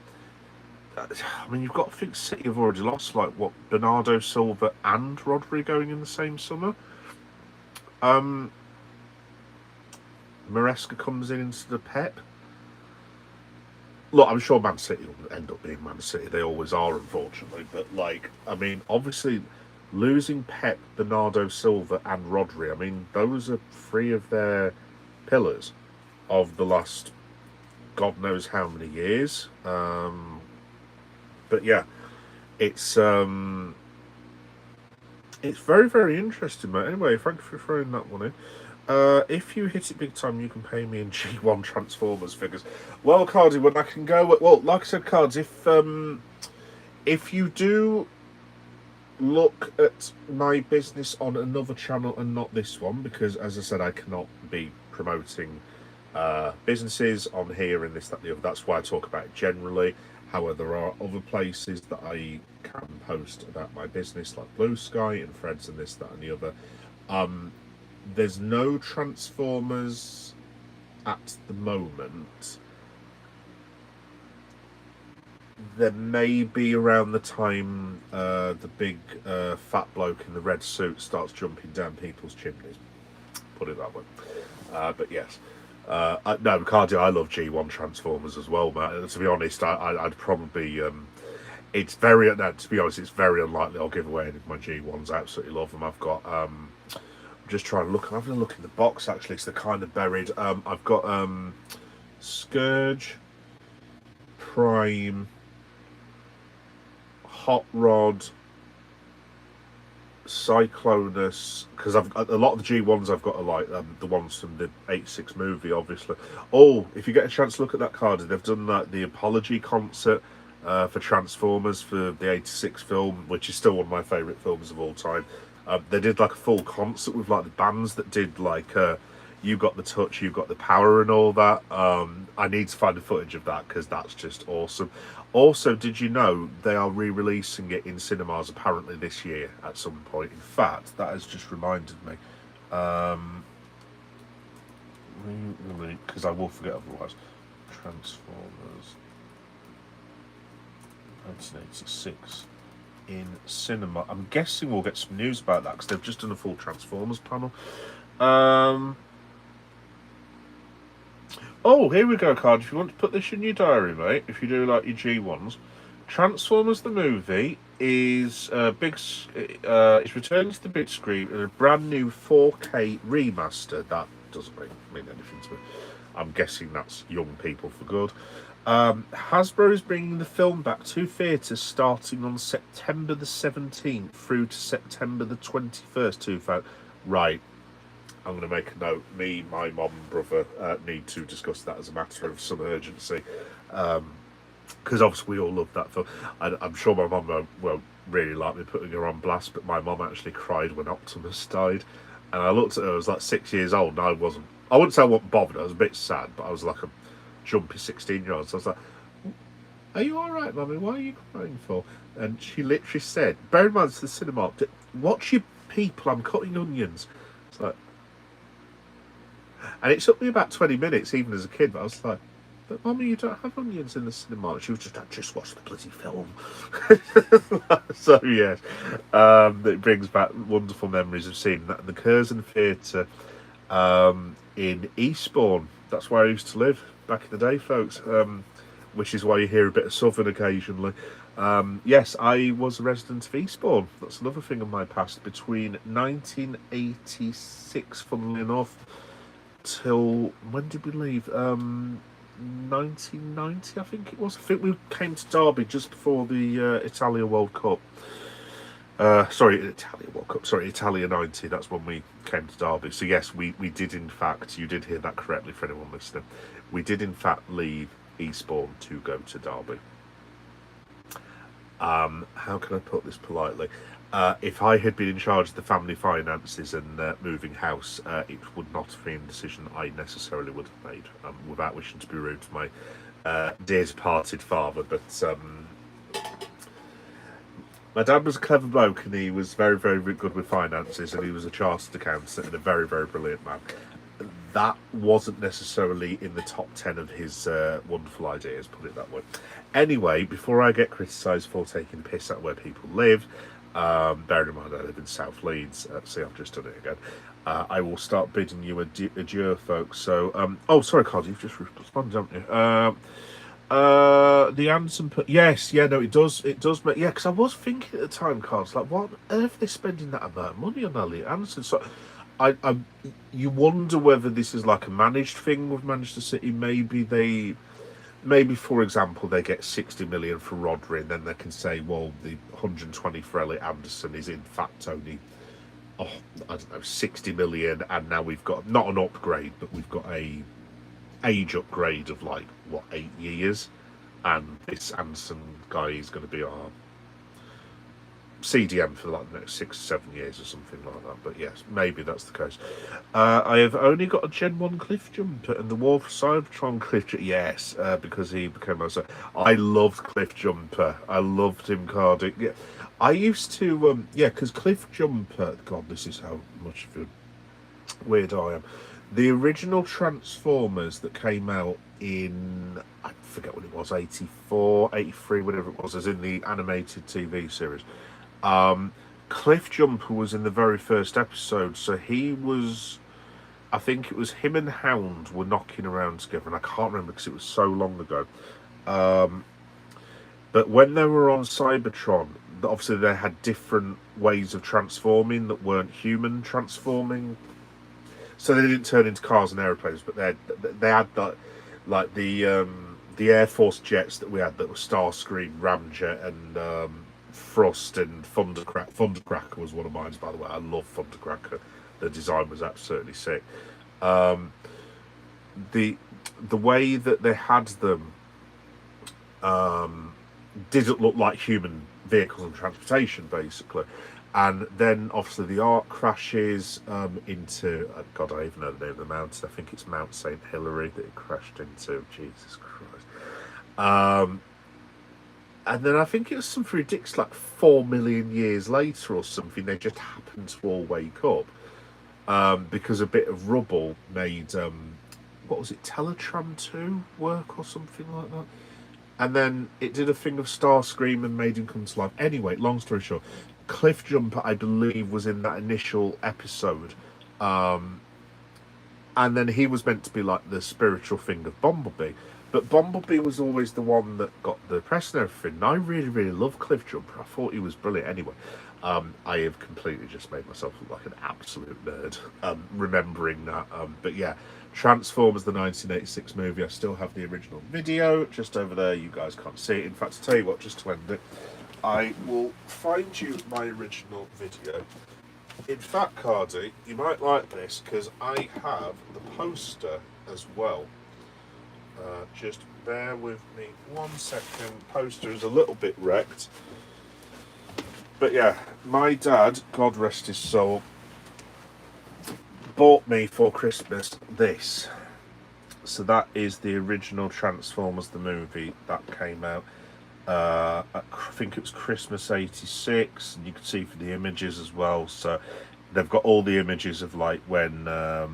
you've got to think City have already lost, like, what, Bernardo Silva and Rodri going in the same summer. Maresca comes in instead of Pep. Look, I'm sure Man City will end up being Man City. They always are, unfortunately. But, like, I mean, obviously, losing Pep, Bernardo Silva and Rodri, I mean, those are three of their pillars of the last God knows how many years. But, yeah, it's very, very interesting, mate. Anyway, thank you for throwing that one in. If you hit it big time, you can pay me in G1 Transformers figures. Well, Cardi, when I can go... Well, like I said, Cards, if you do look at my business on another channel and not this one, because, as I said, I cannot be promoting businesses on here and this, that, and the other. That's why I talk about it generally. However, there are other places that I can post about my business, like Blue Sky and Threads and this, that, and the other. There's no Transformers at the moment. There may be around the time the big fat bloke in the red suit starts jumping down people's chimneys. Put it that way. But yes. No, Cardio, I love G1 Transformers as well, man. To be honest, I'd probably... it's very... No, to be honest, it's very unlikely I'll give away any of my G1s. I absolutely love them. I've got... just trying to look. I'm having a look in the box, actually, because they're kind of buried. I've got Scourge, Prime, Hot Rod, Cyclonus, because I've got a lot of the G1s I've got are like the ones from the 86 movie, obviously. Oh, if you get a chance to look at that card, they've done the Apology concert for Transformers for the 86 film, which is still one of my favourite films of all time. They did like a full concert with like the bands that did like You Got the Touch, You Got the Power and all that. I need to find the footage of that because that's just awesome. Also, did you know they are re-releasing it in cinemas apparently this year at some point? In fact, that has just reminded me. Because I will forget otherwise. Transformers 1986 in cinema. I'm guessing we'll get some news about that because they've just done a full Transformers panel. Oh, here we go, Card. If you want to put this in your diary, mate, if you do like your G1s, Transformers the movie is it's returning to the big screen in a brand new 4K remaster. That doesn't mean anything to me. I'm guessing that's young people for good. Hasbro is bringing the film back to theatres starting on September the 17th through to September the 21st, 2000. Right. I'm going to make a note. Me, my mum and brother need to discuss that as a matter of some urgency. Because obviously we all love that film. I'm sure my mum won't really like me putting her on blast, but my mum actually cried when Optimus died. And I looked at her, I was like 6 years old, and I wouldn't say I wasn't bothered, I was a bit sad, but I was like a jumpy 16-year-old. So I was like, are you alright, Mummy? What are you crying for? And she literally said, bear in mind it's the cinema, watch your people, I'm cutting onions. It's like, and it took me about 20 minutes, even as a kid, but I was like, but Mummy, you don't have onions in the cinema. She was just watch the bloody film. So, yes, it brings back wonderful memories of seeing that in the Curzon Theatre in Eastbourne. That's where I used to live back in the day, folks, which is why you hear a bit of Southern occasionally. Yes, I was a resident of Eastbourne. That's another thing of my past. Between 1986, funnily enough, till when did we leave? 1990, I think it was. I think we came to Derby just before the Italia World Cup. Sorry, Italia World Cup. Sorry, Italia 90. That's when we came to Derby. So yes, we did in fact. You did hear that correctly for anyone listening. We did in fact leave Eastbourne to go to Derby. How can I put this politely? If I had been in charge of the family finances and moving house, it would not have been a decision I necessarily would have made, without wishing to be rude to my dear departed father. But my dad was a clever bloke, and he was very, very good with finances, and he was a chartered accountant and a very, very brilliant man. That wasn't necessarily in the top 10 of his wonderful ideas, put it that way. Anyway, before I get criticised for taking the piss out where people live, bearing in mind I live in South Leeds, see, I've just done it again, I will start bidding you adieu, folks. So, oh, sorry, Carl, you've just responded, haven't you? The Anderson, yes, yeah, no, it does make, yeah, because I was thinking at the time, Carl, like, what on earth are they spending that amount of money on Elliot Anderson? So, you wonder whether this is like a managed thing with Manchester City. Maybe for example, they get 60 million for Rodri, and then they can say, well, the 120 for Elliot Anderson is in fact only, I don't know, 60 million, and now we've got not an upgrade, but we've got a age upgrade of like what, 8 years, and this Anderson guy is going to be our CDM for like the next 6 or 7 years or something like that. But yes, maybe that's the case. I have only got a Gen 1 cliff jumper and the War for Cybertron cliff jumper. Yes, because he became my son. I loved Cliff Jumper. I loved him, Cardiff. Yeah, I used to, yeah, because Cliff Jumper, God, this is how much of a weird I am. The original Transformers that came out in, I forget what it was, 84, 83, whatever it was, as in the animated TV series. Cliff Jumper was in the very first episode, so he was, I think it was him and Hound were knocking around together, and I can't remember because it was so long ago. But when they were on Cybertron, obviously they had different ways of transforming that weren't human transforming. So they didn't turn into cars and aeroplanes, but they had that, like the Air Force jets that we had that were Starscream, Ramjet, and Frost and Thundercracker. Thundercracker was one of mine, by the way. I love Thundercracker. The design was absolutely sick. The way that they had them didn't look like human vehicles and transportation, basically. And then obviously the Ark crashes into, God, I even know the name of the mountain. I think it's Mount St. Hilary that it crashed into. Jesus Christ. And then I think it was something ridiculous, like 4 million years later or something, they just happened to all wake up because a bit of rubble made, what was it, Teletran 2 work or something like that? And then it did a thing of Starscream and made him come to life. Anyway, long story short, Cliff Jumper, I believe, was in that initial episode. And then he was meant to be like the spiritual thing of Bumblebee. But Bumblebee was always the one that got the press and everything. And I really, really love Cliff Jumper. I thought he was brilliant. Anyway, I have completely just made myself look like an absolute nerd remembering that. But yeah, Transformers, the 1986 movie. I still have the original video just over there. You guys can't see it. In fact, I'll tell you what, just to end it, I will find you my original video. In fact, Cardi, you might like this because I have the poster as well. Just bear with me 1 second. Poster is a little bit wrecked. But yeah, my dad, God rest his soul, bought me for Christmas this. So that is the original Transformers, the movie that came out. I think it was Christmas '86, and you can see for the images as well. So they've got all the images of like when the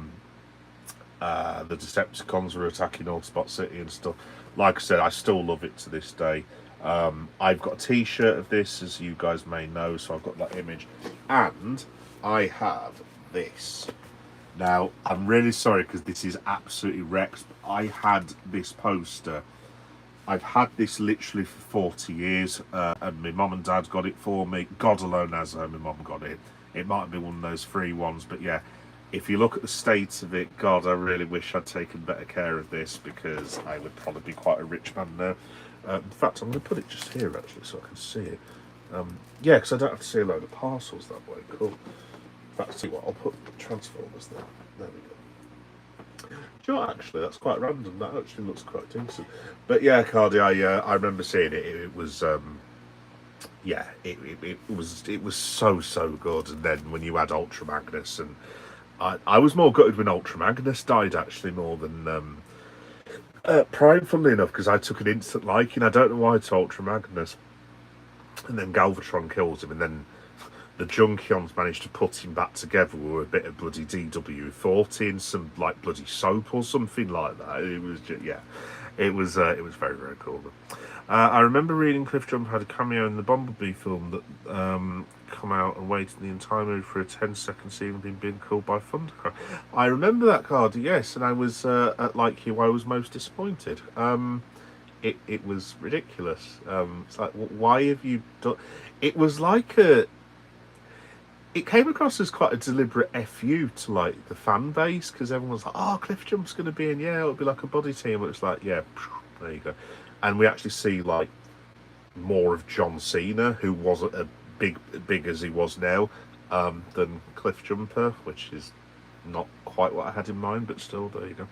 Decepticons were attacking Autobot City and stuff. Like I said, I still love it to this day. I've got a t-shirt of this, as you guys may know, so I've got that image. And I have this. Now, I'm really sorry because this is absolutely wrecked. I had this poster. I've had this literally for 40 years, and my mum and dad got it for me. God alone knows how my mum got it. It might have been one of those free ones, but yeah, if you look at the state of it, God, I really wish I'd taken better care of this, because I would probably be quite a rich man now. In fact, I'm going to put it just here actually so I can see it. Yeah, because I don't have to see a load of parcels that way. Cool. In fact, see what, I'll put Transformers there. There we go. Do you know what, actually, that's quite random. That actually looks quite decent. But yeah, Cardi, I remember seeing it. It was yeah, it was so good. And then when you had Ultra Magnus, and I was more gutted when Ultra Magnus died actually, more than Prime, funnily enough, because I took an instant liking. I don't know why, to Ultra Magnus, and then Galvatron kills him, and then the Junkions managed to put him back together with a bit of bloody DW40 and some like bloody soap or something like that. It was just, yeah, it was very, very cool. I remember reading Cliff Jumper had a cameo in the Bumblebee film that come out and waited the entire movie for a 10-second scene of him being killed by Thundercry. I remember that, card, yes, and I was like you, I was most disappointed. It was ridiculous. It's like, why have you done? It was like it came across as quite a deliberate FU to like the fan base, because everyone was like, "Oh, Cliff Jump's going to be in, yeah, it'll be like a buddy team." But it's like, yeah, there you go. And we actually see like more of John Cena, who wasn't a big as he was now, than Cliff Jumper, which is not quite what I had in mind, but still, there you go.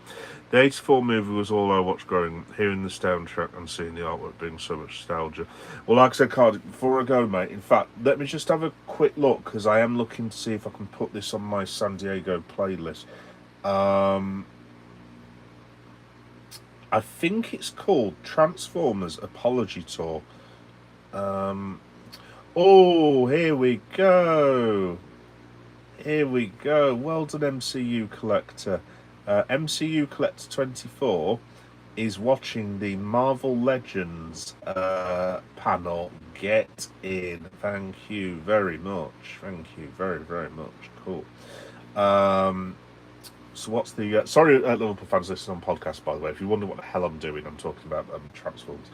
The 84 movie was all I watched growing, hearing the soundtrack and seeing the artwork being so much nostalgia. Well, like I said, Cardi, before I go, mate, in fact, let me just have a quick look, because I am looking to see if I can put this on my San Diego playlist. I think it's called Transformers Apology Tour. Oh, here we go. Here we go. Well done, MCU Collector. MCU Collector 24 is watching the Marvel Legends panel. Get in. Thank you very much. Thank you very, very much. Cool. So what's the... sorry, Liverpool fans listening on podcast, by the way. If you wonder what the hell I'm doing, I'm talking about Transformers.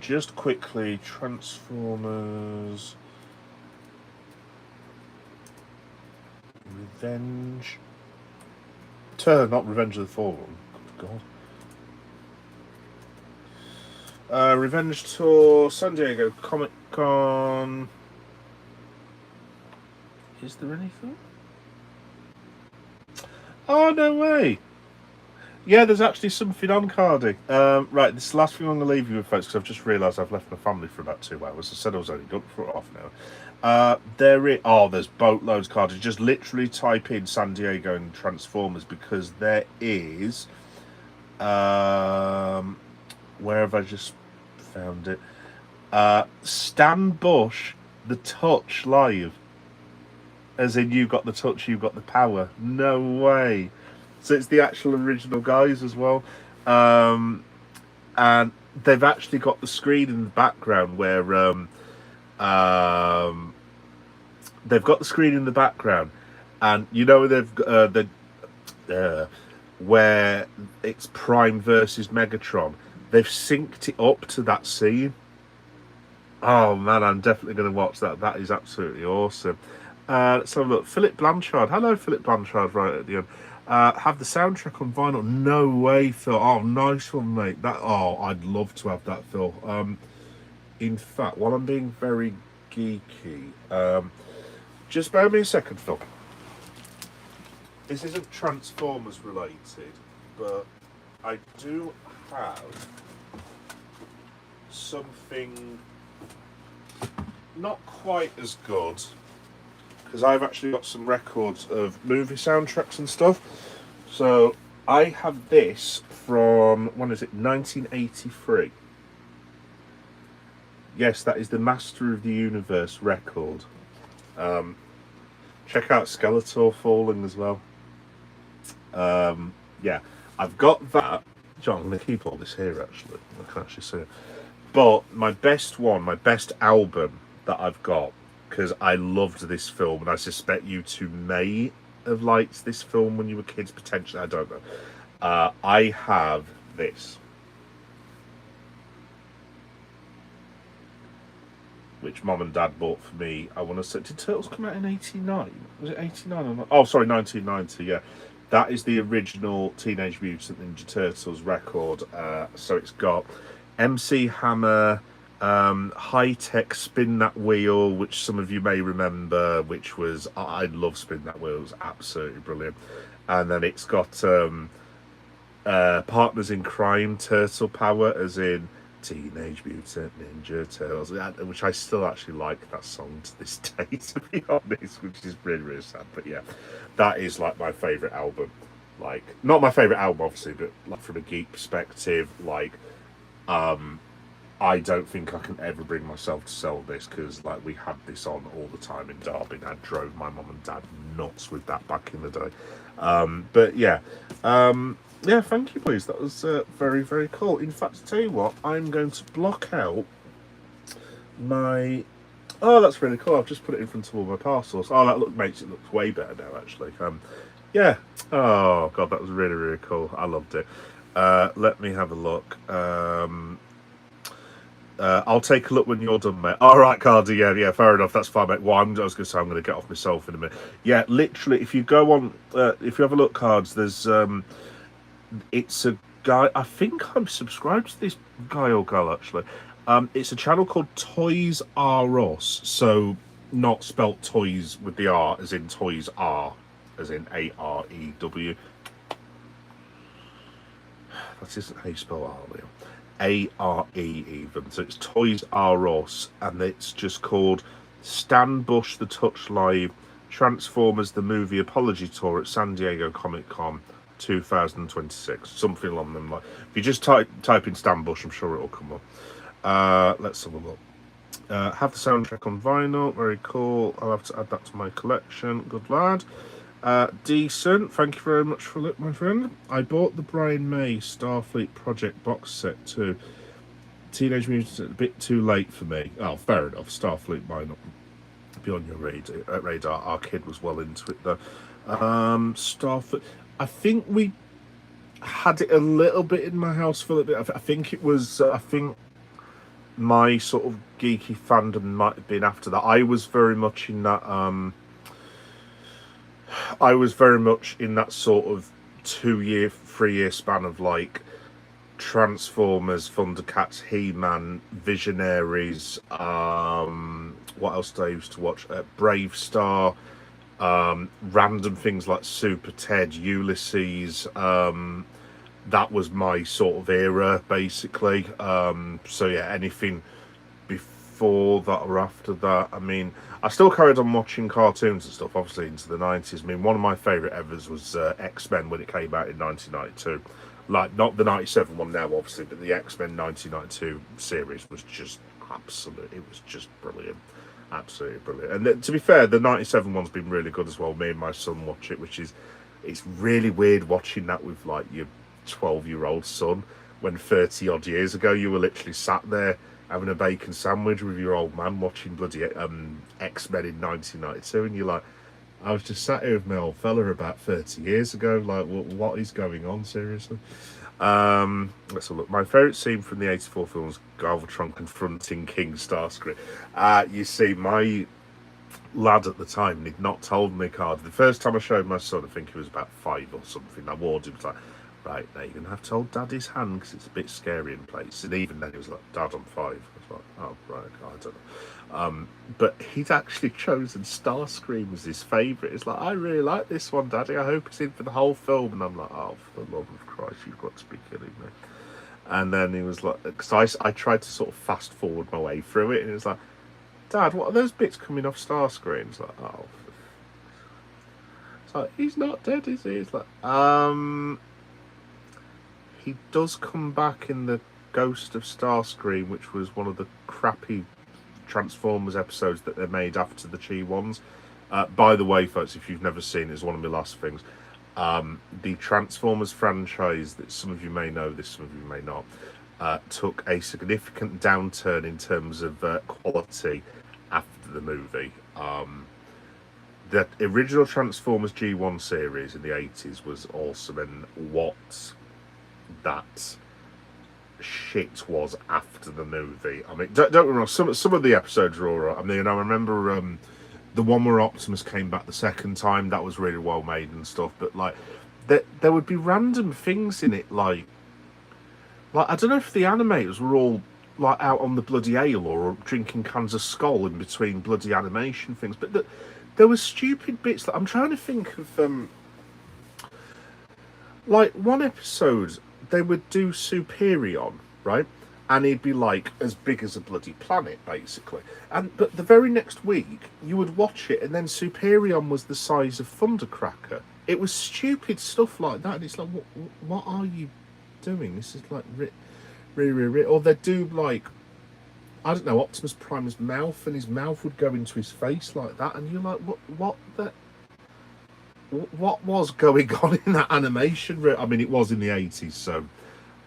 Just quickly, Transformers... Revenge... not Revenge of the Fallen. Good God. Revenge Tour, San Diego Comic Con. Is there anything? Oh, no way. Yeah, there's actually something on, Cardi. Right, this is the last thing I'm going to leave you with, folks, because I've just realised I've left my family for about 2 hours. I said I was only done for half an hour. There's boatloads, Cardi. Just literally type in San Diego and Transformers, because there is... where have I just found it? Stan Bush, The Touch live. As in, you got the touch, you got the power. No way. So it's the actual original guys as well. And they've actually got the screen in the background where... they've got the screen in the background. And you know where it's Prime versus Megatron. They've synced it up to that scene. Oh, man, I'm definitely going to watch that. That is absolutely awesome. Let's have a look. Philip Blanchard. Hello, Philip Blanchard, right at the end. Have the soundtrack on vinyl? No way, Phil. Oh, nice one, mate. I'd love to have that, Phil. In fact, while I'm being very geeky, just bear me a second, Phil. This isn't Transformers related, but I do have something not quite as good, because I've actually got some records of movie soundtracks and stuff. So I have this from, when is it, 1983. Yes, that is the Master of the Universe record. Check out Skeletor Falling as well. Yeah, I've got that. John, I'm going to keep all this here, actually. I can actually see it. But my best album that I've got, because I loved this film, and I suspect you two may have liked this film when you were kids, potentially, I don't know. I have this. which Mum and Dad bought for me. I want to say, did Turtles come out in '89? Was it '89 or not? Oh, sorry, 1990. Yeah, that is the original Teenage Mutant Ninja Turtles record. So it's got MC Hammer, High Tech Spin That Wheel, which some of you may remember, which was I love Spin That Wheel. It was absolutely brilliant. And then it's got Partners in Crime, Turtle Power, as in Teenage Mutant Ninja Turtles, which I still actually like that song to this day, to be honest, which is really, really sad. But yeah, that is like my favourite album. Like, not my favourite album, obviously, but like from a geek perspective, like, I don't think I can ever bring myself to sell this because, like, we had this on all the time in Derby, and I drove my mum and dad nuts with that back in the day. But yeah, yeah, thank you, please. That was very, very cool. In fact, to tell you what, I'm going to block out my. Oh, that's really cool. I've just put it in front of all my parcels. Oh, that makes it look way better now, actually. Yeah. Oh God, that was really, really cool. I loved it. Let me have a look. I'll take a look when you're done, mate. All right, Cardi. Yeah, fair enough. That's fine, mate. Well, I was going to say I'm going to get off myself in a minute. Yeah, literally, if you go on, if you have a look, Cards, there's, it's a guy. I think I'm subscribed to this guy or girl actually. It's a channel called Toys R Us. So not spelt toys with the R, as in Toys R, as in AREW. That isn't how you spell R, Leo. ARE even. So it's Toys R Us, and it's just called Stan Bush the Touch Live Transformers the Movie Apology Tour at San Diego Comic Con 2026. Something along them like. If you just type in Stan Bush, I'm sure it'll come up. Let's have a look. Have the soundtrack on vinyl. Very cool. I'll have to add that to my collection. Good lad. Decent. Thank you very much for it, my friend. I bought the Brian May Starfleet Project box set too. Teenage Mutants a bit too late for me. Oh, fair enough. Starfleet might not be on your radar. Our kid was well into it though. Starfleet. I think we had it a little bit in my house for a little bit. I think it was. I think my sort of geeky fandom might have been after that. I was very much in that. I was very much in that sort of 2-year, 3-year span of like Transformers, Thundercats, He-Man, Visionaries. What else did I used to watch? Brave Star. Random things like Super Ted, Ulysses. That was my sort of era, basically. So yeah, anything before that or after that. I mean, I still carried on watching cartoons and stuff, obviously, into the 90s. I mean, one of my favourite evers was X-Men when it came out in 1992. Like, not the 97 one now, obviously, but the X-Men 1992 series was just absolute. It was just brilliant. Absolutely brilliant. And to be fair, the 97 one's been really good as well. Me and my son watch it, which is, it's really weird watching that with, like, your 12-year-old son, when 30 odd years ago you were literally sat there having a bacon sandwich with your old man watching bloody X-Men in 1992, and you're like, I was just sat here with my old fella about 30 years ago, like, what is going on, seriously? Let's have a look. My favourite scene from the 84 film was Galvatron confronting King Starscream. You see, my lad at the time had not told me, Card. The first time I showed my son, I think he was about 5 or something, I warned him, like, right, now you're going to have to hold Daddy's hand because it's a bit scary in place. And even then he was like, Dad, I'm 5. I was like, oh, right, I don't know. But he'd actually chosen Starscream as his favourite. It's like, I really like this one, Daddy. I hope it's in for the whole film. And I'm like, oh, for the love of Christ, you've got to be kidding me. And then he was like, because I tried to sort of fast forward my way through it. And he was like, Dad, what are those bits coming off Starscream? It's like, oh. It's like, he's not dead, is he? It's like, he does come back in the Ghost of Starscream, which was one of the crappy Transformers episodes that they made after the Chi ones. By the way, folks, if you've never seen it, it's one of my last things. The Transformers franchise, that some of you may know this, some of you may not, took a significant downturn in terms of quality after the movie. The original Transformers G1 series in the 80s was awesome, and what that shit was after the movie. I mean, don't get me wrong, some of the episodes are alright. I mean, I remember the one where Optimus came back the second time, that was really well made and stuff, but like there would be random things in it, like I don't know if the animators were all like out on the bloody ale or drinking cans of Skull in between bloody animation things, but there was stupid bits. Like, I'm trying to think of like one episode they would do Superion, right? And he'd be like as big as a bloody planet, basically. But the very next week you would watch it, and then Superion was the size of Thundercracker. It was stupid stuff like that, and it's like, what are you doing? This is like really. Or they'd do like, I don't know, Optimus Prime's mouth, and his mouth would go into his face like that, and you're like, what was going on in that animation? I mean, it was in the 80s, so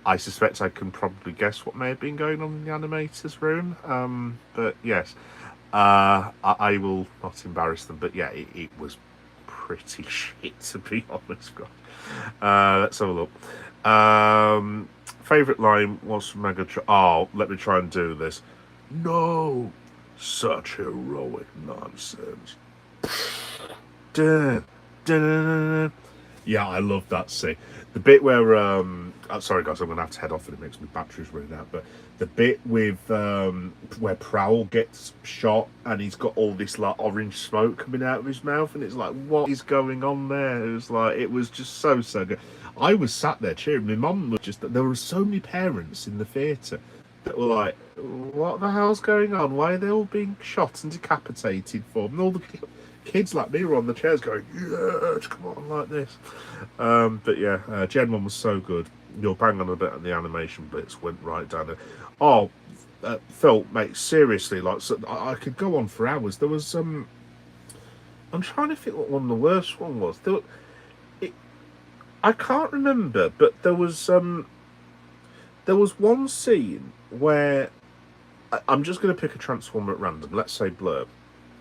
I suspect I can probably guess what may have been going on in the animator's room. But yes, I will not embarrass them. But yeah, it was pretty shit, to be honest. Let's have a look. Favourite line was from Megatron. Oh, let me try and do this. No, such heroic nonsense. Dun, dun. Yeah, I love that scene. The bit where sorry guys, I'm gonna have to head off and it makes my batteries run out. But the bit with where Prowl gets shot and he's got all this like orange smoke coming out of his mouth, and it's like, what is going on there? It was just so good. I was sat there cheering. My mum was just, there were so many parents in the theatre that were like, what the hell's going on? Why are they all being shot and decapitated for? And all the kids like me were on the chairs going, yes, come on, like this. But yeah, Gen 1 was so good. You'll bang on a bit of the animation bits, went right down there. Oh, Phil, mate, seriously, like, so I could go on for hours. There was, I'm trying to think what one of the worst one was. I can't remember, but there was one scene where, I'm just going to pick a Transformer at random, let's say Blur,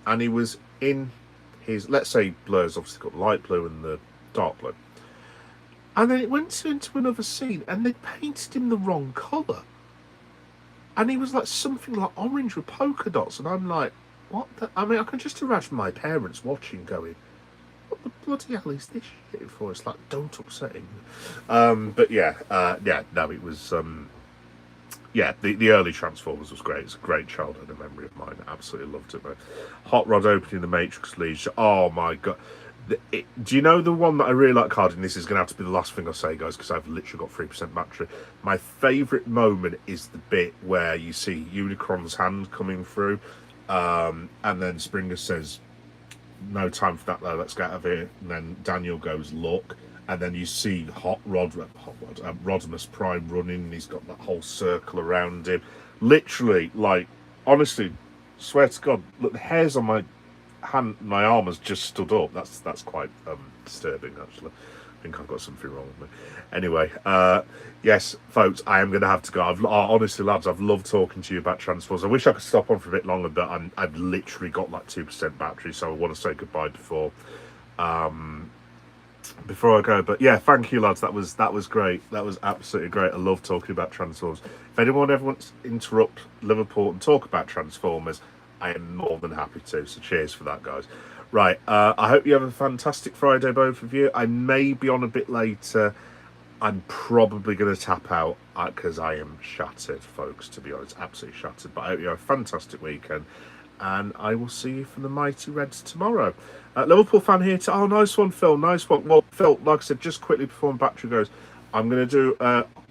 and he was in his, let's say Blur's obviously got light blue and the dark blue, and then it went into another scene and they painted him the wrong colour, and he was like something like orange with polka dots, and I'm like, what the, I mean, I can just imagine my parents watching going, what the bloody hell is this shit for? It's like, don't upset him. But yeah, no, it was yeah, the early Transformers was great. It's a great childhood memory of mine. I absolutely loved it, man. Hot Rod opening the Matrix Leash. Oh my god. Do you know the one that I really like, Cardi? And this is going to have to be the last thing I say, guys, because I've literally got 3% battery. My favourite moment is the bit where you see Unicron's hand coming through, and then Springer says, no time for that though, let's get out of here. And then Daniel goes, look, and then you see Rodimus Prime running, and he's got that whole circle around him. Literally, like, honestly, swear to God, look, the hairs on my hand, my arm has just stood up. That's quite disturbing, actually. I think I've got something wrong with me. Anyway, yes, folks, I am going to have to go. Honestly, lads, I've loved talking to you about Transformers. I wish I could stop on for a bit longer, but I've literally got like 2% battery, so I want to say goodbye before I go. But yeah, thank you, lads. That was great. That was absolutely great. I love talking about Transformers. If anyone ever wants to interrupt Liverpool and talk about Transformers, I am more than happy to. So cheers for that, guys. Right, I hope you have a fantastic Friday, both of you. I may be on a bit later. I'm probably going to tap out because I am shattered, folks, to be honest. Absolutely shattered. But I hope you have a fantastic weekend. And I will see you for the Mighty Reds tomorrow. Liverpool fan here. Oh, nice one, Phil. Nice one. Well, Phil, like I said, just quickly before my battery goes, I'm going to do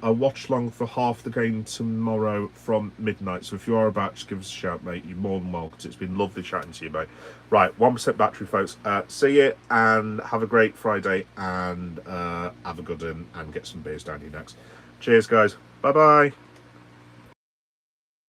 a watch-long for half the game tomorrow from midnight. So if you are about, just give us a shout, mate. You're more than welcome. It's been lovely chatting to you, mate. Right, 1% battery, folks. See you, and have a great Friday, and have a good one, and get some beers down your necks. Cheers, guys. Bye-bye.